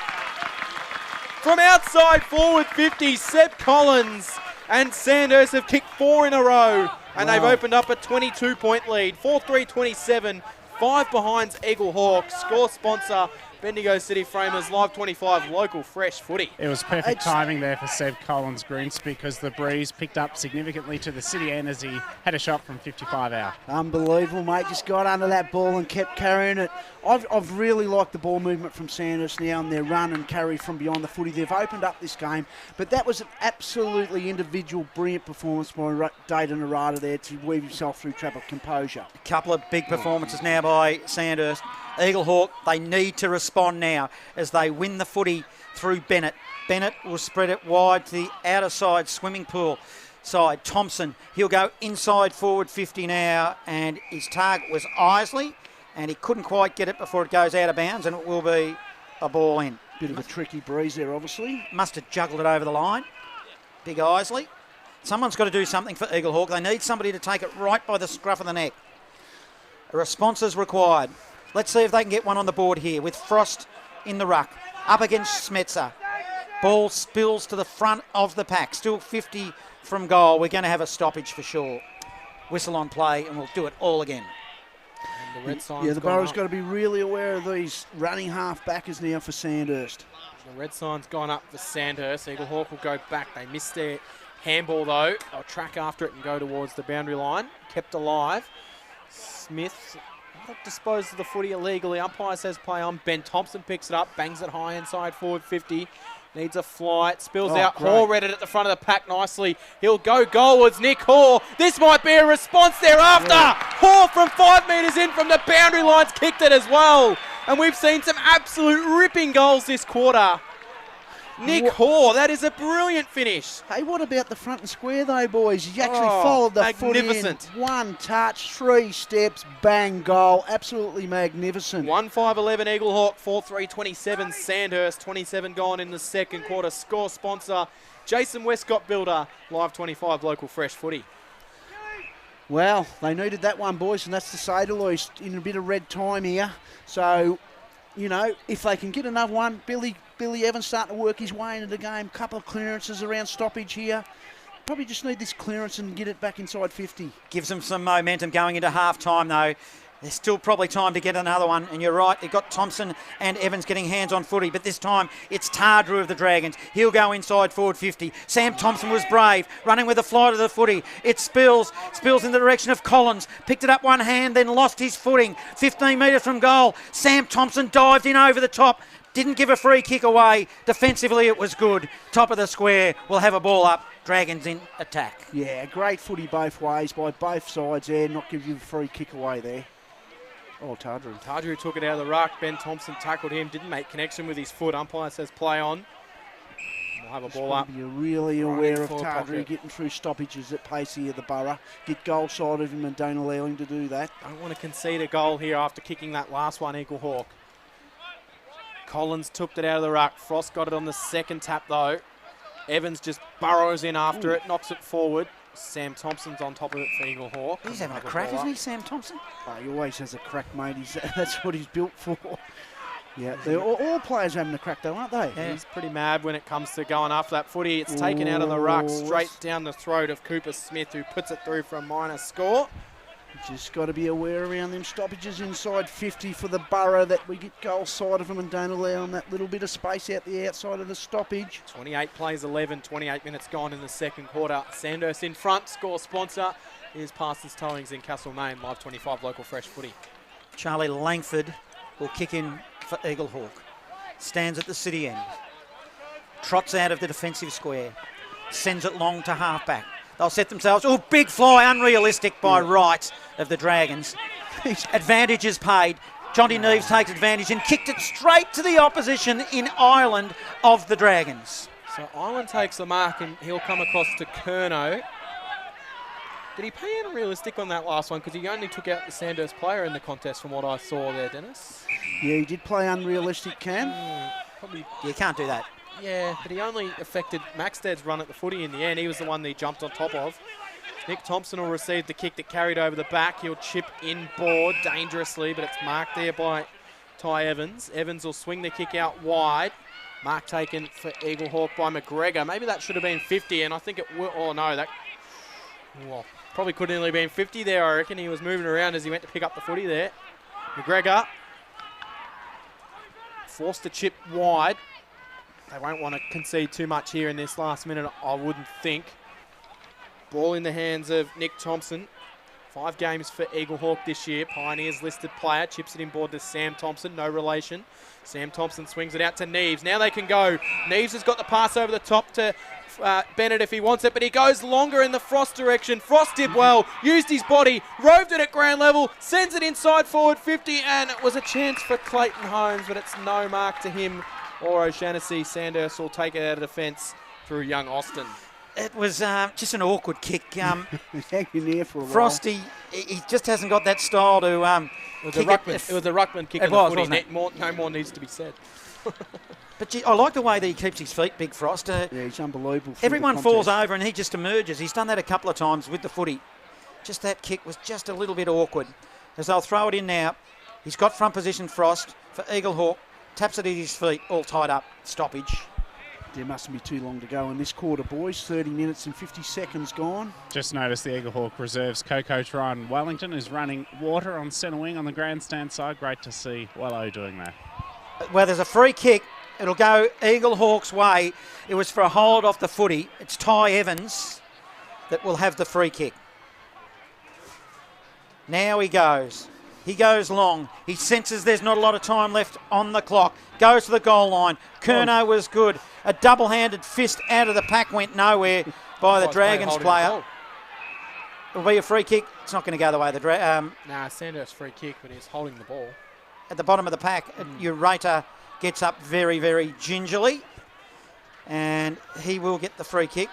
[SPEAKER 2] From outside forward 50, Seb Collins and Sandhurst have kicked 4 in a row, and they've opened up a 22-point lead. 4-3-27. 5 behinds Eaglehawk. Score sponsor Bendigo City Framers. Live 25 local fresh footy.
[SPEAKER 4] It was perfect timing there for Seb Collins Greens because the breeze picked up significantly to the city end as he had a shot from 55 out.
[SPEAKER 3] Unbelievable, mate. Just got under that ball and kept carrying it. I've really liked the ball movement from Sandhurst now and their run and carry from beyond the footy. They've opened up this game, but that was an absolutely individual, brilliant performance by Dayton Arata there to weave himself through trap of composure.
[SPEAKER 7] A couple of big performances now by Sandhurst. Eaglehawk, they need to respond now as they win the footy through Bennett. Bennett will spread it wide to the outer side swimming pool side. Thompson, he'll go inside forward 50 now, and his target was Isley, and he couldn't quite get it before it goes out of bounds, and it will be a ball in.
[SPEAKER 3] Bit of a tricky breeze there, obviously.
[SPEAKER 7] Must have juggled it over the line. Big Isley. Someone's got to do something for Eaglehawk. They need somebody to take it right by the scruff of the neck. A response is required. Let's see if they can get one on the board here with Frost in the ruck. Up against Smetzer. Ball spills to the front of the pack. Still 50 from goal. We're going to have a stoppage for sure. Whistle on play and we'll do it all again.
[SPEAKER 2] The red sign's
[SPEAKER 3] Yeah, the
[SPEAKER 2] gone
[SPEAKER 3] Borough's
[SPEAKER 2] up.
[SPEAKER 3] got to be really aware of these running half-backers now for Sandhurst.
[SPEAKER 2] The red sign's gone up for Sandhurst. Eaglehawk will go back. They missed their handball, though. They'll track after it and go towards the boundary line. Kept alive. Smith disposed of the footy illegally. Umpire says play on. Ben Thompson picks it up, bangs it high inside forward 50. Needs a flight, spills out.
[SPEAKER 3] Great.
[SPEAKER 2] Hoare read it at the front of the pack nicely. He'll go goalwards. Nick Hoare. This might be a response thereafter.
[SPEAKER 3] Yeah.
[SPEAKER 2] Hoare from 5 metres in from the boundary lines kicked it as well. And we've seen some absolute ripping goals this quarter. Nick Hoare, that is a brilliant finish.
[SPEAKER 3] Hey, what about the front and square though, boys? He actually
[SPEAKER 2] Oh,
[SPEAKER 3] followed the foot in.
[SPEAKER 2] magnificent.
[SPEAKER 3] 1 touch, 3 steps, bang, goal. Absolutely magnificent.
[SPEAKER 2] 1-5-11 Eaglehawk, 4-3-27 Sandhurst, 27 gone in the second quarter. Score sponsor, Jason Westcott Builder, Live 25 local fresh footy.
[SPEAKER 3] Well, they needed that one, boys, and that's to say the least, in a bit of red time here. So, you know, if they can get another one, Billy Evans starting to work his way into the game. Couple of clearances around stoppage here. Probably just need this clearance and get it back inside 50.
[SPEAKER 7] Gives them some momentum going into half-time, though. There's still probably time to get another one, and you're right, they've got Thompson and Evans getting hands on footy, but this time it's Tardrew of the Dragons. He'll go inside forward 50. Sam Thompson was brave, running with a flight of the footy. It spills in the direction of Collins, picked it up one hand, then lost his footing. 15 metres from goal. Sam Thompson dived in over the top, didn't give a free kick away. Defensively, it was good. Top of the square, we'll have a ball up. Dragons in attack.
[SPEAKER 3] Yeah, great footy both ways by both sides there, not give you a free kick away there. Oh, Tardrew.
[SPEAKER 2] Tardrew took it out of the ruck. Ben Thompson tackled him, didn't make connection with his foot. Umpire says play on. We'll have a ball up.
[SPEAKER 3] You're really
[SPEAKER 2] Right
[SPEAKER 3] aware of
[SPEAKER 2] forward
[SPEAKER 3] Tardrew
[SPEAKER 2] pocket.
[SPEAKER 3] getting through stoppages at pace here at the Borough. Get goal side of him and don't allow him to do that.
[SPEAKER 2] Don't want to concede a goal here after kicking that last one, Eaglehawk. Collins took it out of the ruck. Frost got it on the second tap, though. Evans just burrows in after it, knocks it forward. Sam Thompson's on top of it for Eaglehawk.
[SPEAKER 7] He's having a crack, isn't he, Sam Thompson?
[SPEAKER 3] Oh, he always has a crack, mate. That's what he's built for. Yeah, they're all players having a crack, though, aren't they?
[SPEAKER 7] Yeah.
[SPEAKER 2] He's pretty mad when it comes to going after that footy. It's taken out of the ruck, straight down the throat of Cooper Smith, who puts it through for a minor score.
[SPEAKER 3] Just got to be aware around them stoppages inside 50 for the Borough, that we get goal side of them and don't allow them that little bit of space out the outside of the stoppage.
[SPEAKER 2] 28 plays 11, 28 minutes gone in the second quarter. Sandhurst in front, score sponsor is Parsons Towings in Castlemaine, Live 25 local fresh footy.
[SPEAKER 7] Charlie Langford will kick in for Eaglehawk. Stands at the city end. Trots out of the defensive square. Sends it long to halfback. They'll set themselves. Oh, big fly, unrealistic by right of the Dragons. Advantage is paid. Jonty Neves takes advantage and kicked it straight to the opposition in Ireland of the Dragons.
[SPEAKER 2] So Ireland takes the mark and he'll come across to Curnow. Did he pay unrealistic on that last one? Because he only took out the Sandhurst player in the contest from what I saw there, Dennis.
[SPEAKER 3] Yeah, he did play unrealistic, Cam.
[SPEAKER 2] Probably,
[SPEAKER 7] You can't do that.
[SPEAKER 2] yeah, but he only affected Maxted's run at the footy in the end. He was the one that he jumped on top of. Nick Thompson will receive the kick that carried over the back. He'll chip inboard dangerously, but it's marked there by Ty Evans. Evans will swing the kick out wide. Mark taken for Eaglehawk by McGregor. Maybe that should have been 50, and I think it will. Oh, no, that probably could have only been 50 there, I reckon. He was moving around as he went to pick up the footy there. McGregor forced to chip wide. They won't want to concede too much here in this last minute, I wouldn't think. Ball in the hands of Nick Thompson. 5 games for Eaglehawk this year. Pioneers listed player. Chips it inboard to Sam Thompson. No relation. Sam Thompson swings it out to Neves. Now they can go. Neves has got the pass over the top to Bennett if he wants it, but he goes longer in the Frost direction. Frost did well. Used his body. Roved it at ground level. Sends it inside forward 50, and it was a chance for Clayton Holmes, but it's no mark to him or O'Shannessy. Sandhurst will take it out of defence through young Austin.
[SPEAKER 7] It was just an awkward kick.
[SPEAKER 3] He's hanging there for a while.
[SPEAKER 7] Frosty, he just hasn't got that style to kick it.
[SPEAKER 2] It was a ruckman kick
[SPEAKER 7] It
[SPEAKER 2] of the
[SPEAKER 7] was,
[SPEAKER 2] footy.
[SPEAKER 7] wasn't it?
[SPEAKER 2] No more needs to be said.
[SPEAKER 7] But I like the way that he keeps his feet, Big Frost.
[SPEAKER 3] Yeah, he's unbelievable.
[SPEAKER 7] Everyone falls over and he just emerges. He's done that a couple of times with the footy. Just that kick was just a little bit awkward. As they'll throw it in now. He's got front position Frost for Eaglehawk. Taps it at his feet, all tied up. Stoppage.
[SPEAKER 3] There mustn't be too long to go in this quarter, boys. 30 minutes and 50 seconds gone.
[SPEAKER 4] Just noticed the Eaglehawk reserves co-coach Ryan Wellington is running water on centre wing on the grandstand side. Great to see Wello doing that.
[SPEAKER 7] Well, there's a free kick. It'll go Eaglehawk's way. It was for a hold off the footy. It's Ty Evans that will have the free kick. Now he goes. He goes long. He senses there's not a lot of time left on the clock. Goes to the goal line. Curnow was good. A double-handed fist out of the pack went nowhere by the Dragons player. It'll be a free kick. It's not going to go the way of the Dragons.
[SPEAKER 2] Sandhurst free kick, but he's holding the ball.
[SPEAKER 7] At the bottom of the pack, Ureta gets up very, very gingerly. And he will get the free kick,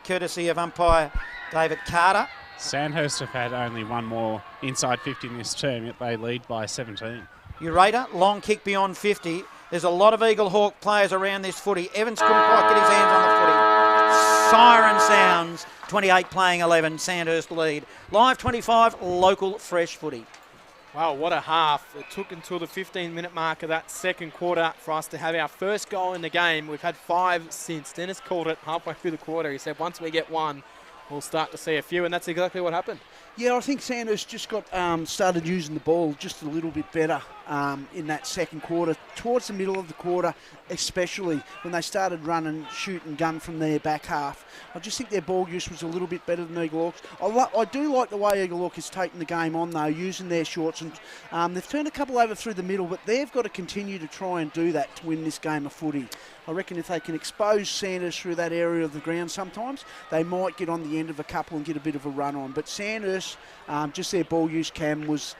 [SPEAKER 7] courtesy of umpire David Carter.
[SPEAKER 4] Sandhurst have had only one more inside 50 in this term, yet they lead by 17.
[SPEAKER 7] Ureta, long kick beyond 50. There's a lot of Eaglehawk players around this footy. Evans couldn't quite get his hands on the footy. Siren sounds. 28 playing 11. Sandhurst lead. Live 25, local fresh footy.
[SPEAKER 2] Wow, what a half. It took until the 15-minute mark of that second quarter for us to have our first goal in the game. We've had 5 since. Dennis called it halfway through the quarter. He said once we get one, we'll start to see a few, and that's exactly what happened.
[SPEAKER 3] Yeah, I think Sandhurst just got started using the ball just a little bit better in that second quarter. Towards the middle of the quarter, especially when they started running, shoot and gun from their back half. I just think their ball use was a little bit better than Eaglehawks. I do like the way Eaglehawk has taken the game on, though, using their shorts. And they've turned a couple over through the middle, but they've got to continue to try and do that to win this game of footy. I reckon if they can expose Sandhurst through that area of the ground sometimes, they might get on the end of a couple and get a bit of a run on. But Sandhurst, just their ball use, Cam, was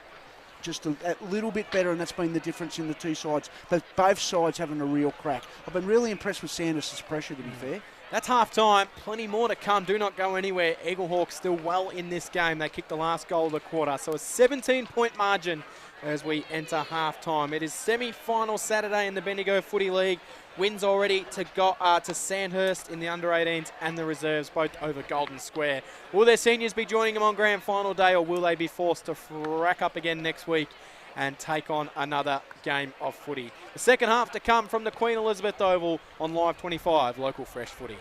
[SPEAKER 3] just a little bit better, and that's been the difference in the two sides. But both sides having a real crack. I've been really impressed with Sandhurst's pressure, to be fair.
[SPEAKER 2] That's half-time. Plenty more to come. Do not go anywhere. Eaglehawks still well in this game. They kicked the last goal of the quarter. So a 17-point margin as we enter half-time. It is semi-final Saturday in the Bendigo Footy League. Wins already to Sandhurst in the under-18s and the reserves, both over Golden Square. Will their seniors be joining them on grand final day, or will they be forced to rack up again next week and take on another game of footy? The second half to come from the Queen Elizabeth Oval on Live 25, local fresh footy.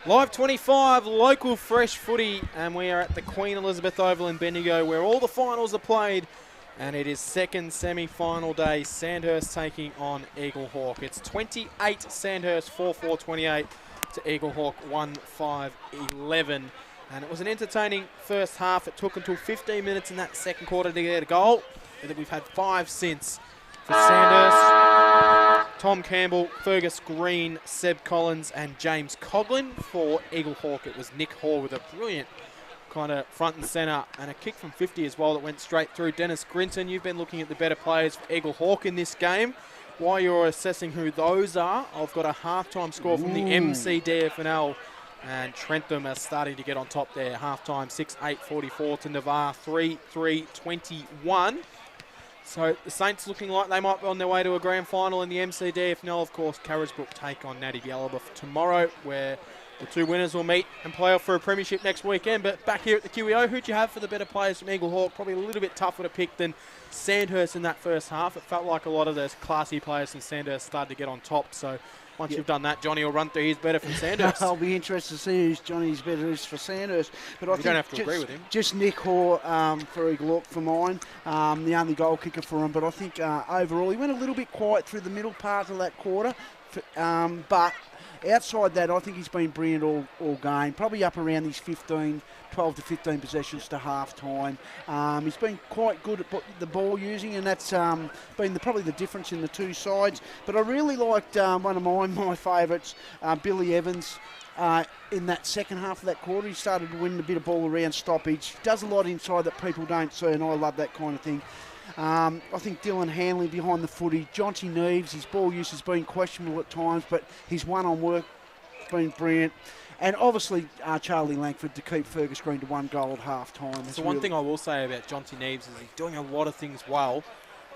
[SPEAKER 2] Live 25, local fresh footy, and we are at the Queen Elizabeth Oval in Bendigo where all the finals are played, and it is second semi-final day. Sandhurst taking on Eaglehawk. It's 28 Sandhurst, 4-4-28 to Eaglehawk 1-5-11. And it was an entertaining first half. It took until 15 minutes in that second quarter to get a goal, and we've had 5 since. For Sandhurst, Tom Campbell, Fergus Green, Seb Collins and James Coughlin. For Eaglehawk, it was Nick Hall with a brilliant kind of front and centre and a kick from 50 as well that went straight through. Dennis Grinton, you've been looking at the better players for Eaglehawk in this game. While you're assessing who those are, I've got a halftime score from the MCD FNL, and Trentham are starting to get on top there. Halftime 6-8-44 to Navarre 3-3-21. So the Saints looking like they might be on their way to a grand final in the MCD FNL. Of course, Carisbrook take on Natty Bialaba tomorrow, where the two winners will meet and play off for a premiership next weekend. But back here at the QEO, who'd you have for the better players from Eaglehawk? Probably a little bit tougher to pick than Sandhurst in that first half. It felt like a lot of those classy players from Sandhurst started to get on top. So once you've done that, Johnny will run through his better from Sandhurst.
[SPEAKER 3] I'll be interested to see who's Johnny's better is for Sandhurst. But I think
[SPEAKER 2] don't have to agree with him.
[SPEAKER 3] Just Nick Hoare for Eaglehawk for mine, the only goal kicker for him. But I think overall he went a little bit quiet through the middle part of that quarter. But outside that, I think he's been brilliant all game. Probably up around these 12 to 15 possessions to half time. He's been quite good at the ball using, and that's been probably the difference in the two sides. But I really liked one of my favourites, Billy Evans. In that second half of that quarter, he started to win a bit of ball around stoppage. Does a lot inside that people don't see, and I love that kind of thing. I think Dylan Hanley behind the footy. Jonty Neves, his ball use has been questionable at times, but his one-on work has been brilliant. And obviously, Charlie Langford to keep Fergus Green to 1 goal at half-time.
[SPEAKER 2] So one thing I will say about Jonty Neves is he's doing a lot of things well.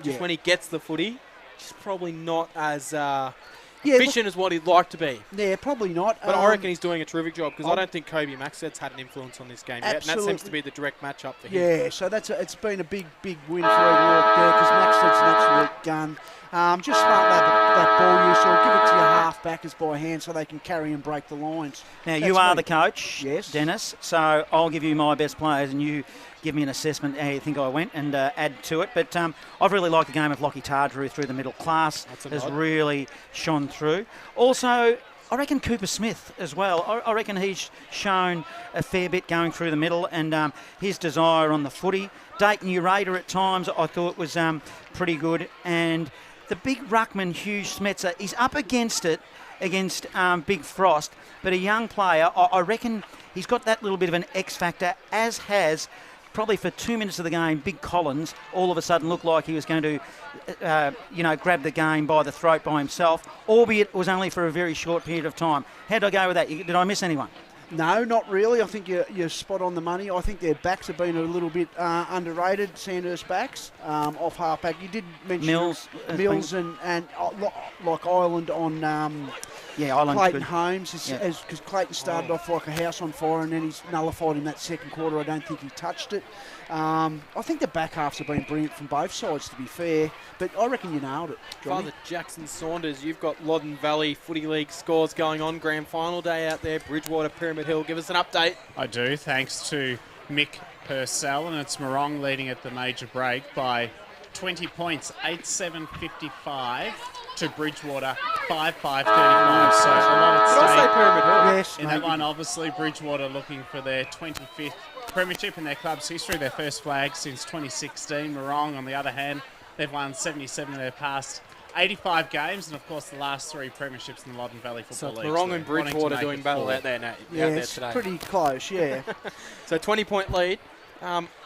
[SPEAKER 2] Just when he gets the footy, just probably not as efficient as what he'd like to be.
[SPEAKER 3] Yeah, probably not.
[SPEAKER 2] But I reckon he's doing a terrific job, because I don't think Kobe Maxed's had an influence on this game yet, and that seems to be the direct matchup for him.
[SPEAKER 3] Yeah, so it's been a big win for Eaglehawk there, because Maxed's an absolute gun. Just smart that ball use, or give it to your half-backers by hand so they can carry and break the lines.
[SPEAKER 7] Now, you are the coach,
[SPEAKER 3] yes,
[SPEAKER 7] Dennis, so I'll give you my best players and you give me an assessment how you think I went and add to it. But I've really liked the game of Lockie Tardrew through the middle class. Has really shone through. Also, I reckon Cooper Smith as well. I reckon he's shown a fair bit going through the middle, and his desire on the footy. Dayton Urader at times I thought was pretty good. And the big ruckman, Hugh Smetzer, he's up against it, against Big Frost, but a young player. I reckon he's got that little bit of an X factor, as has probably for 2 minutes of the game, Big Collins all of a sudden looked like he was going to, grab the game by the throat by himself, albeit it was only for a very short period of time. How did I go with that? Did I miss anyone?
[SPEAKER 3] No, not really. I think you're spot on the money. I think their backs have been a little bit underrated, Sandhurst backs, off halfback. You did mention Mills and like Ireland on
[SPEAKER 7] Ireland's
[SPEAKER 3] Clayton
[SPEAKER 7] good.
[SPEAKER 3] Holmes, because Clayton started off like a house on fire, and then he's nullified in that second quarter. I don't think he touched it. I think the back halves have been brilliant from both sides, to be fair, but I reckon you nailed it, Johnny.
[SPEAKER 2] Father Jackson Saunders, you've got Loddon Valley Footy League scores going on. Grand final day out there, Bridgewater, Pyramid Hill. Give us an update.
[SPEAKER 4] I do, thanks to Mick Purcell, and it's Morong leading at the major break by 20 points, 8-7-55 to Bridgewater, 5-5-35. So a lot at stake.
[SPEAKER 2] Did I say Pyramid Hill?
[SPEAKER 3] Yes,
[SPEAKER 4] In that one, obviously, Bridgewater looking for their 25th premiership in their club's history, their first flag since 2016. Morong, on the other hand, they've won 77 of their past 85 games, and of course the last 3 premierships in the Loddon Valley Football League.
[SPEAKER 2] Morong and Bridgewater doing battle out there, Nat.
[SPEAKER 3] Yeah,
[SPEAKER 2] out there
[SPEAKER 3] it's
[SPEAKER 2] today.
[SPEAKER 3] pretty close, yeah.
[SPEAKER 2] So 20-point lead.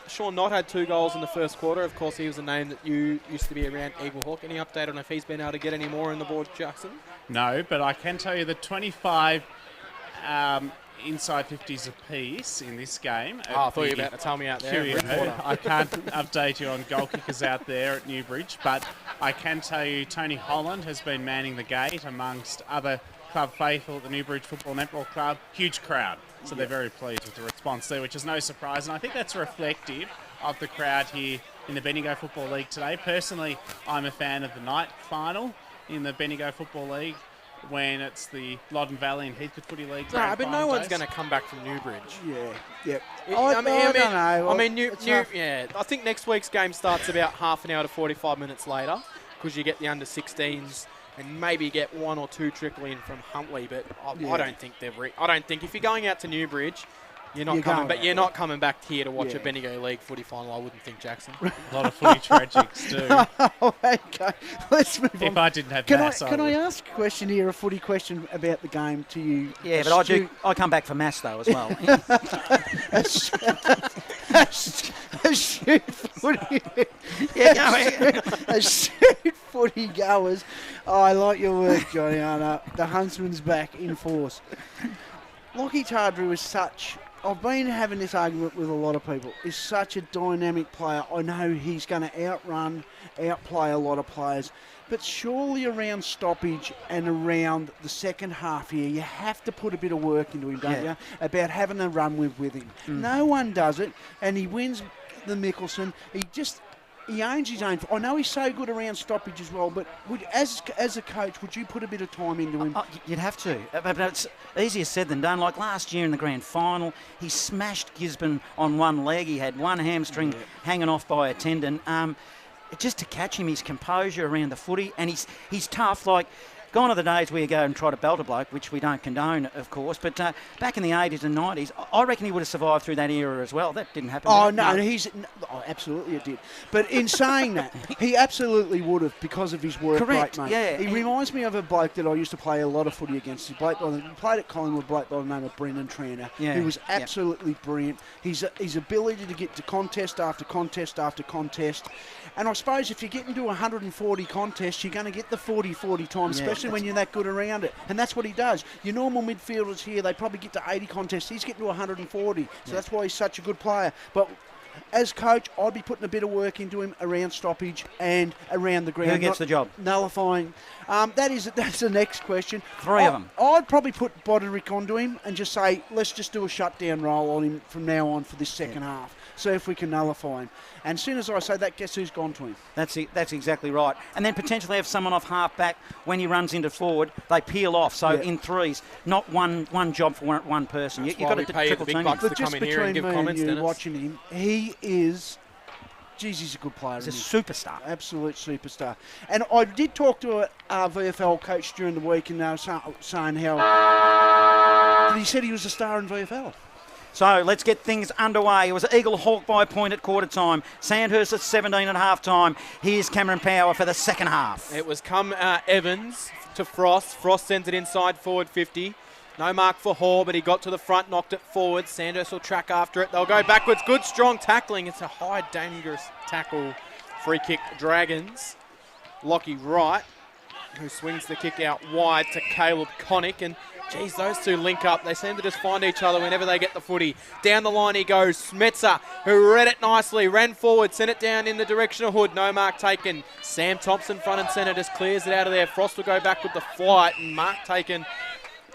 [SPEAKER 2] Sean Knott had 2 goals in the first quarter. Of course, he was a name that you used to be around Eaglehawk. Any update on if he's been able to get any more on the board, Jackson?
[SPEAKER 4] No, but I can tell you that 25 inside 50s apiece in this game.
[SPEAKER 2] I thought you were about to tell me out there.
[SPEAKER 4] I can't update you on goal kickers out there at Newbridge, but I can tell you Tony Holland has been manning the gate amongst other club faithful at the Newbridge Football Netball Club. Huge crowd, so they're very pleased with the response there, which is no surprise, and I think that's reflective of the crowd here in the Bendigo Football League today. Personally, I'm a fan of the night final in the Bendigo Football League. when it's the Len Valley and Heathcote Footy League.
[SPEAKER 2] No,
[SPEAKER 4] grand
[SPEAKER 2] but no
[SPEAKER 4] final
[SPEAKER 2] one's
[SPEAKER 4] days.
[SPEAKER 2] going to come back from Newbridge.
[SPEAKER 3] Yeah.
[SPEAKER 2] I
[SPEAKER 3] don't know.
[SPEAKER 2] I mean,
[SPEAKER 3] It's tough.
[SPEAKER 2] I think next week's game starts about half an hour to 45 minutes later because you get the under-16s and maybe get one or two trickle in from Huntley. But I don't think I don't think if you're going out to Newbridge, you're not coming back here to watch a Bendigo League footy final. I wouldn't think, Jackson.
[SPEAKER 4] A lot of footy tragics too.
[SPEAKER 3] Okay, let's move on.
[SPEAKER 4] If I didn't have
[SPEAKER 3] Can
[SPEAKER 4] Mass,
[SPEAKER 3] I ask a question here, a footy question about the game to you?
[SPEAKER 7] Yeah, but I come back for Mass though as well.
[SPEAKER 3] Astute footy goers. Oh, I like your work, Johnny. The huntsman's back in force. Lockie Tardrew is such... I've been having this argument with a lot of people. He's such a dynamic player. I know he's going to outplay a lot of players. But surely around stoppage and around the second half here, you have to put a bit of work into him, don't you? About having a run with him. No one does it, and he wins the Mickelson. He owns his own. I know he's so good around stoppage as well, but as a coach, would you put a bit of time into him?
[SPEAKER 7] You'd have to. But it's easier said than done. Like last year in the grand final, he smashed Gisborne on one leg. He had one hamstring hanging off by a tendon. Just to catch him, his composure around the footy, and he's tough. Like, gone are the days where you go and try to belt a bloke, which we don't condone, of course. But back in the 80s and 90s, I reckon he would have survived through that era as well. That didn't happen.
[SPEAKER 3] Absolutely it did. But in saying that, he absolutely would have because of his work rate, mate.
[SPEAKER 7] Yeah.
[SPEAKER 3] He reminds me of a bloke that I used to play a lot of footy against. He played at Collingwood, bloke by the name of Brendan Tranter, who was absolutely brilliant. His ability to get to contest after contest after contest. And I suppose if you get into 140 contests, you're going to get the 40 times, especially when you're that good around it. And that's what he does. Your normal midfielders here, they probably get to 80 contests. He's getting to 140. So that's why he's such a good player. But as coach, I'd be putting a bit of work into him around stoppage and around the ground.
[SPEAKER 7] Who gets the job?
[SPEAKER 3] Nullifying. That's the next question.
[SPEAKER 7] Three of them.
[SPEAKER 3] I'd probably put Boderick onto him and just say, let's just do a shutdown role on him from now on for this second half. See if we can nullify him. And as soon as I say that, guess who's gone to him?
[SPEAKER 7] That's exactly right. And then potentially have someone off half back when he runs into forward. They peel off. So in threes, not one job for one person. You've got to
[SPEAKER 2] pay the big bucks to come in here and give comments.
[SPEAKER 3] But watching him, he is. Geez, he's a good player.
[SPEAKER 7] He's a superstar.
[SPEAKER 3] Absolute superstar. And I did talk to a VFL coach during the week, and they were saying how he said he was a star in VFL.
[SPEAKER 7] So let's get things underway. It was Eaglehawk by a point at quarter time. Sandhurst at 17 at half time. Here's Cameron Power for the second half.
[SPEAKER 2] It was Evans to Frost. Frost sends it inside forward 50. No mark for Hall, but he got to the front, knocked it forward. Sandhurst will track after it. They'll go backwards. Good, strong tackling. It's a high, dangerous tackle. Free kick, Dragons. Lockie Wright, who swings the kick out wide to Caleb Connick. And, geez, those two link up. They seem to just find each other whenever they get the footy. Down the line he goes. Smetzer, who read it nicely, ran forward, sent it down in the direction of Hood. No mark taken. Sam Thompson, front and centre, just clears it out of there. Frost will go back with the flight, and mark taken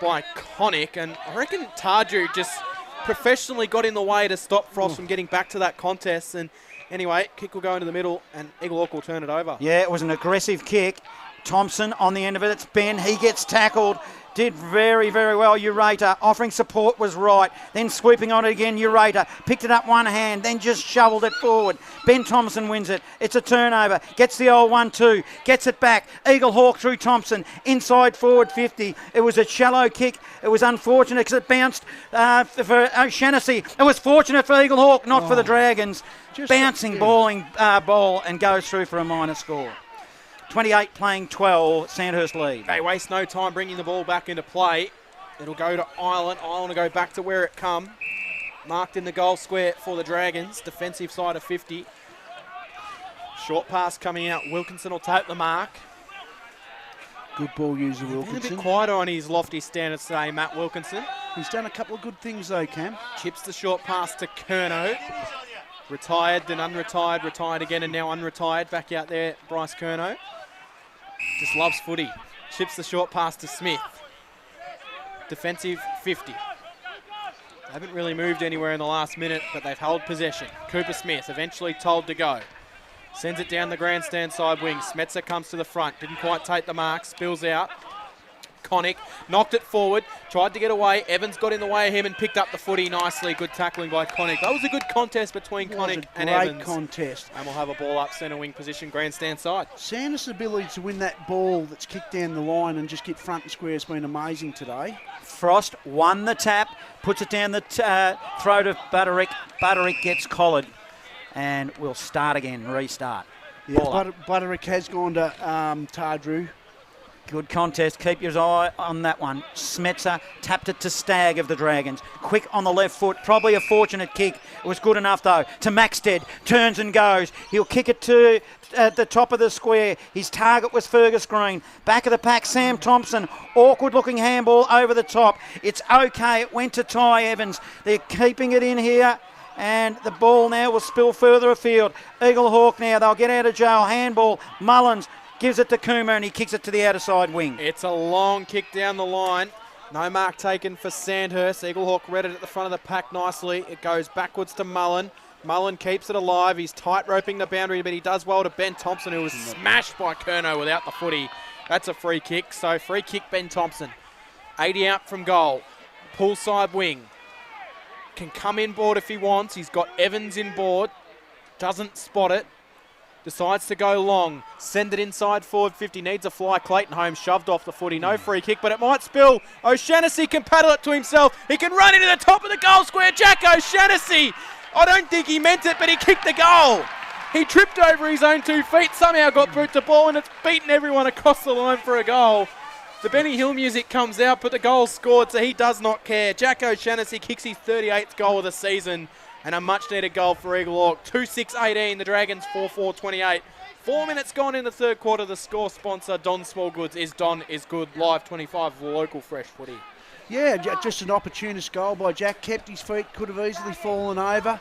[SPEAKER 2] by Connick. And I reckon Tarju just professionally got in the way to stop Frost from getting back to that contest. And anyway, kick will go into the middle, and Eaglehawk will turn it over.
[SPEAKER 7] Yeah, it was an aggressive kick. Thompson on the end of it. It's Ben. He gets tackled. Did very, very well. Ureta offering support was right. Then sweeping on it again. Ureta picked it up one hand, then just shoveled it forward. Ben Thompson wins it. It's a turnover. Gets the old 1-2. Gets it back. Eaglehawk through Thompson. Inside forward 50. It was a shallow kick. It was unfortunate because it bounced for O'Shannessy. It was fortunate for Eaglehawk, not for the Dragons. Bouncing, ball and goes through for a minor score. 28 playing 12, Sandhurst lead.
[SPEAKER 2] They waste no time bringing the ball back into play. It'll go to Ireland. Ireland will go back to where it come. Marked in the goal square for the Dragons. Defensive side of 50. Short pass coming out. Wilkinson will take the mark.
[SPEAKER 3] Good ball user,
[SPEAKER 2] Been
[SPEAKER 3] Wilkinson.
[SPEAKER 2] a bit quieter on his lofty standards today, Matt Wilkinson.
[SPEAKER 3] He's done a couple of good things though, Cam.
[SPEAKER 2] Chips the short pass to Curnow. Retired, then unretired, retired again, and now unretired. Back out there, Bryce Curnow. Just loves footy. Chips the short pass to Smith. Defensive 50. They haven't really moved anywhere in the last minute, but they've held possession. Cooper Smith eventually told to go. Sends it down the grandstand side wing. Smetzer comes to the front. Didn't quite take the mark. Spills out. Connick knocked it forward, tried to get away. Evans got in the way of him and picked up the footy nicely. Good tackling by Connick. That was a good contest between Connick and Evans.
[SPEAKER 3] Great contest.
[SPEAKER 2] And we'll have a ball up centre wing position, grandstand side.
[SPEAKER 3] Sandhurst's ability to win that ball that's kicked down the line and just get front and square has been amazing today.
[SPEAKER 7] Frost won the tap, puts it down the throat of Butterick. Butterick gets collared, and we'll start again, restart.
[SPEAKER 3] Yeah,
[SPEAKER 7] Ball up.
[SPEAKER 3] Butterick has gone to Tardrew.
[SPEAKER 7] Good contest. Keep your eye on that one. Smetzer tapped it to Stagg of the Dragons. Quick on the left foot. Probably a fortunate kick. It was good enough, though, to Maxted. Turns and goes. He'll kick it to the top of the square. His target was Fergus Green. Back of the pack, Sam Thompson. Awkward-looking handball over the top. It's okay. It went to Ty Evans. They're keeping it in here. And the ball now will spill further afield. Eaglehawk now. They'll get out of jail. Handball. Mullins gives it to Coomer and he kicks it to the outer side wing.
[SPEAKER 2] It's a long kick down the line. No mark taken for Sandhurst. Eaglehawk read it at the front of the pack nicely. It goes backwards to Mullen. Mullen keeps it alive. He's tight roping the boundary, but he does well to Ben Thompson, who was smashed by Curnow without the footy. That's a free kick. So free kick, Ben Thompson. 80 out from goal. Pull side wing. Can come in board if he wants. He's got Evans in board. Doesn't spot it. Decides to go long. Send it inside forward 50. Needs a fly. Clayton Holmes shoved off the footy. No free kick, but it might spill. O'Shannessy can paddle it to himself. He can run into the top of the goal square. Jack O'Shannessy. I don't think he meant it, but he kicked the goal. He tripped over his own 2 feet. Somehow got through to ball, and it's beaten everyone across the line for a goal. The Benny Hill music comes out, but the goal's scored, so he does not care. Jack O'Shannessy kicks his 38th goal of the season, and a much-needed goal for Eaglehawk. 2-6-18, the Dragons 4-4-28. 4 minutes gone in the third quarter. The score sponsor, Don Smallgoods, is Don is good. Live 25 for local fresh footy.
[SPEAKER 3] Yeah, just an opportunist goal by Jack. Kept his feet, could have easily fallen over.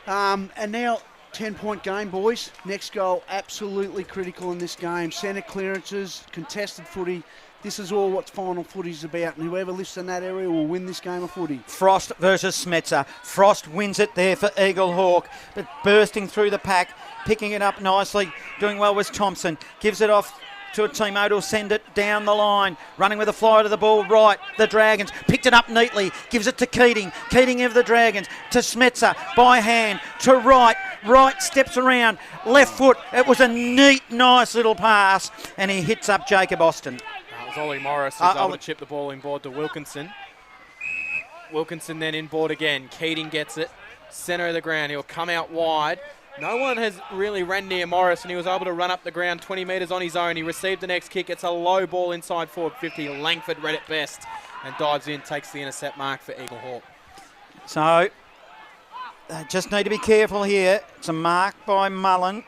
[SPEAKER 3] And now, 10-point game, boys. Next goal, absolutely critical in this game. Centre clearances, contested footy. This is all what final footy's about, and whoever lifts in that area will win this game of footy.
[SPEAKER 7] Frost versus Smetzer. Frost wins it there for Eaglehawk, but bursting through the pack, picking it up nicely, doing well was Thompson. Gives it off to a teammate who'll send it down the line. Running with a fly to the ball right. The Dragons picked it up neatly. Gives it to Keating. Keating of the Dragons. To Smetzer by hand. To right. Right steps around. Left foot. It was a neat, nice little pass. And he hits up Jacob Austin.
[SPEAKER 2] Ollie Morris was able to chip the ball inboard to Wilkinson. Wilkinson then inboard again. Keating gets it. Centre of the ground. He'll come out wide. No one has really ran near Morris, and he was able to run up the ground 20 metres on his own. He received the next kick. It's a low ball inside forward 50. Langford read it best and dives in, takes the intercept mark for Eaglehawk.
[SPEAKER 7] So, they just need to be careful here. It's a mark by Mullen.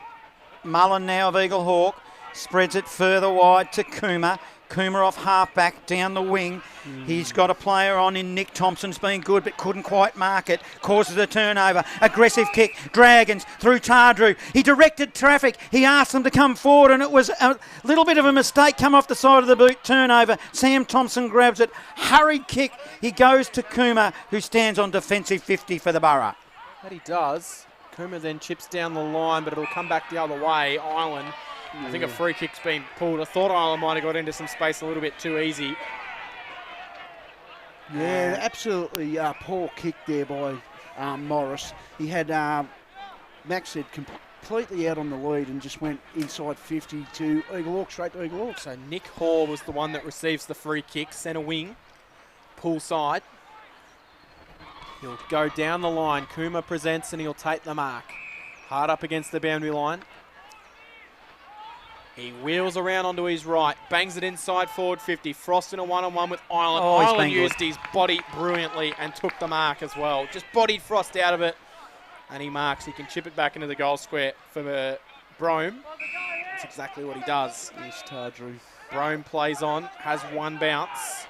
[SPEAKER 7] Mullen now of Eaglehawk. Spreads it further wide to Coomer. Coomer off half-back down the wing. He's got a player on in Nick Thompson's been good but couldn't quite mark it. Causes a turnover. Aggressive kick. Dragons through Tardrew. He directed traffic. He asked them to come forward and it was a little bit of a mistake. Come off the side of the boot. Turnover. Sam Thompson grabs it. Hurried kick. He goes to Coomer, who stands on defensive 50 for the Borough.
[SPEAKER 2] That he does. Coomer then chips down the line, but it'll come back the other way. Island. I think a free kick's been pulled. I thought Island might have got into some space a little bit too easy.
[SPEAKER 3] Yeah, absolutely poor kick there by Morris. He had Max said completely out on the lead and just went inside 50 to Eaglehawk, straight to Eaglehawk.
[SPEAKER 2] So Nick Hall was the one that receives the free kick, centre wing, pull side. He'll go down the line. Coomer presents and he'll take the mark. Hard up against the boundary line. He wheels around onto his right, bangs it inside forward 50. Frost in a one-on-one with Island.
[SPEAKER 7] Oh,
[SPEAKER 2] Island used his body brilliantly and took the mark as well. Just bodied Frost out of it, and he marks. He can chip it back into the goal square for Brome. That's exactly what he does.
[SPEAKER 3] Yes, Tardrew.
[SPEAKER 2] Brome plays on, has one bounce,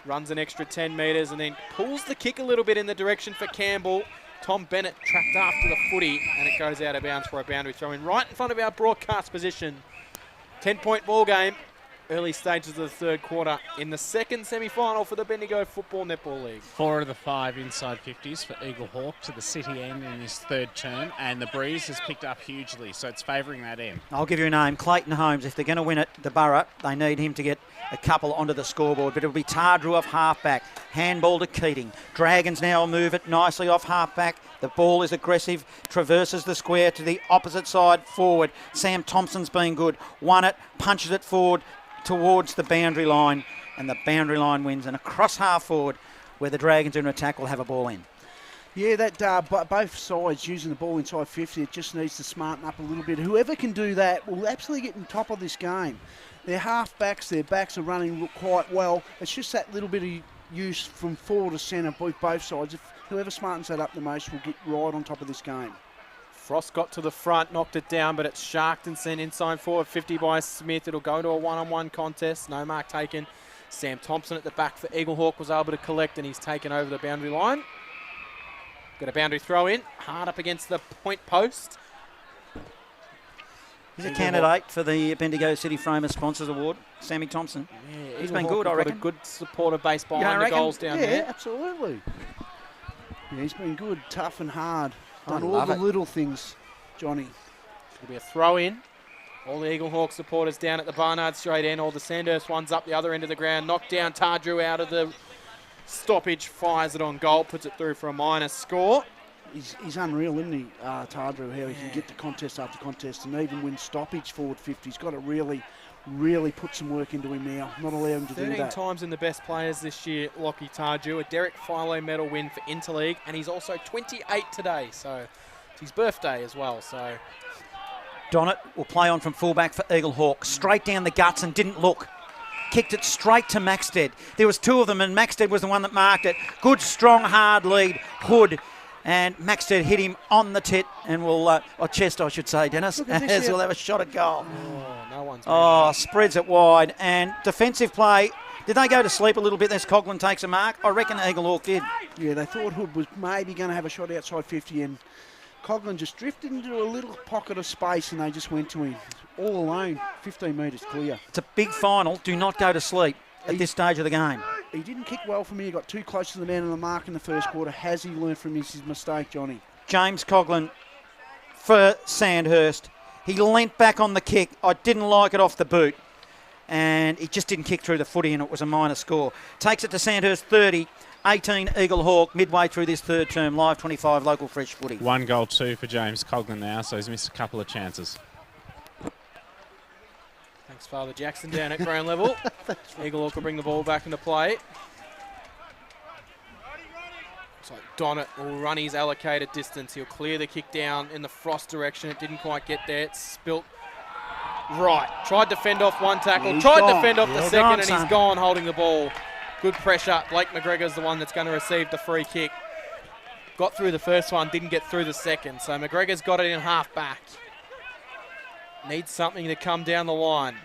[SPEAKER 2] runs an extra 10 metres, and then pulls the kick a little bit in the direction for Campbell. Tom Bennett tracked after the footy, and it goes out of bounds for a boundary throw in right in front of our broadcast position. 10-point ball game. early stages of the third quarter in the second semi-final for the Bendigo Football Netball League.
[SPEAKER 4] 4 of the 5 inside 50s for Eaglehawk to the City end in his third term, and the breeze has picked up hugely, so it's favouring that end.
[SPEAKER 7] I'll give you a name, Clayton Holmes. If they're going to win it, the Borough, they need him to get a couple onto the scoreboard, but it'll be Tardrew off halfback, handball to Keating. Dragons now move it nicely off halfback. The ball is aggressive, traverses the square to the opposite side forward. Sam Thompson's been good, won it, punches it forward towards the boundary line, and the boundary line wins. And across half forward, where the Dragons are in attack, will have a ball in.
[SPEAKER 3] Yeah, both sides using the ball inside 50, it just needs to smarten up a little bit. Whoever can do that will absolutely get on top of this game. Their half-backs, their backs are running quite well. It's just that little bit of use from forward to centre, both sides. If whoever smartens that up the most will get right on top of this game.
[SPEAKER 2] Frost got to the front, knocked it down, but it's sharked and sent inside forward 50 by Smith. It'll go to a one-on-one contest. No mark taken. Sam Thompson at the back for Eaglehawk was able to collect, and he's taken over the boundary line. Got a boundary throw in, hard up against the point post.
[SPEAKER 7] He's a candidate for the Bendigo City Framer Sponsors Award, Sammy Thompson.
[SPEAKER 2] Yeah,
[SPEAKER 7] he's been good, I reckon.
[SPEAKER 2] Got a good supportive base behind the goals down there.
[SPEAKER 3] Yeah, absolutely. Yeah, he's been good, tough and hard. Done all
[SPEAKER 7] love
[SPEAKER 3] the
[SPEAKER 7] it.
[SPEAKER 3] little things, Johnny.
[SPEAKER 2] It'll be a throw in. All the Eaglehawk supporters down at the Barnard straight end. All the Sandhurst ones up the other end of the ground. Knocked down Tardrew out of the stoppage. Fires it on goal. Puts it through for a minus score.
[SPEAKER 3] He's unreal, isn't he, Tardrew, how he can get to contest after contest and even win stoppage forward 50. He's got to really put some work into him now. Not allow him to do
[SPEAKER 2] 13
[SPEAKER 3] that.
[SPEAKER 2] times in the best players this year, Lockie Tardrew. A Derek Philo medal win for Interleague, and he's also 28 today, so it's his birthday as well. So
[SPEAKER 7] Donnett will play on from fullback for Eaglehawk. Straight down the guts and didn't look. Kicked it straight to Maxted. There was two of them, and Maxted was the one that marked it. Good, strong, hard lead. Hood. And Maxted hit him on the tit and will, or chest, I should say, Dennis, as he'll have a shot at goal.
[SPEAKER 2] Oh, no one's
[SPEAKER 7] spreads it wide. And defensive play, did they go to sleep a little bit as Coughlin takes a mark? I reckon Eaglehawk did.
[SPEAKER 3] Yeah, they thought Hood was maybe going to have a shot outside 50, and Coughlin just drifted into a little pocket of space and they just went to him. All alone, 15 metres clear.
[SPEAKER 7] It's a big final. Do not go to sleep at this stage of the game.
[SPEAKER 3] He didn't kick well for me. He got too close to the man on the mark in the first quarter. Has he learned from his mistake, Johnny?
[SPEAKER 7] James Coughlin for Sandhurst. He leant back on the kick. I didn't like it off the boot. And he just didn't kick through the footy, and it was a minor score. Takes it to Sandhurst 30, 18 Eaglehawk, midway through this third term, live 25 local fresh footy.
[SPEAKER 4] 1 goal 2 for James Coughlin now, so he's missed a couple of chances.
[SPEAKER 2] Thanks, Father Jackson, down at ground level. Eaglehawk will bring the ball back into play. Looks like Donnett will run his allocated distance. He'll clear the kick down in the Frost direction. It didn't quite get there. It's spilt right. Tried to fend off one tackle.
[SPEAKER 3] He's
[SPEAKER 2] tried
[SPEAKER 3] gone.
[SPEAKER 2] to fend off the
[SPEAKER 7] Well
[SPEAKER 2] second,
[SPEAKER 7] done,
[SPEAKER 2] and
[SPEAKER 7] son.
[SPEAKER 2] he's gone holding the ball. Good pressure. Blake McGregor's the one that's going to receive the free kick. Got through the first one, didn't get through the second. So McGregor's got it in half back. Needs something to come down the line.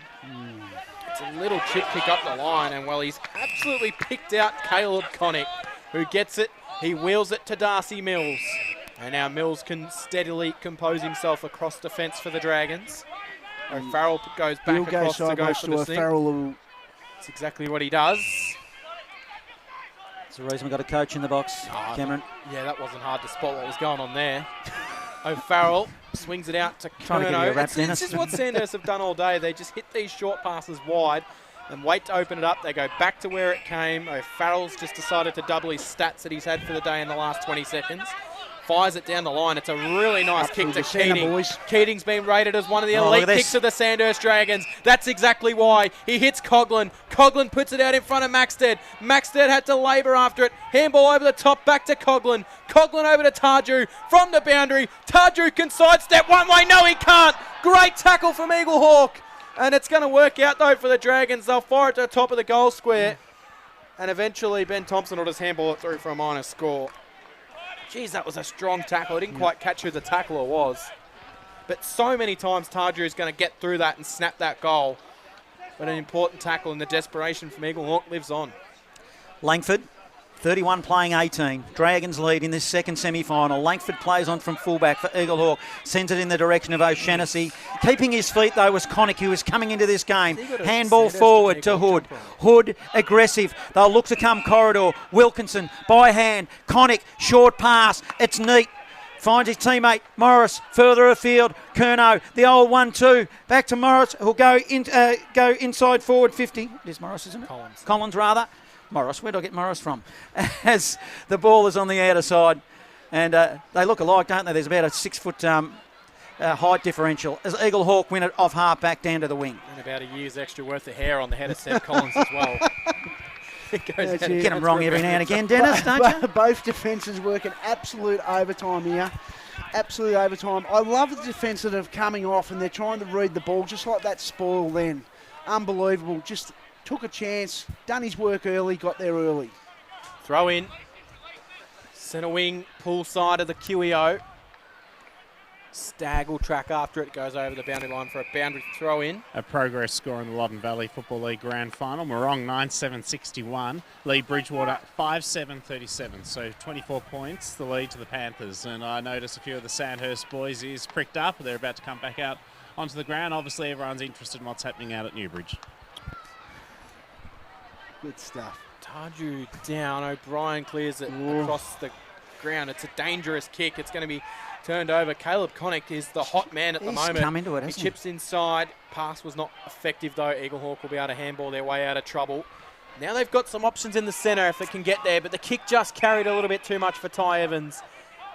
[SPEAKER 2] It's a little chip kick up the line, and well, he's absolutely picked out Caleb Connick, who gets it. He wheels it to Darcy Mills. And now Mills can steadily compose himself across defence for the Dragons. O'Farrell goes back
[SPEAKER 3] He'll go
[SPEAKER 2] across to go
[SPEAKER 3] sideways
[SPEAKER 2] for
[SPEAKER 3] to
[SPEAKER 2] the sink.
[SPEAKER 3] O'Farrell.
[SPEAKER 2] That's exactly what he does.
[SPEAKER 7] That's the reason we've got a coach in the box, Cameron.
[SPEAKER 2] Yeah, that wasn't hard to spot what was going on there. O'Farrell swings it out to
[SPEAKER 7] Trying to give you a
[SPEAKER 2] Curnow.
[SPEAKER 7] rap,
[SPEAKER 2] This
[SPEAKER 7] Dennis.
[SPEAKER 2] is what Sandhurst have done all day. They just hit these short passes wide and wait to open it up. They go back to where it came. O'Farrell's just decided to double his stats that he's had for the day in the last 20 seconds. Fires it down the line. It's a really nice
[SPEAKER 3] Up
[SPEAKER 2] kick
[SPEAKER 3] through
[SPEAKER 2] to
[SPEAKER 3] the centre,
[SPEAKER 2] Keating.
[SPEAKER 3] boys.
[SPEAKER 2] Keating's been rated as one of the
[SPEAKER 7] Oh,
[SPEAKER 2] elite
[SPEAKER 7] look at
[SPEAKER 2] kicks
[SPEAKER 7] this.
[SPEAKER 2] of the Sandhurst Dragons. That's exactly why. He hits Coughlin. Coughlin puts it out in front of Maxted. Maxted had to labour after it. Handball over the top, back to Coughlin. Coughlin over to Tardrew from the boundary. Tardrew can sidestep one way. No, he can't. Great tackle from Eaglehawk. And it's going to work out, though, for the Dragons. They'll fire it to the top of the goal square. And eventually, Ben Thompson will just handball it through for a minor score. Geez, that was a strong tackle. I didn't quite catch who the tackler was. But so many times Tardrew is going to get through that and snap that goal. But an important tackle, and the desperation from Eaglehawk lives on.
[SPEAKER 7] Langford 31 playing 18. Dragons lead in this second semi-final. Langford plays on from fullback for Eaglehawk. Sends it in the direction of O'Shannessy. Keeping his feet, though, was Connick, who was coming into this game. Handball forward to Hood. Hood aggressive. They'll look to come corridor. Wilkinson by hand. Connick, short pass. It's neat. Finds his teammate Morris further afield. Curnow, the old 1-2. Back to Morris, who'll go inside forward 50. It is Morris, isn't it? Collins, rather. Morris, where did I get Morris from? As the ball is on the outer side. And they look alike, don't they? There's about a 6 foot height differential. As Eaglehawk win it off half back down to the wing.
[SPEAKER 2] And about a year's extra worth of hair on the head of Seth Collins as well.
[SPEAKER 7] Get them wrong every now and again, Dennis, don't you?
[SPEAKER 3] Both defences working absolute overtime here. Absolute overtime. I love the defence that are coming off and they're trying to read the ball just like that spoil then. Unbelievable. Just took a chance, done his work early, got there early.
[SPEAKER 2] Throw in. Centre wing, pull side of the QEO. Stagg will track after it, goes over the boundary line for a boundary throw in.
[SPEAKER 4] A progress score in the Len Valley Football League Grand Final. Morong 9-7-61. Lead Bridgewater 5-7-37. So 24 points, the lead to the Panthers. And I notice a few of the Sandhurst boys is pricked up. They're about to come back out onto the ground. Obviously, everyone's interested in what's happening out at Newbridge.
[SPEAKER 3] Good stuff.
[SPEAKER 2] Tarju down. O'Brien clears it across the ground. It's a dangerous kick. It's going to be turned over. Caleb Connick is the hot man at the moment.
[SPEAKER 7] Come into it,
[SPEAKER 2] he
[SPEAKER 7] hasn't
[SPEAKER 2] chips inside. Pass was not effective though. Eaglehawk will be able to handball their way out of trouble. Now they've got some options in the centre if they can get there, but the kick just carried a little bit too much for Ty Evans.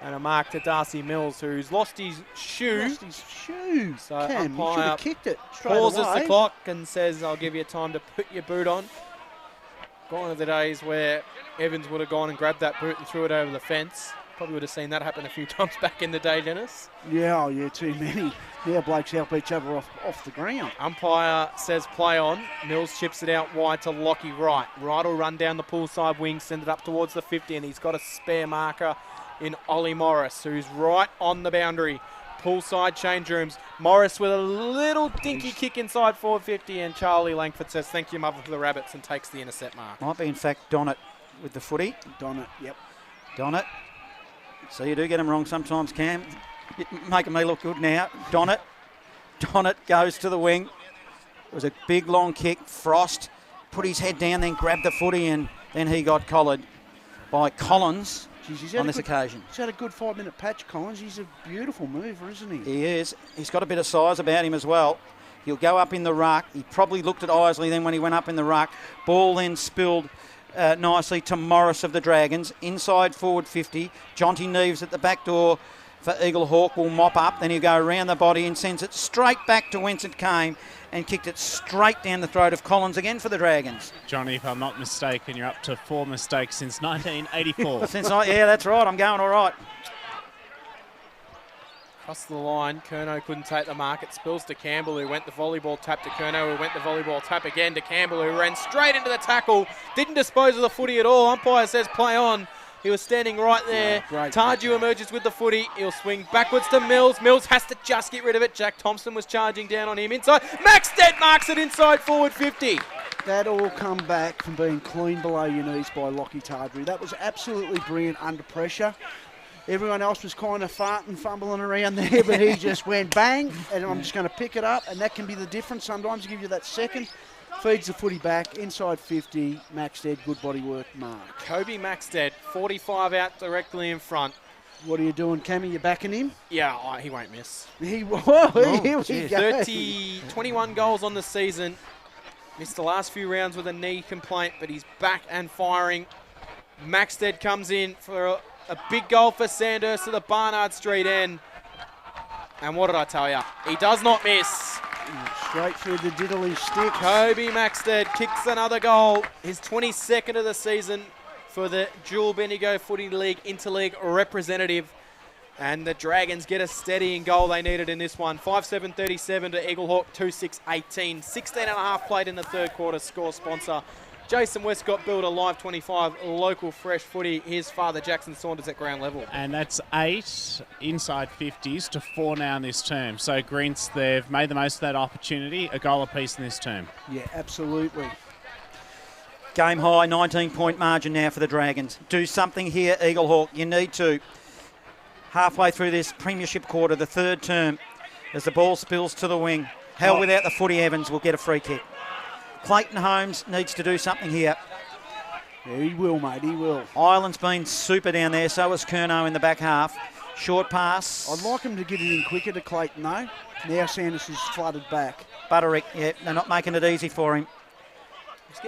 [SPEAKER 2] And a mark to Darcy Mills, who's lost his shoe.
[SPEAKER 3] Lost his shoe.
[SPEAKER 2] So
[SPEAKER 3] Cam, you should have kicked it straight
[SPEAKER 2] pauses
[SPEAKER 3] away.
[SPEAKER 2] the clock and says, I'll give you time to put your boot on. Gone are the days where Evans would have gone and grabbed that boot and threw it over the fence. Probably would have seen that happen a few times back in the day, Dennis.
[SPEAKER 3] Yeah, too many. Yeah, blokes help each other off the ground.
[SPEAKER 2] Umpire says play on. Mills chips it out wide to Lockie Wright. Wright will run down the poolside wing, send it up towards the 50, and he's got a spare marker in Ollie Morris, who's right on the boundary. Poolside change rooms. Morris with a little dinky kick inside forward 50, and Charlie Langford says thank you, mother, for the rabbits, and takes the intercept mark.
[SPEAKER 7] Might be, in fact, Donnett with the footy.
[SPEAKER 3] Donnett, yep.
[SPEAKER 7] Donnett. So you do get them wrong sometimes, Cam. You're making me look good now. Donnett. Donnett goes to the wing. It was a big, long kick. Frost put his head down, then grabbed the footy, and then he got collared by Collins. On this occasion.
[SPEAKER 3] He's had a good 5-minute patch, Collins. He's a beautiful mover, isn't he?
[SPEAKER 7] He is. He's got a bit of size about him as well. He'll go up in the ruck. He probably looked at Isley then when he went up in the ruck. Ball then spilled nicely to Morris of the Dragons. Inside forward 50. Jonty Neves at the back door for Eaglehawk will mop up. Then he'll go around the body and sends it straight back to whence it came and kicked it straight down the throat of Collins again for the Dragons.
[SPEAKER 4] Johnny, if I'm not mistaken, you're up to 4 mistakes since 1984.
[SPEAKER 7] Yeah, that's right. I'm going all right.
[SPEAKER 2] Across the line, Curnow couldn't take the mark. It spills to Campbell, who went the volleyball tap to Curnow, who went the volleyball tap again to Campbell, who ran straight into the tackle. Didn't dispose of the footy at all. Umpire says play on. He was standing right there. Tarju emerges with the footy. He'll swing backwards to Mills. Mills has to just get rid of it. Jack Thompson was charging down on him inside. Maxted marks it inside forward 50.
[SPEAKER 3] That all come back from being clean below your knees by Lockie Tardry. That was absolutely brilliant under pressure. Everyone else was kind of farting, fumbling around there, but he just went bang, and I'm just going to pick it up, and that can be the difference sometimes, give you that second. Feeds the footy back, inside 50, Maxted, good body work, mark.
[SPEAKER 2] Kobe Maxted, 45 out directly in front.
[SPEAKER 3] What are you doing, Cammy? You backing him?
[SPEAKER 2] Yeah, he won't miss.
[SPEAKER 3] Here we go.
[SPEAKER 2] 21 goals on the season. Missed the last few rounds with a knee complaint, but he's back and firing. Maxted comes in for a big goal for Sandhurst to the Barnard Street end. And what did I tell you? He does not miss.
[SPEAKER 3] Straight through the diddly stick.
[SPEAKER 2] Kobe Maxted kicks another goal. His 22nd of the season for the dual Bendigo Footy League Interleague representative. And the Dragons get a steadying goal they needed in this one. 5-7-37 to Eaglehawk, 2-6-18. 16.5 played in the third quarter. Score sponsor Jason Westcott, Builder, Live 25, local fresh footy. His father, Jackson Saunders, at ground level.
[SPEAKER 4] And that's 8 inside 50s to 4 now in this term. So Grints, they've made the most of that opportunity. A goal apiece in this term.
[SPEAKER 3] Yeah, absolutely.
[SPEAKER 7] Game high, 19-point margin now for the Dragons. Do something here, Eaglehawk. You need to. Halfway through this premiership quarter, the third term, as the ball spills to the wing. Hell without the footy, Evans will get a free kick. Clayton Holmes needs to do something here.
[SPEAKER 3] Yeah, he will, mate, he will.
[SPEAKER 7] Ireland's been super down there, so is Curnow in the back half. Short pass.
[SPEAKER 3] I'd like him to get it in quicker to Clayton, though. Now Sandhurst is flooded back.
[SPEAKER 7] Butterick, yeah, they're not making it easy for him.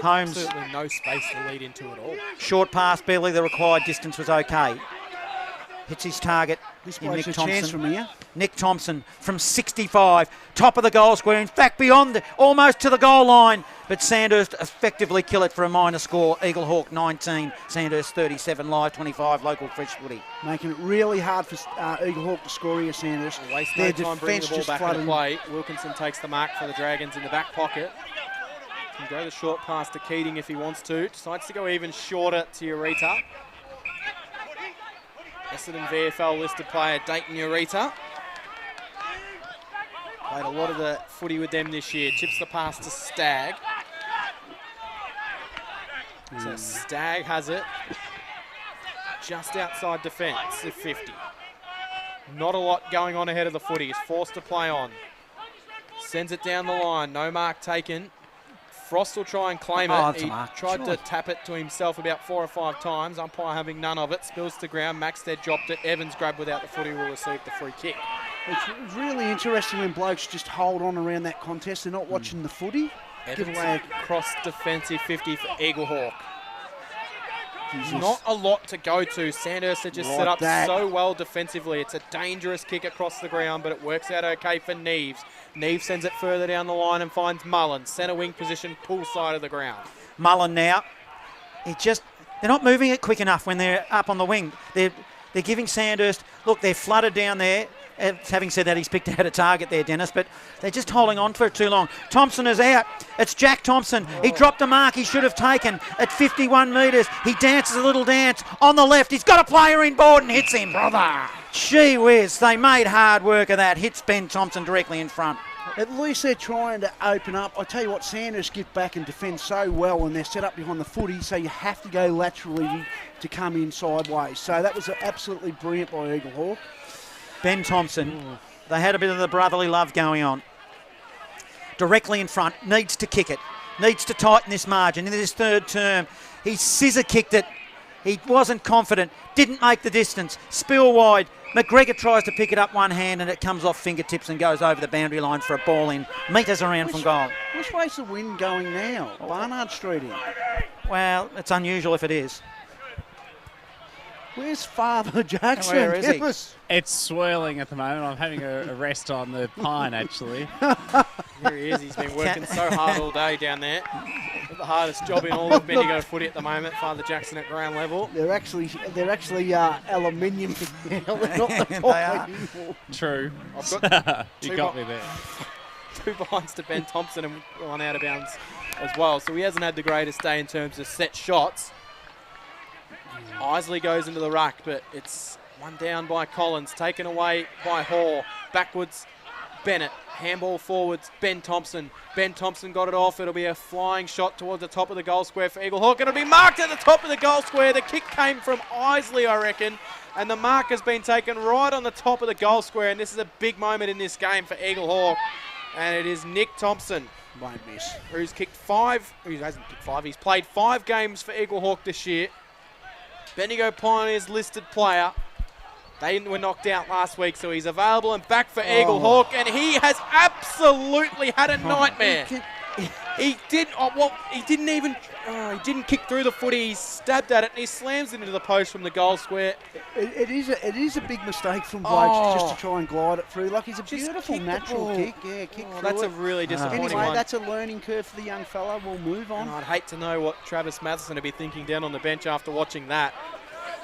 [SPEAKER 7] Holmes.
[SPEAKER 2] Absolutely no space to lead into at all.
[SPEAKER 7] Short pass, barely the required distance was okay. Hits his target.
[SPEAKER 3] This
[SPEAKER 7] in
[SPEAKER 3] bloke's
[SPEAKER 7] Nick
[SPEAKER 3] a chance
[SPEAKER 7] Thompson.
[SPEAKER 3] from here.
[SPEAKER 7] Nick Thompson from 65, top of the goal square. In fact, beyond, almost to the goal line. But Sandhurst effectively kill it for a minor score. Eaglehawk 19, Sandhurst 37, live 25, local fresh footy.
[SPEAKER 3] Making it really hard for Eaglehawk to score here, Sandhurst.
[SPEAKER 2] Waste
[SPEAKER 3] Their
[SPEAKER 2] no time bringing the
[SPEAKER 3] defence
[SPEAKER 2] ball
[SPEAKER 3] just
[SPEAKER 2] back into
[SPEAKER 3] flooded.
[SPEAKER 2] play. Wilkinson takes the mark for the Dragons in the back pocket. Can go the short pass to Keating if he wants to. Decides to go even shorter to Ureta. Essendon VFL listed player Dayton Ureta. Played a lot of the footy with them this year. Chips the pass to Stagg. So Stagg has it just outside defence of 50. Not a lot going on ahead of the footy. He's forced to play on. Sends it down the line. No mark taken. Frost will try and claim it. He tried to tap it to himself about 4 or 5 times. Umpire having none of it. Spills to ground. Maxted dropped it. Evans grabbed without the footy. Will receive the free kick.
[SPEAKER 3] It's really interesting when blokes just hold on around that contest. They're not watching the footy.
[SPEAKER 2] Evans
[SPEAKER 3] Give away
[SPEAKER 2] cross defensive 50 for Eaglehawk.
[SPEAKER 3] Jesus.
[SPEAKER 2] Not a lot to go to. Sandhurst are just set up so well defensively. It's a dangerous kick across the ground, but it works out okay for Neves. Neves sends it further down the line and finds Mullen. Centre wing position, pool side of the ground.
[SPEAKER 7] Mullen now. They're not moving it quick enough when they're up on the wing. They're giving Sandhurst, look, they're flooded down there. Having said that, he's picked out a target there, Dennis, but they're just holding on for it too long. Thompson is out. It's Jack Thompson. He dropped a mark he should have taken at 51 metres. He dances a little dance on the left. He's got a player in board and hits him. Brother. Gee whiz, they made hard work of that. Hits Ben Thompson directly in front.
[SPEAKER 3] At least they're trying to open up. I tell you what, Sandhurst get back and defend so well, and they're set up behind the footy, so you have to go laterally to come in sideways. So that was absolutely brilliant by Eaglehawk.
[SPEAKER 7] Ben Thompson, they had a bit of the brotherly love going on. Directly in front, needs to kick it, needs to tighten this margin. In his third term, he scissor kicked it. He wasn't confident, didn't make the distance, spill wide. McGregor tries to pick it up one hand and it comes off fingertips and goes over the boundary line for a ball in. Metres around from goal.
[SPEAKER 3] Which way's the wind going now? Barnard Street in.
[SPEAKER 7] Well, it's unusual if it is.
[SPEAKER 3] Where's Father Jackson?
[SPEAKER 7] Where is he?
[SPEAKER 4] It's swirling at the moment. I'm having a rest on the pine, actually.
[SPEAKER 2] Here he is. He's been working so hard all day down there. The hardest job in all of Bendigo footy at the moment. Father Jackson at ground level.
[SPEAKER 3] They're actually aluminium. They're not the
[SPEAKER 7] They
[SPEAKER 3] top
[SPEAKER 7] are.
[SPEAKER 3] anymore.
[SPEAKER 4] True.
[SPEAKER 2] I've got
[SPEAKER 4] You got me there.
[SPEAKER 2] 2 behinds to Ben Thompson and one out of bounds as well. So he hasn't had the greatest day in terms of set shots. Isley goes into the ruck, but it's one down by Collins, taken away by Hall. Backwards, Bennett. Handball forwards, Ben Thompson. Ben Thompson got it off. It'll be a flying shot towards the top of the goal square for Eaglehawk. It'll be marked at the top of the goal square. The kick came from Isley, I reckon. And the mark has been taken right on the top of the goal square. And this is a big moment in this game for Eaglehawk. And it is Nick Thompson,
[SPEAKER 3] Won't miss.
[SPEAKER 2] who's kicked 5. He hasn't kicked 5. He's played 5 games for Eaglehawk this year. Bendigo Pioneers listed player. They were knocked out last week, so he's available and back for Eaglehawk, and he has absolutely had a nightmare. He didn't kick through the footy. He stabbed at it and he slams it into the post from the goal square.
[SPEAKER 3] It is a big mistake from blokes just to try and glide it through. Like, it's a beautiful natural kick. Yeah, kick through
[SPEAKER 2] That's
[SPEAKER 3] it.
[SPEAKER 2] a really disappointing
[SPEAKER 3] Anyway,
[SPEAKER 2] one.
[SPEAKER 3] that's a learning curve for the young fella. We'll move on.
[SPEAKER 2] And I'd hate to know what Travis Matheson would be thinking down on the bench after watching that.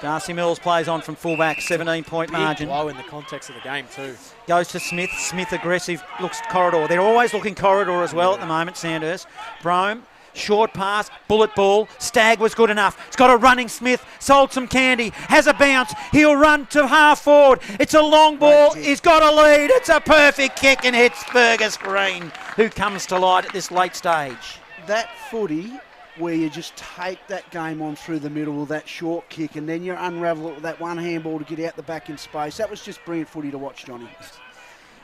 [SPEAKER 7] Darcy Mills plays on from fullback, 17-point margin.
[SPEAKER 2] Big blow in the context of the game too.
[SPEAKER 7] Goes to Smith. Smith aggressive, looks corridor. They're always looking corridor as well at the moment, Sandhurst. Brome, short pass, bullet ball. Stagg was good enough. It's got a running Smith, sold some candy, has a bounce. He'll run to half forward. It's a long ball. He's got a lead. It's a perfect kick and hits Fergus Green, who comes to light at this late stage.
[SPEAKER 3] That footy where you just take that game on through the middle with that short kick, and then you unravel it with that one handball to get out the back in space. That was just brilliant footy to watch, Johnny.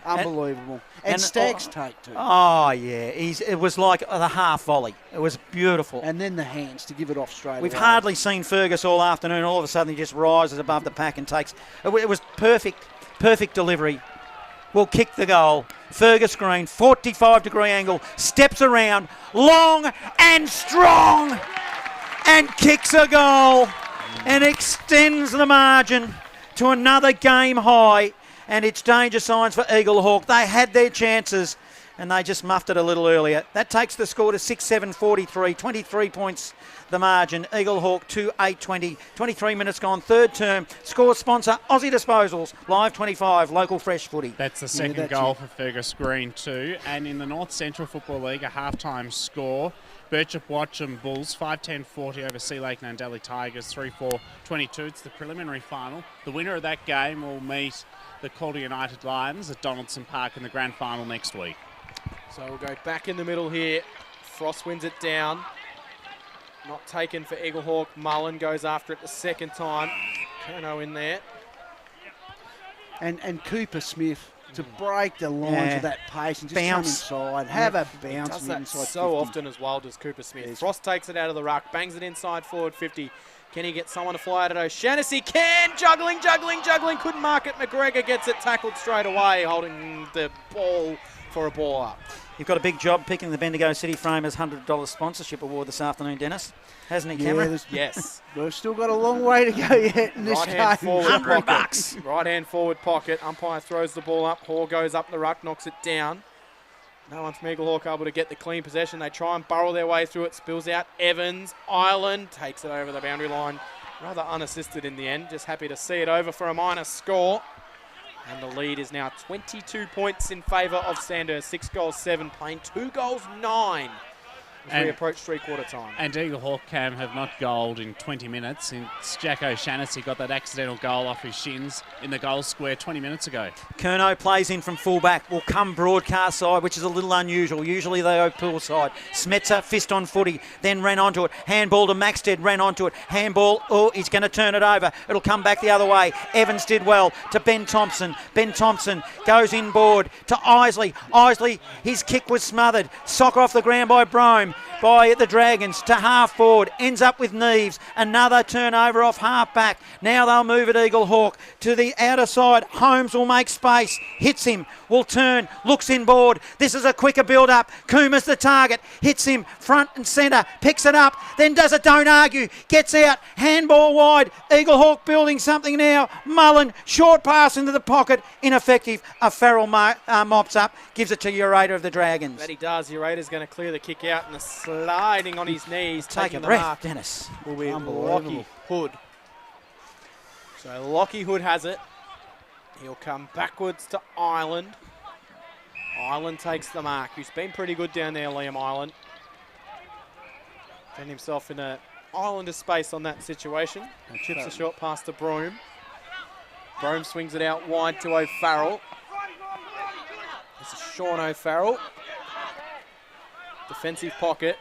[SPEAKER 3] Unbelievable. And Stag's take too.
[SPEAKER 7] Oh, yeah. It was like the half volley. It was beautiful.
[SPEAKER 3] And then the hands to give it off straight
[SPEAKER 7] We've
[SPEAKER 3] away.
[SPEAKER 7] hardly seen Fergus all afternoon. All of a sudden he just rises above the pack and takes. It was perfect delivery. Will kick the goal. Fergus Green, 45-degree angle, steps around, long and strong, and kicks a goal and extends the margin to another game high. And it's danger signs for Eaglehawk. They had their chances and they just muffed it a little earlier. That takes the score to 6-7-43, 23 points the margin. Eaglehawk 2-8-20, 23 minutes gone, third term. Score sponsor, Aussie Disposals, Live 25, local fresh footy.
[SPEAKER 4] That's the second goal for Fergus Green too. And in the North Central Football League, a half-time score. Birchip Watcham Bulls, 5-10-40 over Sea Lake Nandelli Tigers, 3-4-22. It's the preliminary final. The winner of that game will meet the Calder United Lions at Donaldson Park in the grand final next week.
[SPEAKER 2] So we'll go back in the middle here. Frost wins it down. Not taken for Eaglehawk. Mullen goes after it the second time. Kerno in there.
[SPEAKER 3] And Cooper Smith to break the lines of that pace and just bounce. Come inside, have a bounce.
[SPEAKER 2] Does that
[SPEAKER 3] inside
[SPEAKER 2] so
[SPEAKER 3] 50.
[SPEAKER 2] often as well, does Cooper Smith. Frost takes it out of the ruck, bangs it inside forward 50. Can he get someone to fly out at O'Shaughnessy? Can! Juggling. Couldn't mark it. McGregor gets it tackled straight away, holding the ball for a ball up.
[SPEAKER 7] You've got a big job picking the Bendigo City Framers $100 sponsorship award this afternoon, Dennis. Hasn't he, Cameron?
[SPEAKER 2] Yes.
[SPEAKER 3] We've still got a long way to go yet in this game.
[SPEAKER 7] $100.
[SPEAKER 2] Right-hand forward pocket. Umpire throws the ball up. Hall goes up the ruck, knocks it down. No one from Eaglehawk able to get the clean possession. They try and burrow their way through it. Spills out. Evans. Ireland takes it over the boundary line. Rather unassisted in the end. Just happy to see it over for a minor score. And the lead is now 22 points in favour of Sandhurst. 6 goals, 7 plain. 2 goals, 9. As we approach three-quarter time.
[SPEAKER 4] And Eaglehawk Cam have not goaled in 20 minutes since Jack O'Shaughnessy got that accidental goal off his shins in the goal square 20 minutes ago.
[SPEAKER 7] Kerno plays in from fullback, will come broadcast side, which is a little unusual. Usually they go pool side. Smetzer, fist on footy, then ran onto it. Handball to Maxted, ran onto it. Handball, he's going to turn it over. It'll come back the other way. Evans did well to Ben Thompson. Ben Thompson goes inboard to Isley. Isley, his kick was smothered. Sock off the ground by Brome. By the Dragons to half forward, ends up with Neves, another turnover off half back. Now they'll move it Eaglehawk to the outer side. Holmes will make space, hits him, will turn, looks inboard. This is a quicker build up. Coomer's the target, hits him front and centre, picks it up, then does a don't argue, gets out, handball wide. Eaglehawk building something now. Mullen, short pass into the pocket, ineffective. A Farrell mops up, gives it to Urator of the Dragons.
[SPEAKER 2] That he does. Urator's going to clear the kick out and the sliding on his knees,
[SPEAKER 7] Take
[SPEAKER 2] taking
[SPEAKER 7] a
[SPEAKER 2] the
[SPEAKER 7] breath,
[SPEAKER 2] mark.
[SPEAKER 7] Dennis.
[SPEAKER 2] Will be Lockie Hood. So Lockie Hood has it. He'll come backwards to Ireland. Ireland takes the mark. He's been pretty good down there, Liam Ireland. Found himself in an island of space on that situation. And chips a short pass to Broome. Broome swings it out wide to O'Farrell. This is Sean O'Farrell. Defensive pocket.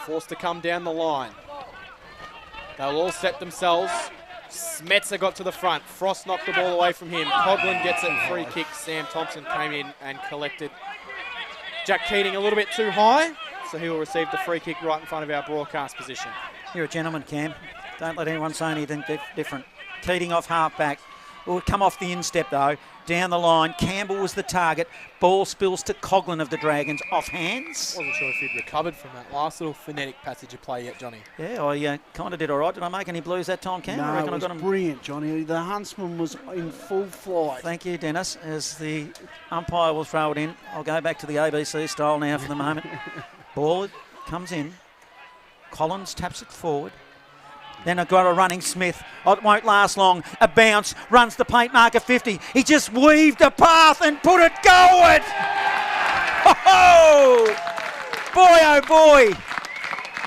[SPEAKER 2] Forced to come down the line. They'll all set themselves. Smetzer got to the front. Frost knocked the ball away from him. Coughlin gets it. Free kick. Sam Thompson came in and collected. Jack Keating a little bit too high, so he will receive the free kick right in front of our broadcast position.
[SPEAKER 7] You're a gentleman, Cam. Don't let anyone say anything different. Keating off half back. Will come off the instep though. Down the line. Campbell was the target. Ball spills to Coughlin of the Dragons. Off hands.
[SPEAKER 2] Wasn't sure if he'd recovered from that last little phonetic passage of play yet, Johnny.
[SPEAKER 7] Yeah, I kind of did all right. Did I make any blues that time, Cam?
[SPEAKER 3] No,
[SPEAKER 7] I reckon
[SPEAKER 3] it was
[SPEAKER 7] I got him.
[SPEAKER 3] brilliant, Johnny. The Huntsman was in full flight.
[SPEAKER 7] Thank you, Dennis. As the umpire will throw it in, I'll go back to the ABC style now for the moment. Ball comes in. Collins taps it forward. Then I've got a running Smith. Oh, it won't last long. A bounce. Runs the paint marker 50. He just weaved a path and put it goal-ward. Oh, boy, oh boy.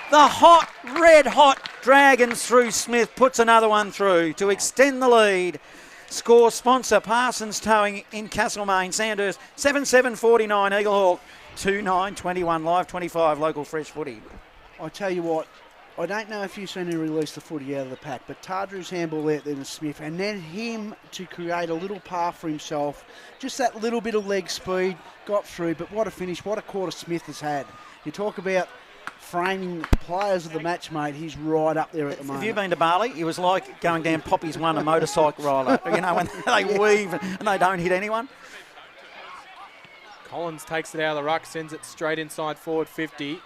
[SPEAKER 7] The red hot Dragons through Smith puts another one through to extend the lead. Score sponsor Parsons Towing in Castlemaine. Sandhurst 7-7-49 Eaglehawk. 2-9-21, live 25, local fresh footy.
[SPEAKER 3] I tell you what, I don't know if you've seen him release the footy out of the pack, but Tardru's handball out there to Smith, and then him to create a little path for himself, just that little bit of leg speed, got through, but what a finish, what a quarter Smith has had. You talk about framing players of the match, mate, he's right up there at the moment.
[SPEAKER 7] Have you been to Bali? It was like going down Poppy's One, a motorcycle roller, you know, when they weave and they don't hit anyone.
[SPEAKER 2] Collins takes it out of the ruck, sends it straight inside forward 50.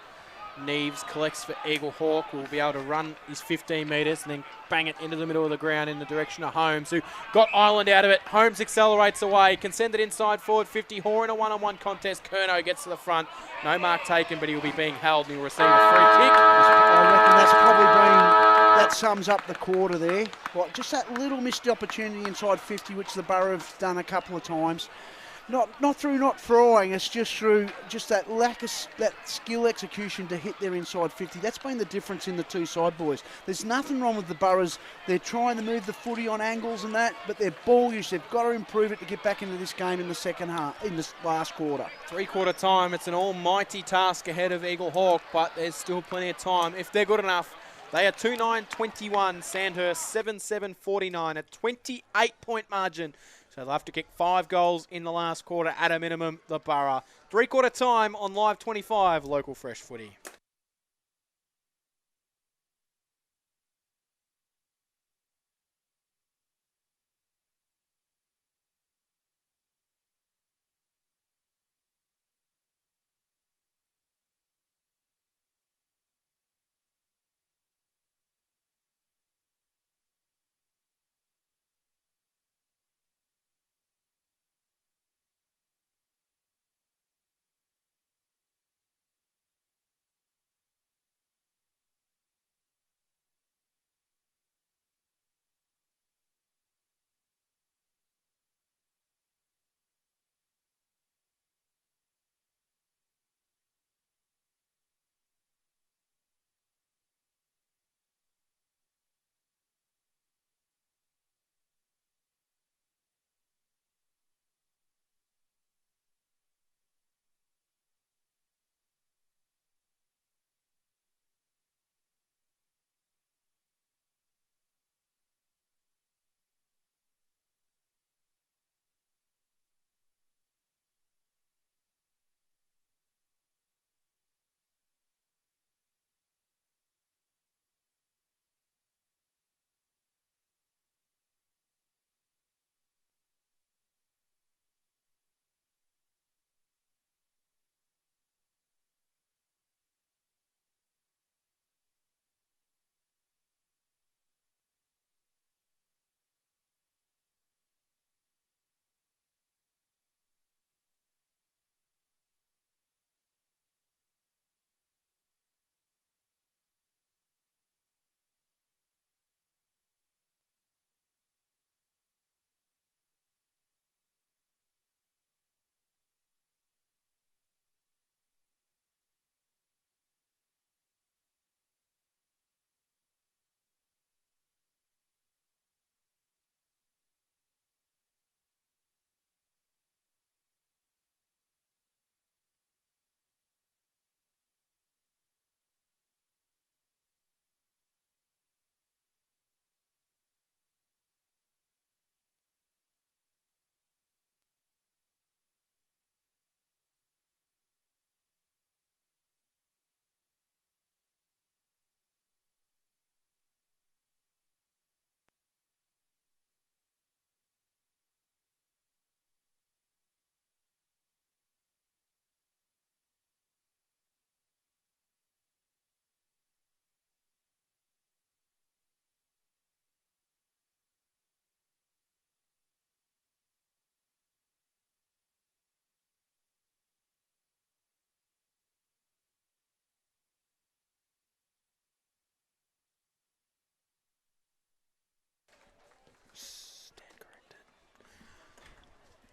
[SPEAKER 2] Neves collects for Eaglehawk, will be able to run his 15 metres and then bang it into the middle of the ground in the direction of Holmes, who got Island out of it. Holmes accelerates away, can send it inside forward 50. Hoare in a one-on-one contest. Curnow gets to the front. No mark taken, but he'll be being held and he'll receive a free kick.
[SPEAKER 3] I reckon that's probably been, that sums up the quarter there. Well, just that little missed opportunity inside 50, which the Borough have done a couple of times. Not through not throwing, it's just through just that lack of that skill execution to hit their inside 50. That's been the difference in the two side, boys. There's nothing wrong with the Boroughs. They're trying to move the footy on angles and that, but their ball use, they've got to improve it to get back into this game in the second half, in this last quarter.
[SPEAKER 2] Three-quarter time, it's an almighty task ahead of Eaglehawk, but there's still plenty of time. If they're good enough, they are 2-9-21, Sandhurst 7-7-49, a 28-point margin. So they'll have to kick 5 goals in the last quarter at a minimum, the Borough. Three-quarter time on Live 25, local fresh footy.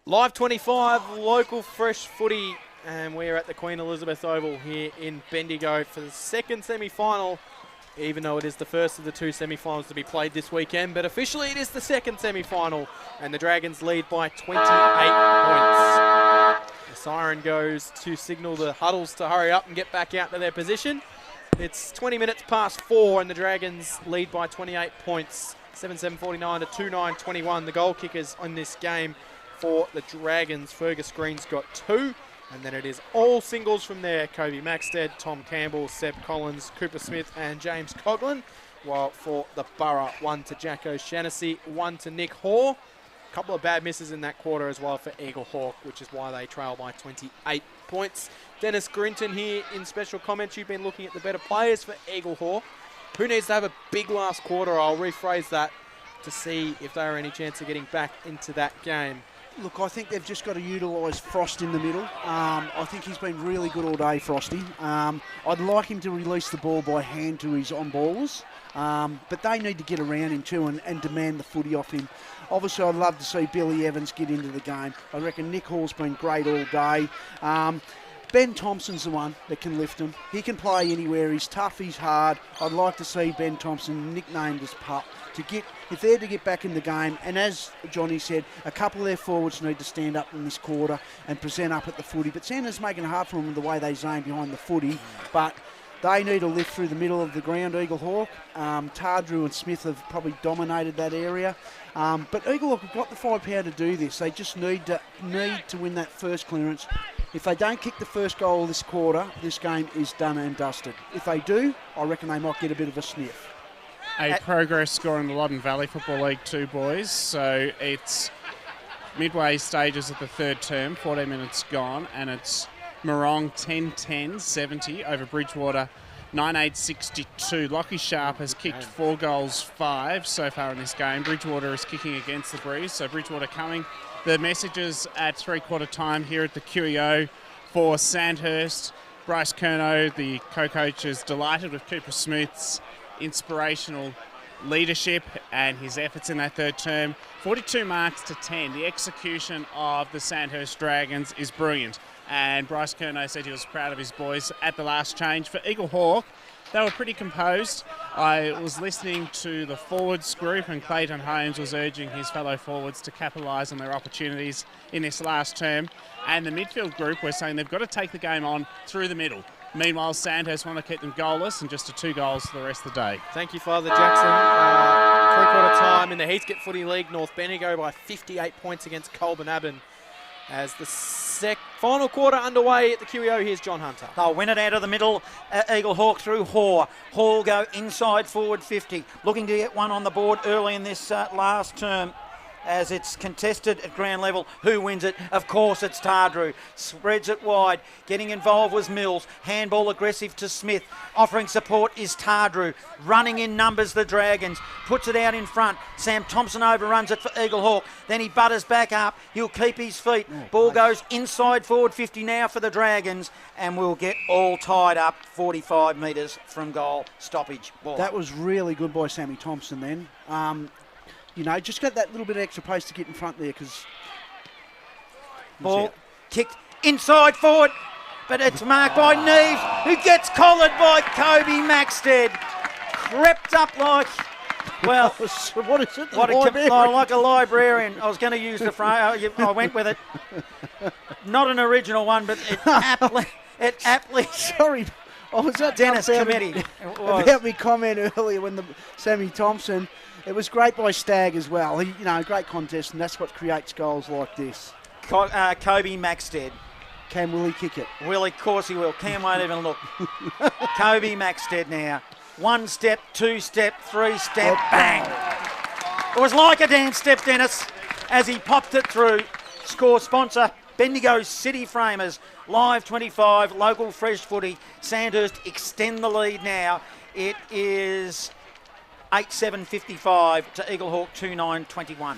[SPEAKER 2] Live 25, local fresh footy, and we're at the Queen Elizabeth Oval here in Bendigo for the second semi-final, even though it is the first of the two semi-finals to be played this weekend, but officially it is the second semi-final, and the Dragons lead by 28 points. The Siren goes to signal the huddles to hurry up and get back out to their position. It's 20 minutes past 4 and the Dragons lead by 28 points. 7-7-49 to 2-9-21. The goal kickers on this game for the Dragons. Fergus Green's got 2. And then it is all singles from there. Kobe Maxted, Tom Campbell, Seb Collins, Cooper Smith and James Coughlin. While for the Borough, 1 to Jack O'Shannessy, 1 to Nick Hoare. A couple of bad misses in that quarter as well for Eaglehawk, which is why they trail by 28 points. Dennis Grinton here in special comments. You've been looking at the better players for Eaglehawk. Who needs to have a big last quarter? I'll rephrase that to see if there are any chance of getting back into that game.
[SPEAKER 3] Look, I think they've just got to utilise Frost in the middle. I think he's been really good all day, Frosty. I'd like him to release the ball by hand to his on-ballers, but they need to get around him too and demand the footy off him. Obviously, I'd love to see Billy Evans get into the game. I reckon Nick Hall's been great all day. Ben Thompson's the one that can lift him. He can play anywhere. He's tough, he's hard. I'd like to see Ben Thompson, nicknamed as Pup, if they're to get back in the game. And as Johnny said, a couple of their forwards need to stand up in this quarter and present up at the footy. But Sandhurst making it hard for them the way they zone behind the footy. But they need a lift through the middle of the ground, Eaglehawk. Tardrew and Smith have probably dominated that area. But Eaglehawk have got the firepower to do this. They just need to win that first clearance. If they don't kick the first goal this quarter, this game is done and dusted. If they do, I reckon they might get a bit of a sniff.
[SPEAKER 4] A progress score in the Len Valley Football League 2, boys. So it's midway stages of the third term, 14 minutes gone, and it's Morong 10-10-70 over Bridgewater 9-8-62. Lockie Sharp has kicked 4 goals, 5 so far in this game. Bridgewater is kicking against the breeze, so Bridgewater coming. The messages at three-quarter time here at the QEO for Sandhurst. Bryce Curnow, the co-coach, is delighted with Cooper Smith's inspirational leadership and his efforts in that third term. 42 marks to 10. The execution of the Sandhurst Dragons is brilliant. And Bryce Curnow said he was proud of his boys at the last change. For Eaglehawk, they were pretty composed. I was listening to the forwards group, and Clayton Holmes was urging his fellow forwards to capitalise on their opportunities in this last term. And the midfield group were saying they've got to take the game on through the middle. Meanwhile, Sandhurst want to keep them goalless and just to 2 goals for the rest of the day.
[SPEAKER 2] Thank you, Father Jackson. Three-quarter time in the Heathcote Footy League. North Bendigo by 58 points against Colburn Abbon. As the final quarter underway at the QEO, here's John Hunter.
[SPEAKER 7] They'll win it out of the middle. Eaglehawk through Hoare. Hoare go inside forward 50. Looking to get one on the board early in this last term as it's contested at ground level. Who wins it? Of course it's Tardrew. Spreads it wide. Getting involved was Mills. Handball aggressive to Smith. Offering support is Tardrew. Running in numbers the Dragons. Puts it out in front. Sam Thompson overruns it for Eaglehawk. Then he butters back up. He'll keep his feet. Ball goes inside forward 50 now for the Dragons, and we'll get all tied up 45 metres from goal. Stoppage. Ball.
[SPEAKER 3] That was really good by Sammy Thompson then. Just got that little bit of extra pace to get in front there because...
[SPEAKER 7] Ball kicked inside forward, but it's marked by Neves, who gets collared by Kobe Maxted. Crept up like, well...
[SPEAKER 3] what is it?
[SPEAKER 7] Like a librarian. I was going to use the phrase, I went with it. Not an original one, but it aptly...
[SPEAKER 3] Sorry, I was at
[SPEAKER 7] Dennis Committee.
[SPEAKER 3] About me comment earlier when Sammy Thompson... It was great by Stagg as well. Great contest, and that's what creates goals like this.
[SPEAKER 7] Kobe Maxted.
[SPEAKER 3] Can Willie kick it?
[SPEAKER 7] Willie, of course he will. Cam won't even look. Kobe Maxted now. 1 step, 2 step, 3 step, bang. It was like a dance step, Dennis, as he popped it through. Score sponsor, Bendigo City Framers. Live 25, local fresh footy. Sandhurst extend the lead now. It is... 8-7-55 to Eaglehawk 2-9-21.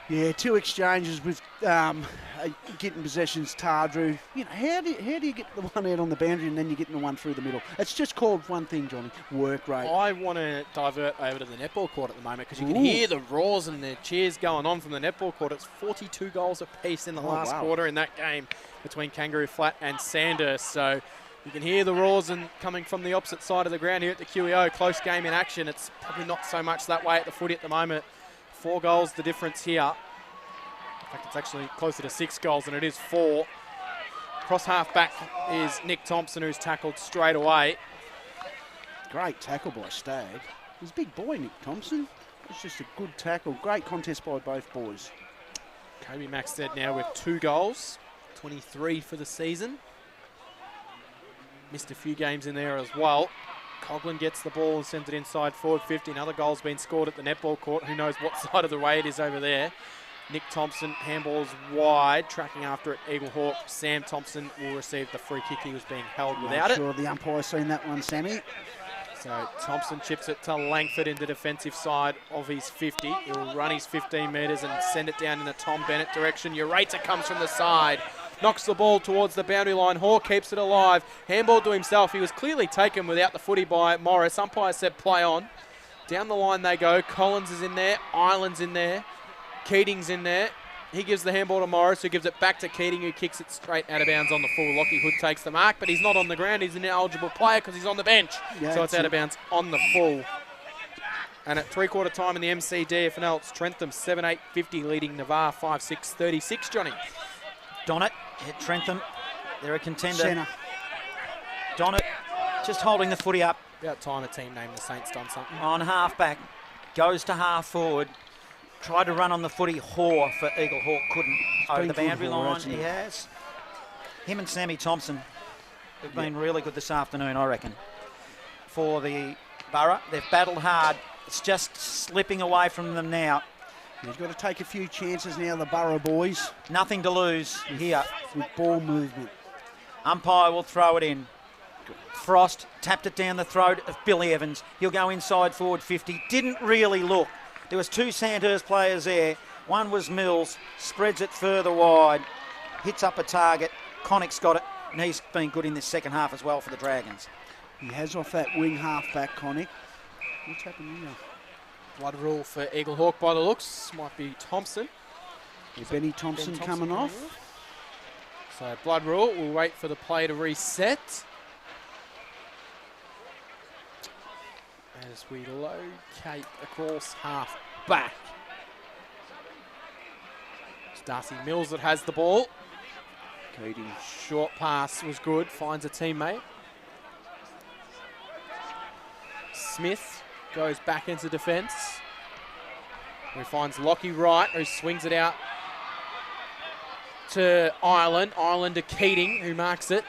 [SPEAKER 3] Yeah, 2 exchanges with getting possessions. Tardrew. How do you get the one out on the boundary and then you're getting the one through the middle? It's just called one thing, Johnny. Work rate.
[SPEAKER 2] I want to divert over to the netball court at the moment because you can hear the roars and the cheers going on from the netball court. It's 42 goals apiece in the last quarter in that game between Kangaroo Flat and Sandhurst. So you can hear the roars and coming from the opposite side of the ground here at the QEO. Close game in action. It's probably not so much that way at the footy at the moment. 4 goals the difference here. In fact, it's actually closer to 6 goals than it is 4. Cross half back is Nick Thompson, who's tackled straight away.
[SPEAKER 3] Great tackle by Stagg. He's a big boy, Nick Thompson. It's just a good tackle. Great contest by both boys.
[SPEAKER 2] Kobe Maxted now with 2 goals, 23 for the season. Missed a few games in there as well. Coughlin gets the ball and sends it inside forward 50. Another goal's been scored at the netball court. Who knows what side of the way it is over there. Nick Thompson, handball's wide, tracking after it, Eaglehawk. Sam Thompson will receive the free kick. He was being held without it.
[SPEAKER 3] Sure, the umpire's seen that one, Sammy.
[SPEAKER 2] So Thompson chips it to Langford into defensive side of his 50. He'll run his 15 metres and send it down in the Tom Bennett direction. Ureta comes from the side. Knocks the ball towards the boundary line. Hoare keeps it alive. Handball to himself. He was clearly taken without the footy by Morris. Umpire said play on. Down the line they go. Collins is in there. Ireland's in there. Keating's in there. He gives the handball to Morris, who gives it back to Keating, who kicks it straight out of bounds on the full. Lockie Hood takes the mark, but he's not on the ground. He's an ineligible player because he's on the bench. Yeah, so it's out of bounds on the full. And at three-quarter time in the MCD FNL, it's Trentham 7-8-50 leading Navarre 5-6-36, Johnny.
[SPEAKER 7] Donnet hit Trentham. They're a contender.
[SPEAKER 3] Centre.
[SPEAKER 7] Donnet just holding the footy up.
[SPEAKER 2] About time a team named the Saints done something.
[SPEAKER 7] On half-back. Goes to half-forward. Tried to run on the footy. Hoare for Eaglehawk couldn't. Over the boundary line, he has. Him and Sammy Thompson have been really good this afternoon, I reckon. For the Borough, they've battled hard. It's just slipping away from them now.
[SPEAKER 3] He's got to take a few chances now, the Borough boys.
[SPEAKER 7] Nothing to lose here.
[SPEAKER 3] With ball movement.
[SPEAKER 7] Umpire will throw it in. Frost tapped it down the throat of Billy Evans. He'll go inside forward 50. Didn't really look. There was 2 Sandhurst players there. One was Mills, spreads it further wide, hits up a target. Connick's got it, and he's been good in this second half as well for the Dragons.
[SPEAKER 3] He has off that wing half-back, Connick. What's happening now?
[SPEAKER 2] Blood rule for Eaglehawk by the looks. Might be Thompson.
[SPEAKER 3] Benny Thompson coming off.
[SPEAKER 2] So blood rule. We'll wait for the play to reset. As we locate across half back. It's Darcy Mills that has the ball.
[SPEAKER 3] Keating.
[SPEAKER 2] Short pass was good. Finds a teammate. Smith goes back into defence. He finds Lockie Wright, who swings it out to Ireland. Ireland to Keating, who marks it.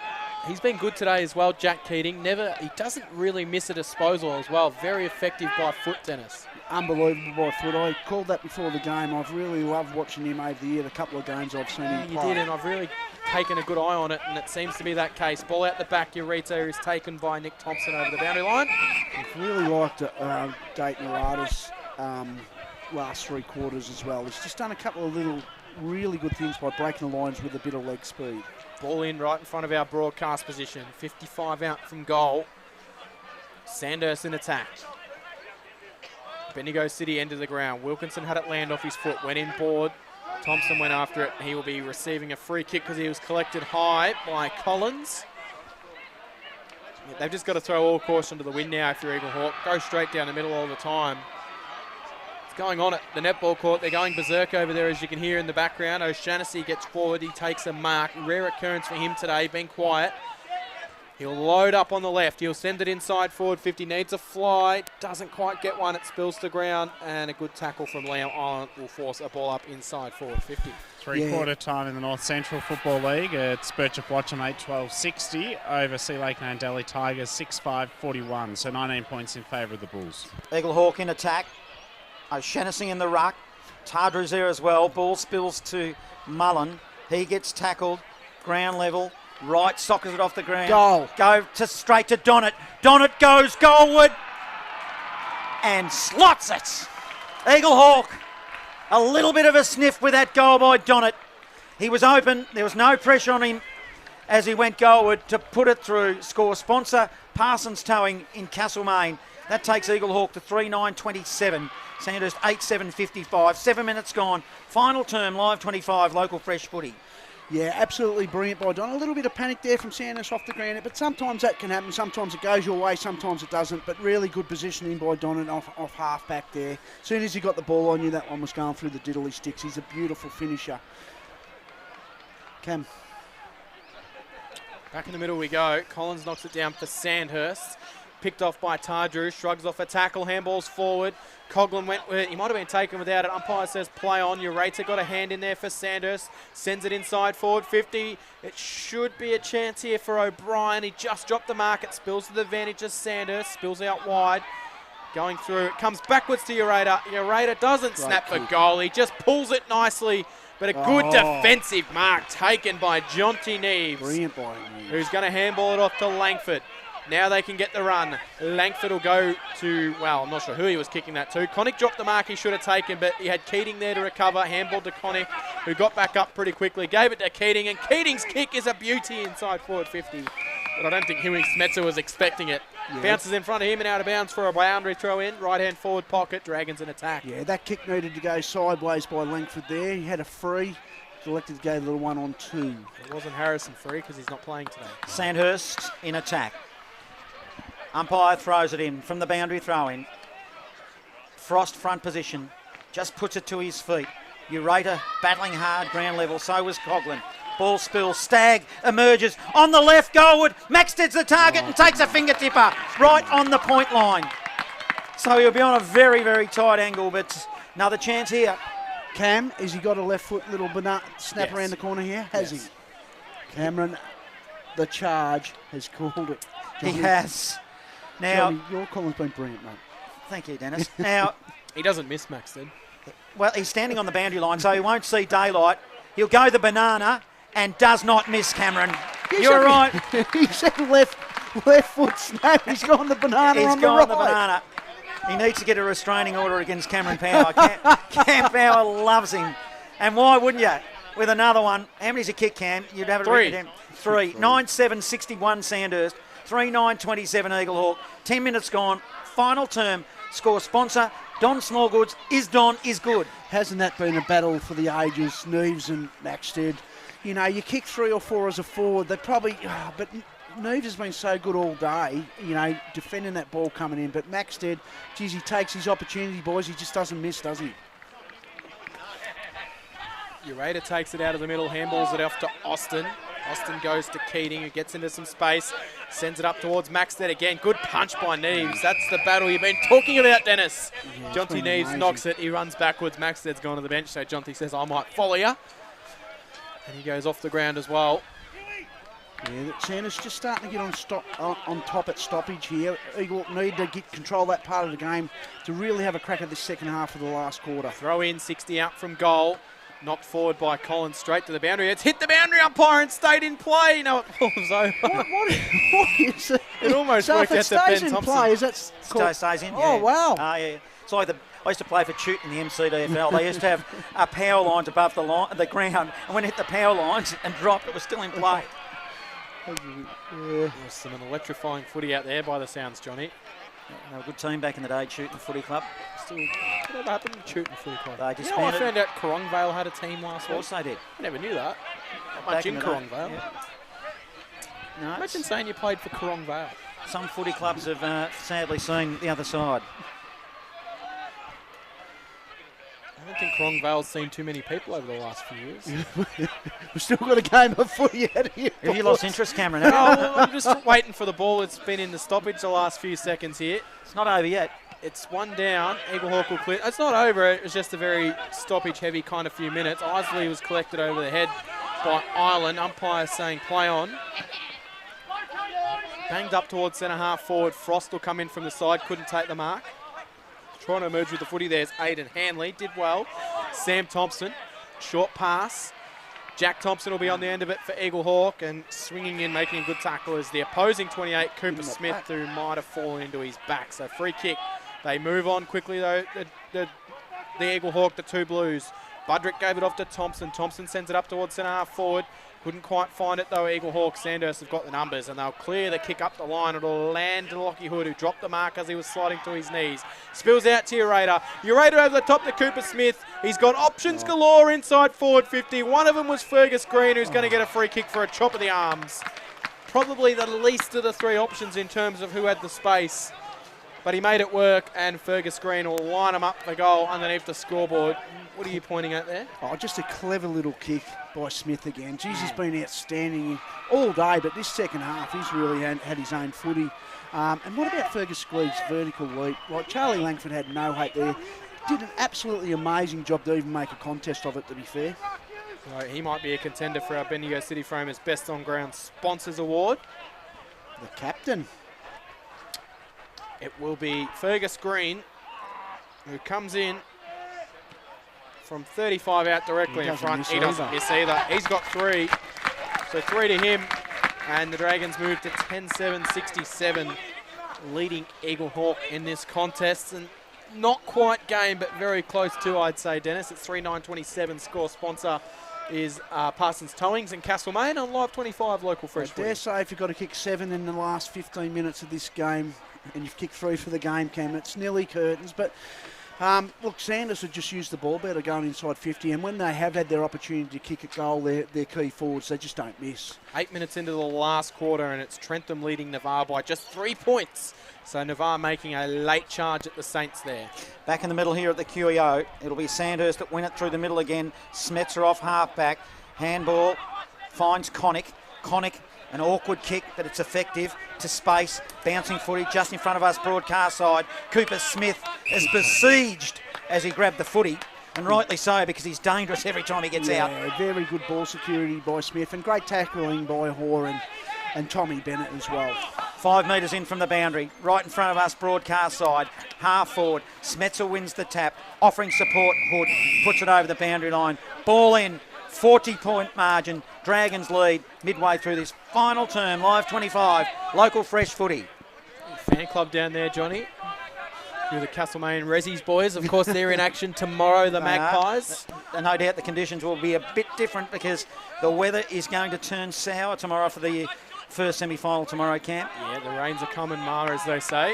[SPEAKER 2] He's been good today as well, Jack Keating. He doesn't really miss a disposal as well. Very effective by foot, Dennis.
[SPEAKER 3] Unbelievable by foot. I called that before the game. I've really loved watching him over the year. The couple of games I've seen him play.
[SPEAKER 2] You did, and I've really taken a good eye on it, and it seems to be that case. Ball out the back, Ureta is taken by Nick Thompson over the boundary line.
[SPEAKER 3] I've really liked Dayton Arata's last 3 quarters as well. He's just done a couple of little really good things by breaking the lines with a bit of leg speed.
[SPEAKER 2] Ball in right in front of our broadcast position. 55 out from goal. Sandhurst in attack. Bendigo City end of the ground. Wilkinson had it land off his foot. Went inboard. Thompson went after it. He will be receiving a free kick because he was collected high by Collins. Yeah, they've just got to throw all caution to the wind now if you're Eaglehawk. Go straight down the middle all the time. It's going on at the netball court. They're going berserk over there, as you can hear in the background. O'Shaughnessy gets forward. He takes a mark. Rare occurrence for him today, being quiet. He'll load up on the left. He'll send it inside forward 50. Needs a fly. Doesn't quite get one. It spills to ground. And a good tackle from Liam Island will force a ball up inside forward 50.
[SPEAKER 4] Three-quarter time in the North Central Football League. It's Birchip Watcham 8-12-60 over Sea Lake Nandelli Tigers 6-5-41. So 19 points in favour of the Bulls.
[SPEAKER 7] Eaglehawk in attack. O'Shaughnessy in the ruck. Tardru's there as well. Ball spills to Mullen. He gets tackled. Ground level. Right, sockers it off the ground.
[SPEAKER 3] Goal.
[SPEAKER 7] Go to straight to Donnet. Donnet goes goalward and slots it. Eaglehawk, a little bit of a sniff with that goal by Donnet. He was open. There was no pressure on him as he went goalward to put it through. Score sponsor, Parsons Towing in Castlemaine. That takes Eaglehawk to 3-9-27. Sandhurst 8-7-55. 7 minutes gone. Final term, Live 25, local fresh footy.
[SPEAKER 3] Yeah, absolutely brilliant by Don. A little bit of panic there from Sandhurst off the ground, but sometimes that can happen. Sometimes it goes your way, sometimes it doesn't. But really good positioning by Don off half back there. As soon as he got the ball, I knew that one was going through the diddly sticks. He's a beautiful finisher. Cam.
[SPEAKER 2] Back in the middle we go. Collins knocks it down for Sandhurst. Picked off by Tardrew, shrugs off a tackle, handballs forward. Coughlin went with it. He might have been taken without it. Umpire says play on. Ureta got a hand in there for Sandhurst. Sends it inside forward 50. It should be a chance here for O'Brien. He just dropped the mark. It spills to the advantage of Sandhurst. Spills out wide. Going through. It comes backwards to Ureta. Ureta doesn't snap for goal. He just pulls it nicely. But a good defensive mark taken by Jonty Neves.
[SPEAKER 3] Brilliant by Neves.
[SPEAKER 2] Who's going to handball it off to Langford. Now they can get the run. Langford will go to, well, I'm not sure who he was kicking that to. Connick dropped the mark he should have taken, but he had Keating there to recover. Handball to Connick, who got back up pretty quickly. Gave it to Keating, and Keating's kick is a beauty inside forward 50. But I don't think Huey Smetzer was expecting it. Yeah. Bounces in front of him and out of bounds for a boundary throw in. Right-hand forward pocket, Dragons in attack.
[SPEAKER 3] Yeah, that kick needed to go sideways by Langford there. He had a free. Selected to go a little 1-on-2.
[SPEAKER 2] It wasn't Harrison free because he's not playing today.
[SPEAKER 7] Sandhurst in attack. Umpire throws it in from the boundary throw-in. Frost front position. Just puts it to his feet. Ureta battling hard ground level. So was Coughlin. Ball spills. Stagg emerges on the left goalward. Maxted's the target and takes a finger tipper right on the point line. So he'll be on a very, very tight angle, but another chance here.
[SPEAKER 3] Cam, has he got a left foot little banana snap around the corner here? Has he? Cameron, the charge, has called it.
[SPEAKER 7] He has. Now,
[SPEAKER 3] Johnny, your Colin's been brilliant, mate.
[SPEAKER 7] Thank you, Dennis. Now,
[SPEAKER 2] he doesn't miss Maxted.
[SPEAKER 7] Well, he's standing on the boundary line, so he won't see daylight. He'll go the banana and does not miss Cameron. You're right.
[SPEAKER 3] He said left foot snap. He's gone the banana
[SPEAKER 7] He's
[SPEAKER 3] on the right.
[SPEAKER 7] gone the banana. He needs to get a restraining order against Cameron Power. Cam Power loves him. And why wouldn't you? With another one. How many's a kick, Cam? You'd have it written down. 3. 9-7-61 Sandhurst. 3-9-27 Eaglehawk. 10 minutes gone. Final term. Score sponsor. Don Smallgoods. Is Don is good.
[SPEAKER 3] Hasn't that been a battle for the ages? Neves and Maxted. You know, you kick 3 or 4 as a forward. They probably... but Neves has been so good all day, you know, defending that ball coming in. But Maxted, geez, he takes his opportunity, boys. He just doesn't miss, does he?
[SPEAKER 2] Ureta takes it out of the middle, handballs it off to Austin. Austin goes to Keating, who gets into some space, sends it up towards Maxted again. Good punch by Neves. That's the battle you've been talking about, Dennis.
[SPEAKER 3] Yeah,
[SPEAKER 2] Jonty Neves knocks it. He runs backwards. Maxted's gone to the bench, so Jonty says, I might follow you. And he goes off the ground as well.
[SPEAKER 3] Yeah, Sanders just starting to get on top at stoppage here. Eagle need to control that part of the game to really have a crack at the second half of the last quarter.
[SPEAKER 2] Throw in, 60 out from goal. Knocked forward by Collins straight to the boundary. It's hit the boundary umpire and stayed in play. No, it falls over.
[SPEAKER 3] What is it?
[SPEAKER 2] It almost
[SPEAKER 3] so
[SPEAKER 2] worked out to Ben Thompson.
[SPEAKER 3] Play, is that
[SPEAKER 7] stays in?
[SPEAKER 3] Oh,
[SPEAKER 7] yeah.
[SPEAKER 3] wow.
[SPEAKER 7] Yeah. It's like I used to play for Chute in the MCD FNL. They used to have power lines above the ground, and when it hit the power lines and dropped, it was still in play.
[SPEAKER 2] There's some electrifying footy out there by the sounds, Johnny.
[SPEAKER 7] They were a good team back in the day, Chute Footy Club.
[SPEAKER 2] Still, whatever happened to Chute Footy Club?
[SPEAKER 7] They
[SPEAKER 2] I
[SPEAKER 7] disbanded.
[SPEAKER 2] found out Corongvale had a team last week.
[SPEAKER 7] Of course they did.
[SPEAKER 2] I never knew that. Not much
[SPEAKER 7] Back
[SPEAKER 2] in
[SPEAKER 7] the day.
[SPEAKER 2] Corongvale.
[SPEAKER 7] Yeah. No,
[SPEAKER 2] Imagine saying you played for Corongvale.
[SPEAKER 7] some footy clubs have sadly seen the other side.
[SPEAKER 2] I don't think Corongvale's seen too many people over the last few years.
[SPEAKER 3] We've still got a game of footy out here.
[SPEAKER 7] Have you lost interest, Cameron?
[SPEAKER 2] No, I'm just waiting for the ball. It's been in the stoppage the last few seconds here.
[SPEAKER 7] It's not over yet.
[SPEAKER 2] It's one down. Eaglehawk will clear. It's not over. It was just a very stoppage-heavy kind of few minutes. Isley was collected over the head by Ireland. Umpire saying play on. Banged up towards centre-half forward. Frost will come in from the side. Couldn't take the mark. Trying to emerge with the footy. There's Aidan Hanley. Did well. Sam Thompson. Short pass. Jack Thompson will be on the end of it for Eaglehawk, and swinging in, making a good tackle is the opposing 28, Cooper Smith, who might have fallen into his back. So free kick. They move on quickly, though. The Eaglehawk, the two Blues. Budrick gave it off to Thompson. Thompson sends it up towards centre-half forward. Couldn't quite find it, though. Eaglehawk, Sandhurst have got the numbers, and they'll clear the kick up the line. It'll land to Lockie Hood, who dropped the mark as he was sliding to his knees. Spills out to Ureta. Ureta over the top to Cooper Smith. He's got options galore inside forward 50. One of them was Fergus Green, who's going to get a free kick for a chop of the arms. Probably the least of the three options in terms of who had the space. But he made it work, and Fergus Green will line him up for goal underneath the scoreboard. What are you pointing at there?
[SPEAKER 3] Oh, just a clever little kick by Smith again. Jeez, he's been outstanding all day, but this second half, he's really had his own footy. And what about Fergus Glee's vertical leap? Like, Charlie Langford had no hope there. Did an absolutely amazing job to even make a contest of it, to be fair.
[SPEAKER 2] So he might be a contender for our Bendigo City Framers Best On Ground Sponsors Award.
[SPEAKER 3] The captain.
[SPEAKER 2] It will be Fergus Green, who comes in from 35 out directly in front. He doesn't miss either. He's got 3. So 3 to him. And the Dragons move to 10-7-67, leading Eaglehawk in this contest. And not quite game, but very close to, I'd say, Dennis. It's 3-9-27. Score sponsor is Parsons Towings and Castlemaine on Live 25 local fresh
[SPEAKER 3] I dare say if you've got to kick 7 in the last 15 minutes of this game and you've kicked 3 for the game, Cam, it's nearly curtains. But look, Sandhurst have just used the ball better going inside 50, and when they have had their opportunity to kick a goal, their key forwards, they just don't miss.
[SPEAKER 2] 8 minutes into the last quarter, and it's Trentham leading Navarre by just 3 points. So Navarre making a late charge at the Saints there.
[SPEAKER 7] Back in the middle here at the QEO, it'll be Sandhurst that win it through the middle again. Smetzer off half-back. Handball finds Connick. Connick, an awkward kick, but it's effective to space. Bouncing footy just in front of us, broadcast side. Cooper Smith is besieged as he grabbed the footy, and rightly so, because he's dangerous every time he gets out.
[SPEAKER 3] Very good ball security by Smith, and great tackling by Horan and Tommy Bennett as well.
[SPEAKER 7] 5 metres in from the boundary, right in front of us, broadcast side, half forward. Smetzer wins the tap, offering support. Hood puts it over the boundary line. Ball in, 40-point margin. Dragons lead midway through this final term. Live 25, local fresh footy.
[SPEAKER 2] Fan club down there, Johnny. You're the Castlemaine Rezzies boys. Of course, they're in action tomorrow, the Magpies.
[SPEAKER 7] No doubt the conditions will be a bit different because the weather is going to turn sour tomorrow for the first semi-final tomorrow, Camp.
[SPEAKER 2] Yeah, the rains are coming, Ma, as they say.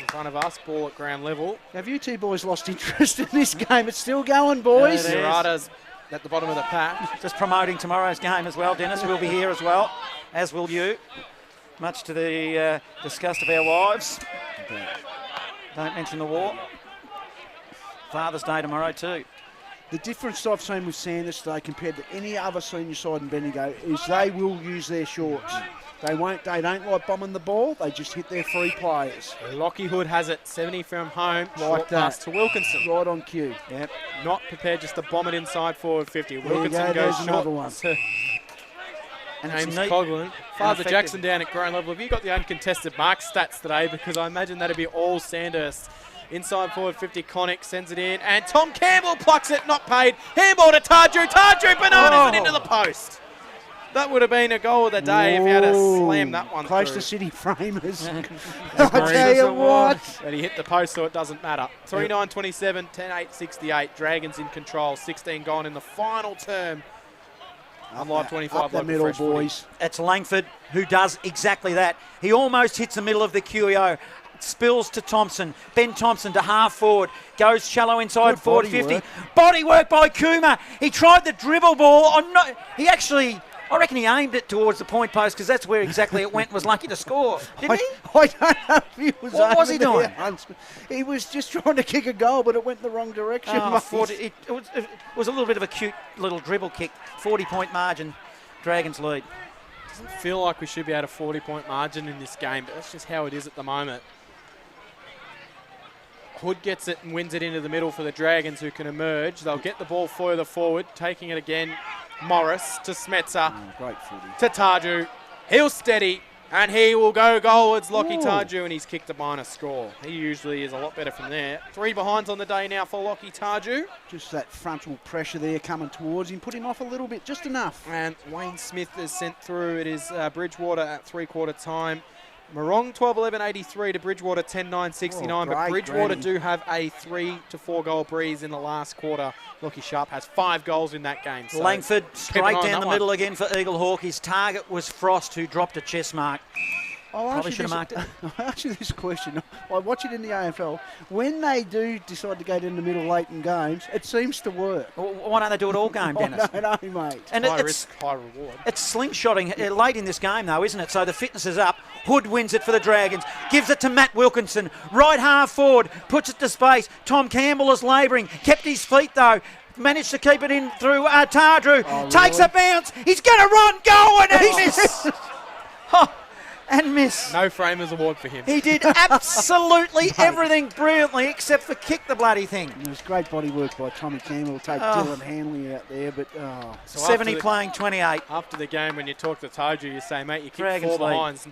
[SPEAKER 2] In front of us, ball at ground level.
[SPEAKER 3] Have you two boys lost interest in this game? It's still going, boys.
[SPEAKER 2] Serrata's at the bottom of the pack.
[SPEAKER 7] Just promoting tomorrow's game as well, Dennis. We'll be here as well, as will you. Much to the disgust of our wives. Don't mention the war. Father's Day tomorrow too.
[SPEAKER 3] The difference I've seen with Sandhurst today compared to any other senior side in Bendigo is they will use their shorts. They don't like bombing the ball. They just hit their 3 players.
[SPEAKER 2] Lockie Hood has it, 70 from home.
[SPEAKER 3] Like
[SPEAKER 2] Short
[SPEAKER 3] that.
[SPEAKER 2] pass to Wilkinson.
[SPEAKER 3] Right on cue.
[SPEAKER 7] Yep.
[SPEAKER 2] Not prepared just to bomb it inside forward 50.
[SPEAKER 3] There you
[SPEAKER 2] Wilkinson
[SPEAKER 3] go,
[SPEAKER 2] goes
[SPEAKER 3] there's another
[SPEAKER 2] short
[SPEAKER 3] one.
[SPEAKER 2] to
[SPEAKER 7] And
[SPEAKER 2] James
[SPEAKER 7] it's neat
[SPEAKER 2] Coughlin. Father
[SPEAKER 7] effective.
[SPEAKER 2] Jackson down at ground level. Have you got the uncontested mark stats today? Because I imagine that'd be all Sandhurst. Inside forward 50, Connick sends it in, and Tom Campbell plucks it, not paid. Handball to Tarju. Tarju bananas it into the post. That would have been a goal of the day if he had to slam that one
[SPEAKER 3] Close
[SPEAKER 2] through.
[SPEAKER 3] to City Framers. I tell you what.
[SPEAKER 2] But he hit the post, so it doesn't matter. 3-9-27, 10-8-68. Dragons in control. 16 gone in the final term. On Live 25
[SPEAKER 3] Up the
[SPEAKER 2] local
[SPEAKER 3] middle,
[SPEAKER 2] fresh footy.
[SPEAKER 3] boys.
[SPEAKER 7] It's Langford who does exactly that. He almost hits the middle of the QEO. Spills to Thompson. Ben Thompson to half forward. Goes shallow inside
[SPEAKER 3] Good
[SPEAKER 7] forward
[SPEAKER 3] body
[SPEAKER 7] 50.
[SPEAKER 3] work.
[SPEAKER 7] Body work by Kuma. He tried the dribble ball. He actually, I reckon he aimed it towards the point post because that's where exactly it went. Was lucky to score. Didn't he?
[SPEAKER 3] I don't know if he was
[SPEAKER 7] What was
[SPEAKER 3] over
[SPEAKER 7] he
[SPEAKER 3] there,
[SPEAKER 7] doing?
[SPEAKER 3] Huntsman. He was just trying to kick a goal, but it went the wrong direction.
[SPEAKER 7] Oh,
[SPEAKER 3] mate.
[SPEAKER 7] 40, it was a little bit of a cute little dribble kick. 40-point margin. Dragons lead.
[SPEAKER 2] Doesn't feel like we should be at a 40-point margin in this game, but that's just how it is at the moment. Hood gets it and wins it into the middle for the Dragons, who can emerge. They'll get the ball further forward, taking it again. Morris to Smetzer,
[SPEAKER 3] Great footy.
[SPEAKER 2] to Tarju. He'll steady, and he will go goalwards, Lockie
[SPEAKER 3] Ooh.
[SPEAKER 2] Tarju, and he's kicked a minor score. He usually is a lot better from there. 3 behinds on the day now for Lockie Tarju.
[SPEAKER 3] Just that frontal pressure there coming towards him. Put him off a little bit, just enough.
[SPEAKER 2] And Wayne Smith is sent through. It is Bridgewater at 3/4 time. Morong 12-11-83 to Bridgewater 10-9-69, but
[SPEAKER 3] great
[SPEAKER 2] Bridgewater
[SPEAKER 3] granny.
[SPEAKER 2] do have a 3 to 4 goal breeze in the last quarter. Lockie Sharp has 5 goals in that game. So
[SPEAKER 7] Langford
[SPEAKER 2] keep an
[SPEAKER 7] straight
[SPEAKER 2] eye on
[SPEAKER 7] down
[SPEAKER 2] that
[SPEAKER 7] the
[SPEAKER 2] one.
[SPEAKER 7] middle again for Eaglehawk. His target was Frost, who dropped a chest mark. Probably should have marked it.
[SPEAKER 3] I asked you this question. I watch it in the AFL. When they do decide to go down the middle late in games, it seems to work.
[SPEAKER 7] Well, why don't they do it all game, Dennis?
[SPEAKER 3] I know, mate.
[SPEAKER 7] And
[SPEAKER 2] High
[SPEAKER 7] it's
[SPEAKER 2] risk, high reward.
[SPEAKER 7] It's slingshotting late in this game, though, isn't it? So the fitness is up. Hood wins it for the Dragons. Gives it to Matt Wilkinson. Right half forward. Puts it to space. Tom Campbell is labouring. Kept his feet, though. Managed to keep it in through Tardrew. Takes a bounce. He's going to run. Go and miss. And miss.
[SPEAKER 2] No Framers award for him.
[SPEAKER 7] He did absolutely everything brilliantly except for kick the bloody thing.
[SPEAKER 3] It was great body work by Tommy Campbell. Take Dylan Hanley out there, but
[SPEAKER 2] So
[SPEAKER 7] 70 playing 28.
[SPEAKER 2] After the game, when you talk to Toju, you say, mate, you kicked
[SPEAKER 7] Dragons
[SPEAKER 2] 4
[SPEAKER 7] lead.
[SPEAKER 2] behinds.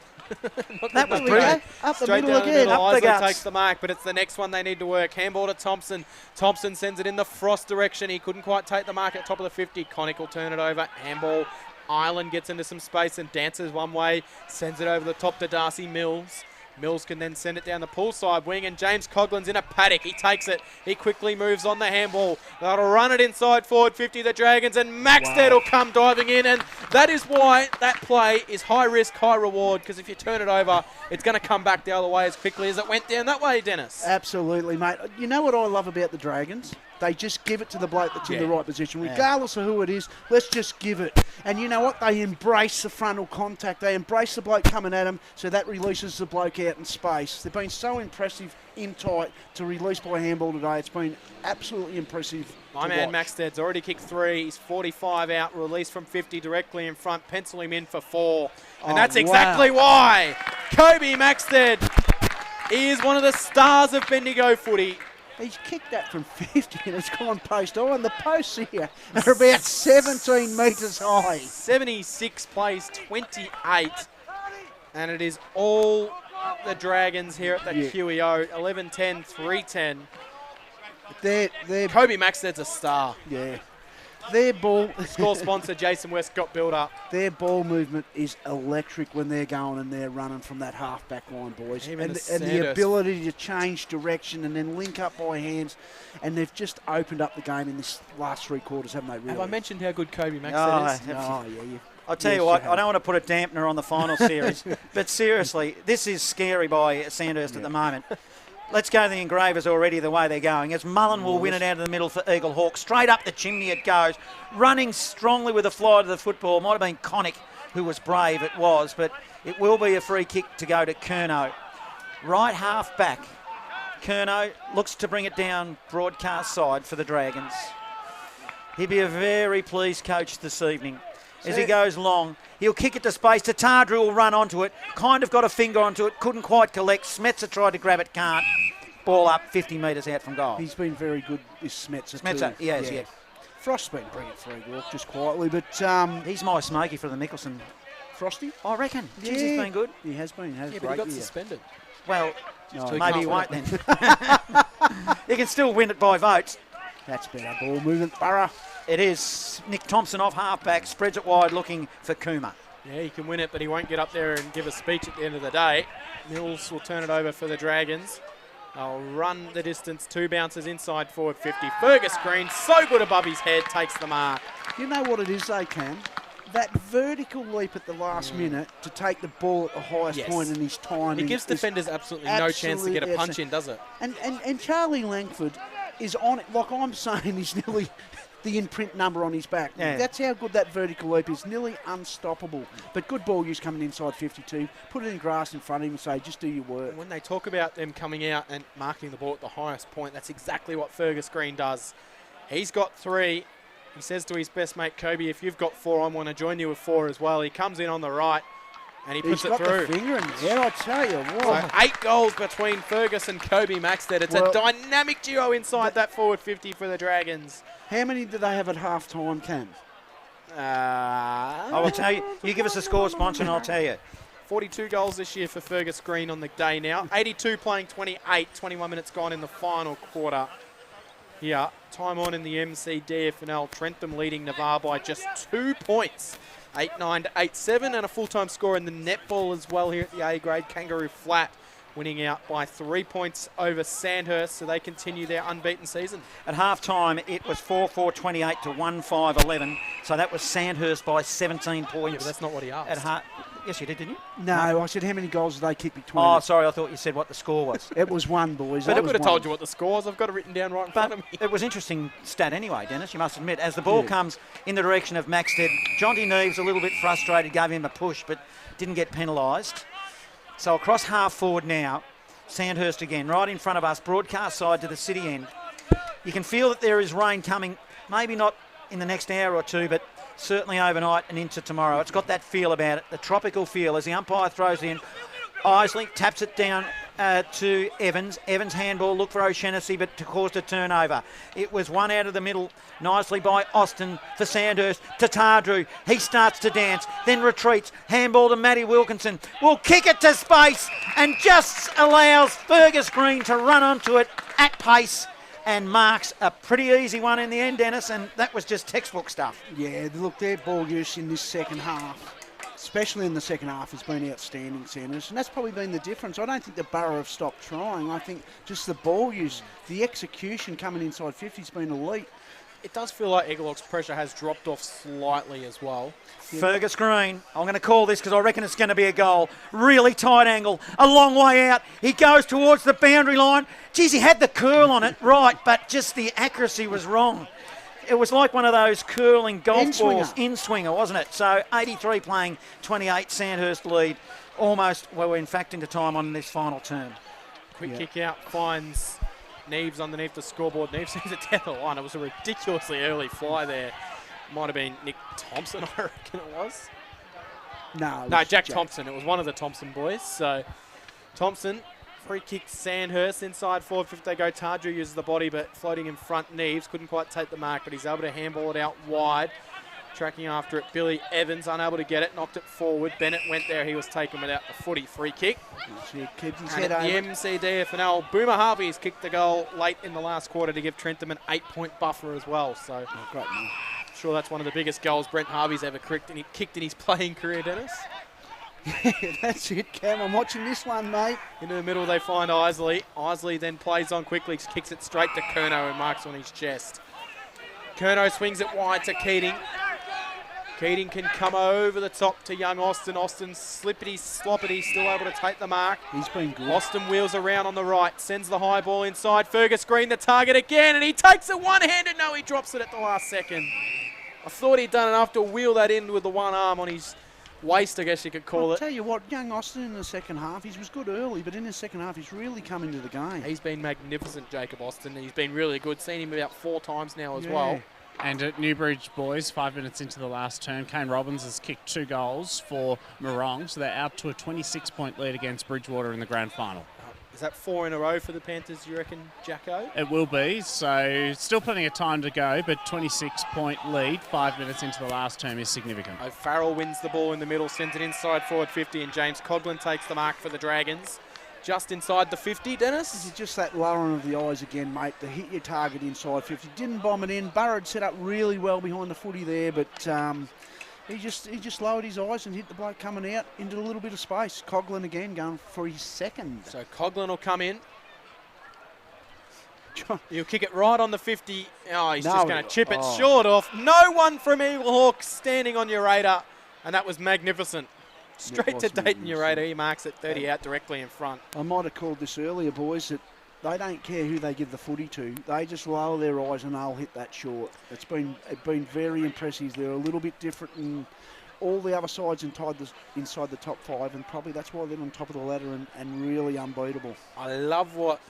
[SPEAKER 7] That was
[SPEAKER 3] we
[SPEAKER 7] brilliant.
[SPEAKER 3] go. Up the
[SPEAKER 2] Straight
[SPEAKER 3] middle
[SPEAKER 2] down
[SPEAKER 3] again.
[SPEAKER 2] the middle.
[SPEAKER 7] Up the
[SPEAKER 2] Isley
[SPEAKER 7] guts.
[SPEAKER 2] takes the mark, but it's the next one they need to work. Handball to Thompson. Thompson sends it in the Frost direction. He couldn't quite take the mark at top of the 50. Connick will turn it over. Handball. Island gets into some space and dances one way. Sends it over the top to Darcy Mills. Mills can then send it down the poolside wing, and James Coughlin's in a paddock. He takes it. He quickly moves on the handball. They'll run it inside forward 50, the Dragons, and Maxted will come diving in, and that is why that play is high risk, high reward, because if you turn it over, it's going to come back the other way as quickly as it went down that way, Dennis.
[SPEAKER 3] Absolutely, mate. You know what I love about the Dragons? They just give it to the bloke that's in the right position. Regardless of who it is, let's just give it. And you know what? They embrace the frontal contact. They embrace the bloke coming at them, so that releases the bloke out in space. They've been so impressive in tight to release by handball today. It's been absolutely impressive.
[SPEAKER 2] My man Maxted's already kicked 3. He's 45 out, released from 50 directly in front. Pencil him in for 4. And that's exactly why Kobe Maxted is one of the stars of Bendigo footy.
[SPEAKER 3] He's kicked that from 50 and it's gone post high. And the posts here are about 17 metres high.
[SPEAKER 2] 76 plays 28. And it is all the Dragons here at the QEO. 11-10, 3-10.
[SPEAKER 3] They're
[SPEAKER 2] Kobe Maxted's a star.
[SPEAKER 3] Yeah. Their ball...
[SPEAKER 2] Score sponsor Jason West got built up.
[SPEAKER 3] Their ball movement is electric when they're going and they're running from that half-back line, boys. And the ability to change direction and then link up by hands. And they've just opened up the game in this last 3 quarters, haven't they, really?
[SPEAKER 2] Have I mentioned how good Kobe Maxted is?
[SPEAKER 3] Oh, yeah.
[SPEAKER 7] I'll tell you what, I don't want to put a dampener on the final series, but seriously, this is scary by Sandhurst at the moment. Let's go to the engravers already the way they're going. As Mullen will win it out of the middle for Eaglehawk. Straight up the chimney it goes. Running strongly with a fly to the football. Might have been Connick who was brave, it was, but it will be a free kick to go to Curnow. Right half back. Curnow looks to bring it down broadcast side for the Dragons. He'll be a very pleased coach this evening. As he goes long, he'll kick it to space. Tardrew will run onto it. Kind of got a finger onto it. Couldn't quite collect. Smetzer tried to grab it. Can't. Ball up 50 metres out from goal.
[SPEAKER 3] He's been very good, this Smetzer too.
[SPEAKER 7] Yes, yeah.
[SPEAKER 3] Frost's been brilliant for Eaglehawk, just quietly, but...
[SPEAKER 7] he's my smoky for the Mickelson.
[SPEAKER 3] Frosty?
[SPEAKER 7] I reckon. Jeez, he's been good.
[SPEAKER 3] He has been.
[SPEAKER 2] Yeah, but he got suspended.
[SPEAKER 7] Well,
[SPEAKER 2] So
[SPEAKER 7] maybe he won't then. He can still win it by votes.
[SPEAKER 3] That's better ball movement. Burrow.
[SPEAKER 7] It is Nick Thompson off half-back, spreads it wide looking for Kuma.
[SPEAKER 2] Yeah, he can win it, but he won't get up there and give a speech at the end of the day. Mills will turn it over for the Dragons. They'll run the distance, 2 bounces inside forward 50. Fergus Green, so good above his head, takes the mark.
[SPEAKER 3] You know what it is they can? That vertical leap at the last minute to take the ball at the highest point in his time.
[SPEAKER 2] It gives defenders absolutely no chance to get a punch in, does it?
[SPEAKER 3] And Charlie Langford is on it, like I'm saying, he's nearly the imprint number on his back.
[SPEAKER 7] Yeah.
[SPEAKER 3] That's how good that vertical leap is, nearly unstoppable. But good ball use coming inside 52. Put it in grass in front of him and say, just do your work.
[SPEAKER 2] When they talk about them coming out and marking the ball at the highest point, that's exactly what Fergus Green does. He's got 3. He says to his best mate, Kobe, if you've got 4, I'm going to join you with 4 as well. He comes in on the right and he puts it through.
[SPEAKER 3] He's got the finger in there, I tell you what.
[SPEAKER 2] So 8 goals between Fergus and Kobe Maxted. It's a dynamic duo inside that forward 50 for the Dragons.
[SPEAKER 3] How many do they have at half-time, Cam?
[SPEAKER 7] I will tell you. You give us a score sponsor and I'll tell you.
[SPEAKER 2] 42 goals this year for Fergus Green on the day now. 82 playing 28. 21 minutes gone in the final quarter. Here, time on in the MCD FNL. Trentham leading Navarre by just 2 points. 8-9 to 8-7, and a full-time score in the netball as well here at the A-grade. Kangaroo Flat winning out by 3 points over Sandhurst, so they continue their unbeaten season.
[SPEAKER 7] At half-time, it was 4-4-28 to 1-5-11, so that was Sandhurst by 17 points.
[SPEAKER 2] Yeah, but that's not what he asked.
[SPEAKER 7] Yes, you did, didn't you?
[SPEAKER 3] No, I said how many goals did they kick between
[SPEAKER 7] Oh,
[SPEAKER 3] us?
[SPEAKER 7] sorry, I thought you said what the score was.
[SPEAKER 3] It was 1, boys.
[SPEAKER 2] But
[SPEAKER 3] It
[SPEAKER 2] I
[SPEAKER 3] was
[SPEAKER 2] could have
[SPEAKER 3] 1.
[SPEAKER 2] told you what the score was. I've got it written down right in front
[SPEAKER 7] But
[SPEAKER 2] of me.
[SPEAKER 7] it was interesting stat anyway, Dennis, you must admit. As the ball comes in the direction of Maxted, Jonty Neves a little bit frustrated, gave him a push, but didn't get penalised. So across half forward now, Sandhurst again, right in front of us, broadcast side to the city end. You can feel that there is rain coming, maybe not in the next hour or two, but certainly overnight and into tomorrow. It's got that feel about it, the tropical feel, as the umpire throws in. Isley taps it down to Evans. Evans handball, look for O'Shannessy, but caused a turnover. It was one out of the middle, nicely by Austin for Sandhurst to Tardrew. He starts to dance, then retreats. Handball to Matty Wilkinson. Will kick it to space and just allows Fergus Green to run onto it at pace and marks a pretty easy one in the end, Dennis, and that was just textbook stuff.
[SPEAKER 3] Yeah, look, their ball use in this second half, especially in the second half, has been outstanding, Sanders, and that's probably been the difference. I don't think the Borough have stopped trying. I think just the ball use, the execution coming inside 50 has been elite.
[SPEAKER 2] It does feel like Eaglehawk's pressure has dropped off slightly as well.
[SPEAKER 7] Fergus Green, I'm going to call this because I reckon it's going to be a goal. Really tight angle, a long way out. He goes towards the boundary line. Geez, he had the curl on it, right, but just the accuracy was wrong. It was like one of those curling golf balls, in-swinger, wasn't it? So 83 playing 28, Sandhurst lead. Almost, well, we're in fact into time on this final term.
[SPEAKER 2] Quick kick out, finds Neves underneath the scoreboard. Neves sees it down the line. It was a ridiculously early fly there. Might have been Nick Thompson, I reckon it was.
[SPEAKER 3] No,
[SPEAKER 2] Jack Thompson. It was one of the Thompson boys. So Thompson, free kick Sandhurst, inside forward 50 they go. Tardrew uses the body, but floating in front, Neves couldn't quite take the mark, but he's able to handball it out wide. Tracking after it, Billy Evans unable to get it, knocked it forward. Bennett went there, he was taken without the footy. Free kick.
[SPEAKER 3] Keeps his
[SPEAKER 2] And
[SPEAKER 3] head
[SPEAKER 2] at the
[SPEAKER 3] over.
[SPEAKER 2] MCD FNL, Boomer Harvey's kicked the goal late in the last quarter to give Trentham an 8-point buffer as well. So
[SPEAKER 3] Great man.
[SPEAKER 2] I'm sure that's one of the biggest goals Brent Harvey's ever kicked in his playing career, Dennis.
[SPEAKER 3] That's it, Cam. I'm watching this one, mate.
[SPEAKER 2] Into the middle they find Isley. Isley then plays on quickly, kicks it straight to Curnow and marks on his chest. Curnow swings it wide to Keating. Keating can come over the top to young Austin. Austin slippity, sloppity, still able to take the mark.
[SPEAKER 3] He's been good.
[SPEAKER 2] Austin wheels around on the right, sends the high ball inside. Fergus Green, the target again, and he takes it one-handed. No, he drops it at the last second. I thought he'd done enough to wheel that in with the one arm on his waist, I guess you could call
[SPEAKER 3] I'll
[SPEAKER 2] it.
[SPEAKER 3] tell you what, young Austin in the second half, he was good early, but in the second half, he's really come into the game.
[SPEAKER 2] He's been magnificent, Jacob Austin. He's been really good. Seen him about 4 times now as well.
[SPEAKER 4] And at Newbridge, boys, 5 minutes into the last term, Kane Robbins has kicked 2 goals for Morong, so they're out to a 26-point lead against Bridgewater in the grand final.
[SPEAKER 2] Is that 4 in a row for the Panthers, you reckon, Jacko?
[SPEAKER 4] It will be, so still plenty of time to go, but 26-point lead 5 minutes into the last term is significant.
[SPEAKER 2] O'Farrell wins the ball in the middle, sends it inside forward 50, and James Coughlin takes the mark for the Dragons. Just inside the 50, Dennis?
[SPEAKER 3] It's just that lowering of the eyes again, mate, to hit your target inside 50. Didn't bomb it in. Burrard set up really well behind the footy there, but he just lowered his eyes and hit the bloke coming out into a little bit of space. Coughlin again going for his second.
[SPEAKER 2] So Coughlin will come in. He'll kick it right on the 50. Oh, he's just going to chip it short off. No one from Eaglehawk standing on your radar, and that was magnificent. Straight to Dayton Ureta. He marks it 30 out directly in front.
[SPEAKER 3] I might have called this earlier, boys, that they don't care who they give the footy to. They just lower their eyes and they'll hit that short. It's been very impressive. They're a little bit different than all the other sides inside the top 5, and probably that's why they're on top of the ladder and really unbeatable.
[SPEAKER 2] I love what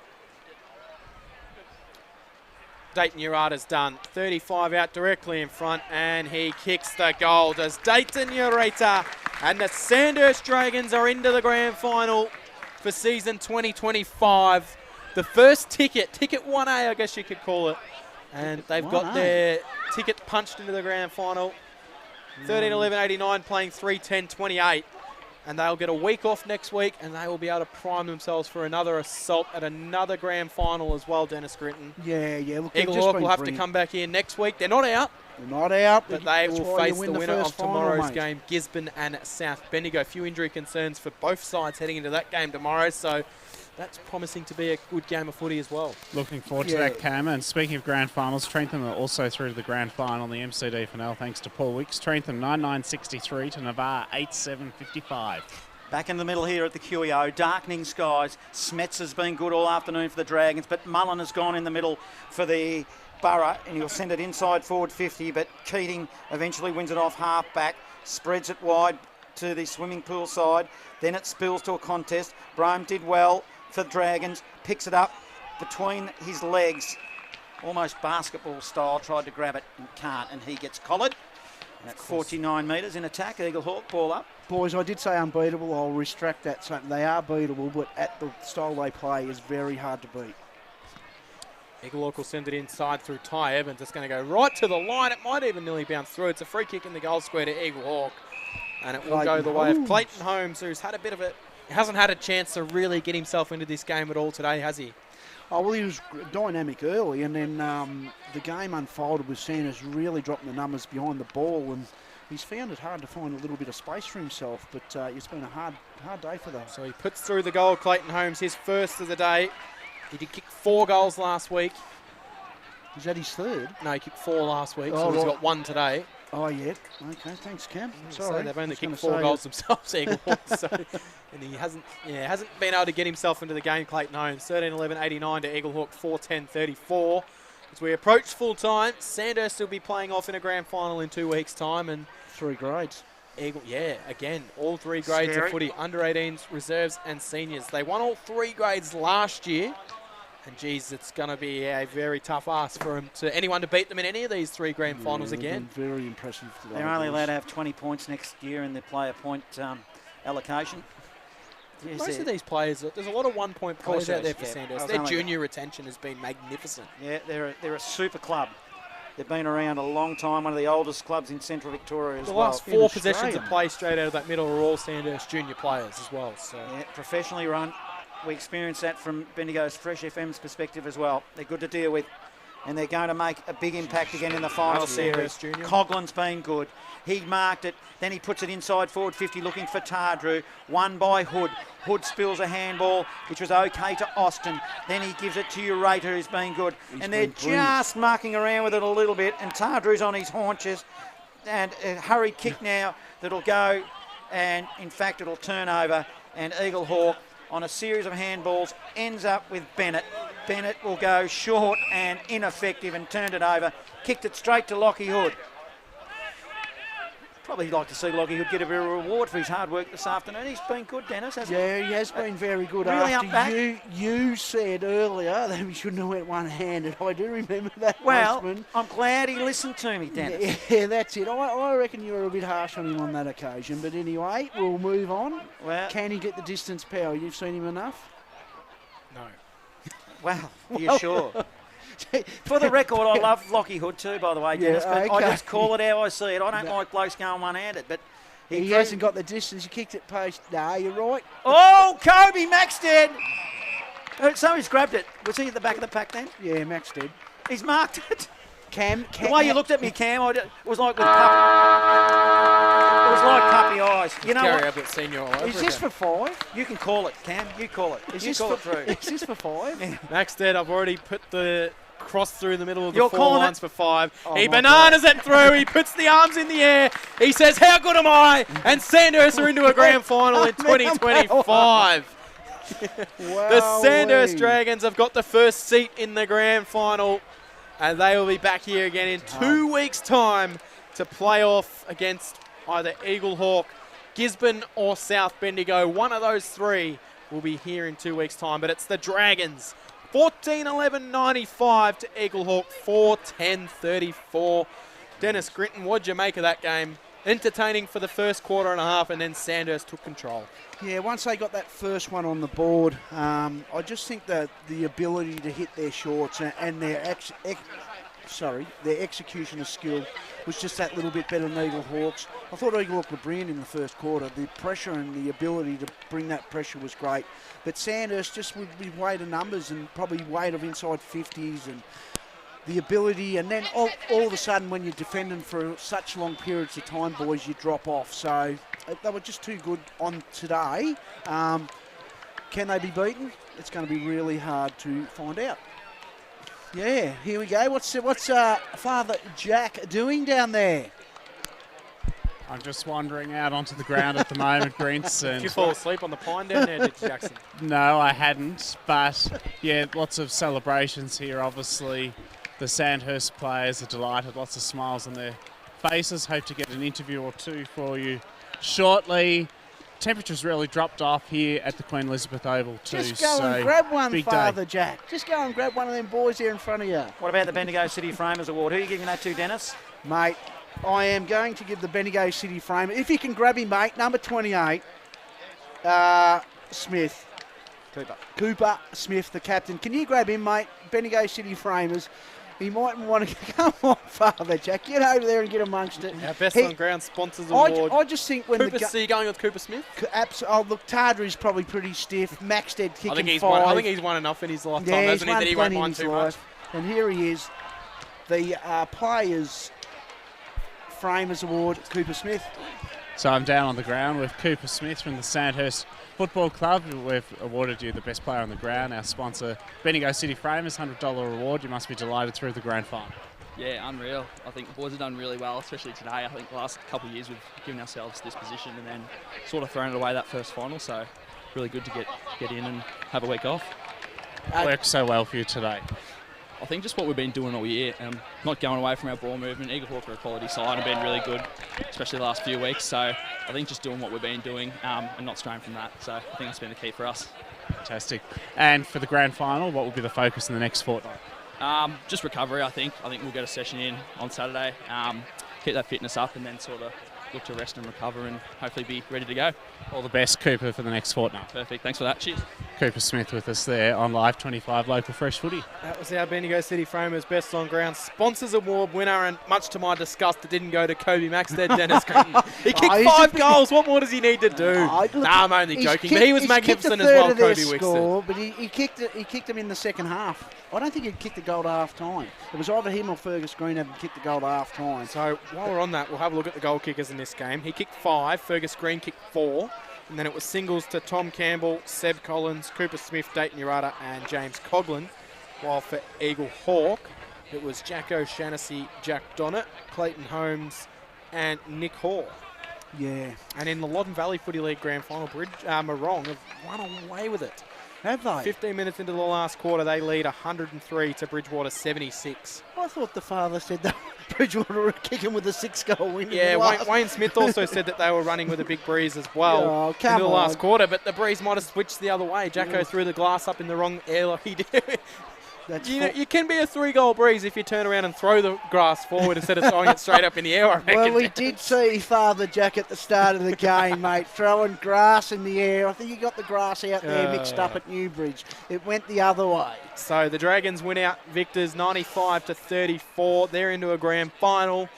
[SPEAKER 2] Dayton Ureta's done. 35 out directly in front, and he kicks the goal. Does Dayton Ureta, and the Sandhurst Dragons are into the grand final for season 2025. The first ticket 1A, I guess you could call it. And they've got their ticket punched into the grand final. 13-11-89 playing 3-10-28. And they'll get a week off next week, and they will be able to prime themselves for another assault at another grand final as well, Dennis Gritton.
[SPEAKER 3] Yeah. Look,
[SPEAKER 2] Eaglehawk will have to come back here next week. They're not out. But they will face the winner of tomorrow's game, Gisborne and South Bendigo. A few injury concerns for both sides heading into that game tomorrow, so that's promising to be a good game of footy as well.
[SPEAKER 4] Looking forward to that, Cam. And speaking of grand finals, Trentham are also through to the grand final in the MCD FNL thanks to Paul Wicks. Trentham 9-9-63 to Navarre 8-7-55.
[SPEAKER 7] Back in the middle here at the QEO, darkening skies. Smets has been good all afternoon for the Dragons, but Mullen has gone in the middle for the Borough, and he'll send it inside forward 50, but Keating eventually wins it off half back, spreads it wide to the swimming pool side, then it spills to a contest. Brome did well for the Dragons, picks it up between his legs, almost basketball style, tried to grab it and can't, and he gets collared. And at 49 metres in attack, Eaglehawk, ball up.
[SPEAKER 3] Boys, I did say unbeatable. I'll retract that. So they are beatable, but at the style they play is very hard to beat.
[SPEAKER 2] Eaglehawk will send it inside through Ty Evans. It's going to go right to the line. It might even nearly bounce through. It's a free kick in the goal square to Eaglehawk. And it will go the way of Clayton Holmes, who's had a bit of a... hasn't had a chance to really get himself into this game at all today, has he?
[SPEAKER 3] Oh, well, he was dynamic early, and then the game unfolded with Sanders really dropping the numbers behind the ball, and he's found it hard to find a little bit of space for himself, but it's been a hard day for them.
[SPEAKER 2] So he puts through the goal, Clayton Holmes, his first of the day. He did kick 4 goals last week.
[SPEAKER 3] Is that his third?
[SPEAKER 2] No, he kicked 4 last week, so he's got 1 today.
[SPEAKER 3] Oh, yeah. Okay, thanks, Cam.
[SPEAKER 2] So
[SPEAKER 3] Sorry.
[SPEAKER 2] they've only kicked 4 goals themselves, Eaglehawk. So, and he hasn't been able to get himself into the game, Clayton Holmes. 13-11-89 to Eaglehawk, 4-10-34. As we approach full time, Sandhurst will be playing off in a grand final in 2 weeks' time. And
[SPEAKER 3] 3 grades.
[SPEAKER 2] Again, all 3 grades of footy, under 18s, reserves and seniors. They won all 3 grades last year. And geez, it's going to be a very tough ask for anyone to beat them in any of these 3 grand finals again.
[SPEAKER 3] Very impressive.
[SPEAKER 7] They're only allowed to have 20 points next year in the player point allocation.
[SPEAKER 2] Most of these players, there's a lot of 1-point players out there for Sandhurst. Their junior retention has been magnificent.
[SPEAKER 7] Yeah, they're a super club. They've been around a long time, one of the oldest clubs in Central Victoria as well.
[SPEAKER 2] The last 4 possessions of play straight out of that middle are all Sandhurst junior players as well. So.
[SPEAKER 7] Yeah, professionally run. We experienced that from Bendigo's Fresh FM's perspective as well. They're good to deal with, and they're going to make a big impact again in the final series. Coughlin's been good. He marked it, then he puts it inside forward 50 looking for Tardrew. Won by Hood. Hood spills a handball, which was okay to Austin. Then he gives it to Ureta, who's been good. And they're just mucking around with it a little bit, and Tardrew's on his haunches. And a hurried kick now that'll go, and in fact it'll turn over, and Eaglehawk on a series of handballs ends up with Bennett. Bennett will go short and ineffective and turned it over. Kicked it straight to Lockie Hood. Probably like to see Lockie Hood get a bit of a reward for his hard work this afternoon. He's been good, Dennis, hasn't he?
[SPEAKER 3] Yeah, he has been very good.
[SPEAKER 7] Really
[SPEAKER 3] After you said earlier that we shouldn't have went one-handed. I do remember that.
[SPEAKER 7] Well,
[SPEAKER 3] Postman.
[SPEAKER 7] I'm glad he listened to me, Dennis.
[SPEAKER 3] Yeah, that's it. I reckon you were a bit harsh on him on that occasion. But anyway, we'll move on.
[SPEAKER 7] Well,
[SPEAKER 3] can he get the distance power? You've seen him enough?
[SPEAKER 2] No.
[SPEAKER 7] Wow, are you sure? For the record, I love Lockie Hood too, by the way, Dennis, but I just call it how I see it. I don't like blokes going one-handed, but
[SPEAKER 3] he hasn't got the distance. He kicked it post. No, you're right.
[SPEAKER 7] Oh, Kobe, Max did. So he's grabbed it. Was he at the back of the pack then?
[SPEAKER 3] Yeah, Max did.
[SPEAKER 7] He's marked it.
[SPEAKER 3] Cam,
[SPEAKER 7] the way you looked at me, Cam, it was like with puppy. It was like puppy eyes. You know
[SPEAKER 2] Gary
[SPEAKER 7] what?
[SPEAKER 2] Ablett Senior all over
[SPEAKER 3] Is this
[SPEAKER 2] again.
[SPEAKER 3] for 5?
[SPEAKER 7] You can call it, Cam. You call it.
[SPEAKER 3] Is
[SPEAKER 7] this
[SPEAKER 3] for 5?
[SPEAKER 7] Yeah.
[SPEAKER 2] Max dead. I've already put the cross through the middle of the
[SPEAKER 7] You're
[SPEAKER 2] 4
[SPEAKER 7] calling
[SPEAKER 2] lines
[SPEAKER 7] it?
[SPEAKER 2] for 5.
[SPEAKER 3] Oh,
[SPEAKER 2] He
[SPEAKER 3] my
[SPEAKER 2] bananas it through. He puts the arms in the air. He says, how good am I? And Sandhurst are into a grand final in 2025. The Sandhurst Dragons have got the first seat in the grand final, and they will be back here again in 2 weeks' time to play off against either Eaglehawk, Gisborne or South Bendigo. One of those 3 will be here in 2 weeks' time, but it's the Dragons. 14-11-95 to Eaglehawk, 4-10-34. Dennis Grinton, what'd you make of that game? Entertaining for the first quarter and a half, and then Sandhurst took control.
[SPEAKER 3] Yeah, once they got that first one on the board, I just think that the ability to hit their shorts and their execution of skill was just that little bit better than Eaglehawks. I thought Eaglehawk were brilliant in the first quarter. The pressure and the ability to bring that pressure was great. But Sandhurst just with weight of numbers and probably weight of inside 50s and the ability, and then all of a sudden when you're defending for such long periods of time, boys, you drop off. So they were just too good on today. Can they be beaten? it's going to be really hard to find out. Yeah, here we go. What's Father Jack doing down there?
[SPEAKER 4] I'm just wandering out onto the ground at the moment, Grints.
[SPEAKER 2] Did you fall asleep on the pine down there, did you, Jackson?
[SPEAKER 4] No, I hadn't. But, yeah, lots of celebrations here. Obviously, the Sandhurst players are delighted. Lots of smiles on their faces. Hope to get an interview or two for you shortly. Temperature's really dropped off here at the Queen Elizabeth Oval too.
[SPEAKER 3] Just go and grab one, Father
[SPEAKER 4] day.
[SPEAKER 3] Jack. Just go and grab one of them boys there in front of you.
[SPEAKER 7] What about the Bendigo City Framers Award? Who are you giving that to, Dennis?
[SPEAKER 3] Mate, I am going to give the Bendigo City Framer, if you can grab him, mate, number 28, Smith. Cooper Smith, the captain. Can you grab him, mate? Bendigo City Framers. He might want to come on, Father Jack. Get over there and get amongst it.
[SPEAKER 2] Our best on ground sponsors award.
[SPEAKER 3] I just think when
[SPEAKER 2] so you going with Cooper Smith?
[SPEAKER 3] Look, Tardra is probably pretty stiff. Maxted kicking
[SPEAKER 2] I think he's won enough in his lifetime,
[SPEAKER 3] yeah,
[SPEAKER 2] hasn't he? That he won't mind too much.
[SPEAKER 3] And here he is, the Players Framers Award, Cooper Smith.
[SPEAKER 4] So I'm down on the ground with Cooper Smith from the Sandhurst Football Club. We've awarded you the best player on the ground. Our sponsor, Bendigo City Framers, $100 reward. You must be delighted through the grand final.
[SPEAKER 9] Yeah, unreal. I think the boys have done really well, especially today. I think the last couple of years we've given ourselves this position and then sort of thrown it away that first final. So really good to get in and have a week off.
[SPEAKER 4] Worked so well for you today.
[SPEAKER 9] I think just what we've been doing all year, not going away from our ball movement. Eaglehawk are a quality side and been really good, especially the last few weeks. So I think just doing what we've been doing and not straying from that. So I think that's been the key for us.
[SPEAKER 4] Fantastic. And for the grand final, what will be the focus in the next fortnight?
[SPEAKER 9] Just recovery, I think. I think we'll get a session in on Saturday, keep that fitness up and then sort of look to rest and recover and hopefully be ready to go.
[SPEAKER 4] All the best, Cooper, for the next fortnight.
[SPEAKER 9] Perfect. Thanks for that. Cheers.
[SPEAKER 4] Cooper Smith with us there on Live 25 Local Fresh Footy.
[SPEAKER 2] That was our Bendigo City Framers Best on Ground Sponsors Award winner, and much to my disgust, it didn't go to Kobe Maxted, Dennis Critton. He kicked 5 goals. What more does he need to do? I'm only joking, but he was magnificent as well, Kobe Wixton.
[SPEAKER 3] But he kicked him in the second half. I don't think he'd kicked the goal at half time. It was either him or Fergus Green having kicked the goal at half time.
[SPEAKER 2] So while we're on that, we'll have a look at the goal kickers in this game. He kicked 5, Fergus Green kicked 4. And then it was singles to Tom Campbell, Seb Collins, Cooper Smith, Dayton Urata and James Coughlin. While for Eaglehawk, it was Jack O'Shaughnessy, Jack Donnett, Clayton Holmes and Nick Hall.
[SPEAKER 3] Yeah.
[SPEAKER 2] And in the Len Valley Footy League Grand Final, Morong have run away with it.
[SPEAKER 3] Have they?
[SPEAKER 2] 15 minutes into the last quarter, they lead 103 to Bridgewater 76.
[SPEAKER 3] I thought the father said that Bridgewater were kicking with a 6-goal win.
[SPEAKER 2] Yeah, Wayne Smith also said that they were running with a big breeze as well into the last quarter, but the breeze might have switched the other way. Jacko threw the glass up in the wrong air like he did. You can be a 3-goal breeze if you turn around and throw the grass forward instead of throwing it straight up in the air.
[SPEAKER 3] Well, we did see Father Jack at the start of the game, mate, throwing grass in the air. I think he got the grass out there mixed up at Newbridge. It went the other way.
[SPEAKER 2] So the Dragons win out victors 95-34. They're into a grand final.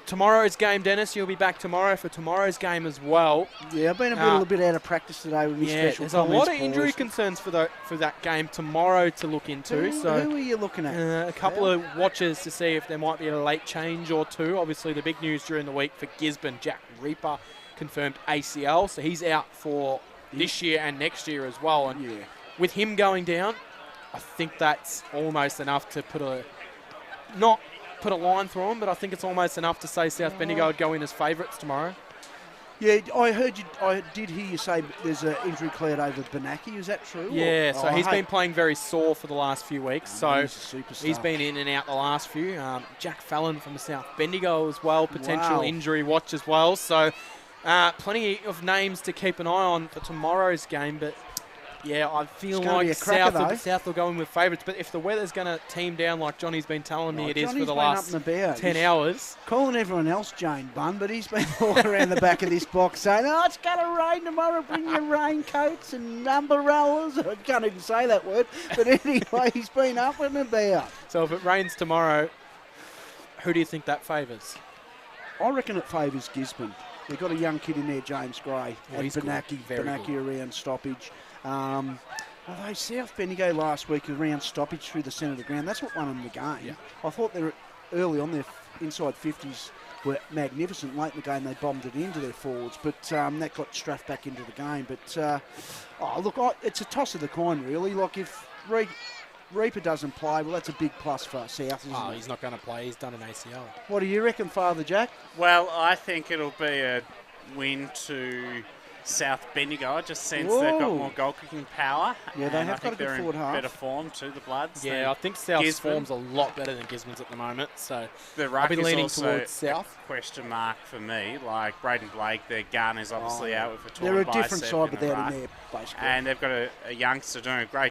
[SPEAKER 2] Tomorrow's game, Dennis, you'll be back tomorrow for tomorrow's game as well.
[SPEAKER 3] Yeah, I've been a little bit out of practice today with my special
[SPEAKER 2] there's a lot of injury concerns for that game tomorrow to look into.
[SPEAKER 3] Who are you looking at?
[SPEAKER 2] A couple of watches to see if there might be a late change or two. Obviously, the big news during the week for Gisborne, Jack Reaper confirmed ACL, so he's out for this year and next year as well. And with him going down, I think that's almost enough to put a line through him, but I think it's almost enough to say South Bendigo would go in as favourites tomorrow.
[SPEAKER 3] Yeah, I did hear you say there's an injury cloud over Benaki. Is that true?
[SPEAKER 2] Yeah, so he's been playing very sore for the last few weeks. So
[SPEAKER 3] he's
[SPEAKER 2] been in and out the last few. Jack Fallon from South Bendigo as well, potential injury watch as well. So plenty of names to keep an eye on for tomorrow's game, but yeah, I feel like South will go in with favourites. But if the weather's going to team down like Johnny's been telling me it is for the last 10 hours.
[SPEAKER 3] Calling everyone else Jane Bunn, but he's been walking around the back of this box saying, it's going to rain tomorrow, bring your raincoats and umbrellas. I can't even say that word. But anyway, he's been up and about.
[SPEAKER 2] So if it rains tomorrow, who do you think that favours?
[SPEAKER 3] I reckon it favours Gisborne. They've got a young kid in there, James Gray, and Benaki around stoppage. Although South Bendigo last week around stoppage through the centre of the ground, that's what won them the game. Yeah. I thought they were early on their inside 50s were magnificent. Late in the game, they bombed it into their forwards, but that got Strath back into the game. But, it's a toss of the coin, really. Like, if Reaper doesn't play, well, that's a big plus for South, isn't it?
[SPEAKER 10] He's not going to play. He's done an ACL.
[SPEAKER 3] What do you reckon, Father Jack?
[SPEAKER 4] Well, I think it'll be a win to South Bendigo. I just sense they've got more goal-kicking power.
[SPEAKER 3] Yeah, they have got a good forward half.
[SPEAKER 4] Better form too, the Bloods.
[SPEAKER 10] Yeah, I think South's form's a lot better than Gisborne's at the moment. So
[SPEAKER 4] the ruck
[SPEAKER 10] I'll be
[SPEAKER 4] is
[SPEAKER 10] leaning
[SPEAKER 4] also
[SPEAKER 10] towards South.
[SPEAKER 4] A question mark for me. Like Braden Blake, their gun is obviously out with a torn
[SPEAKER 3] They're a
[SPEAKER 4] bicep
[SPEAKER 3] different side
[SPEAKER 4] in
[SPEAKER 3] without
[SPEAKER 4] ruck.
[SPEAKER 3] him there, basically.
[SPEAKER 4] And they've got a youngster doing a great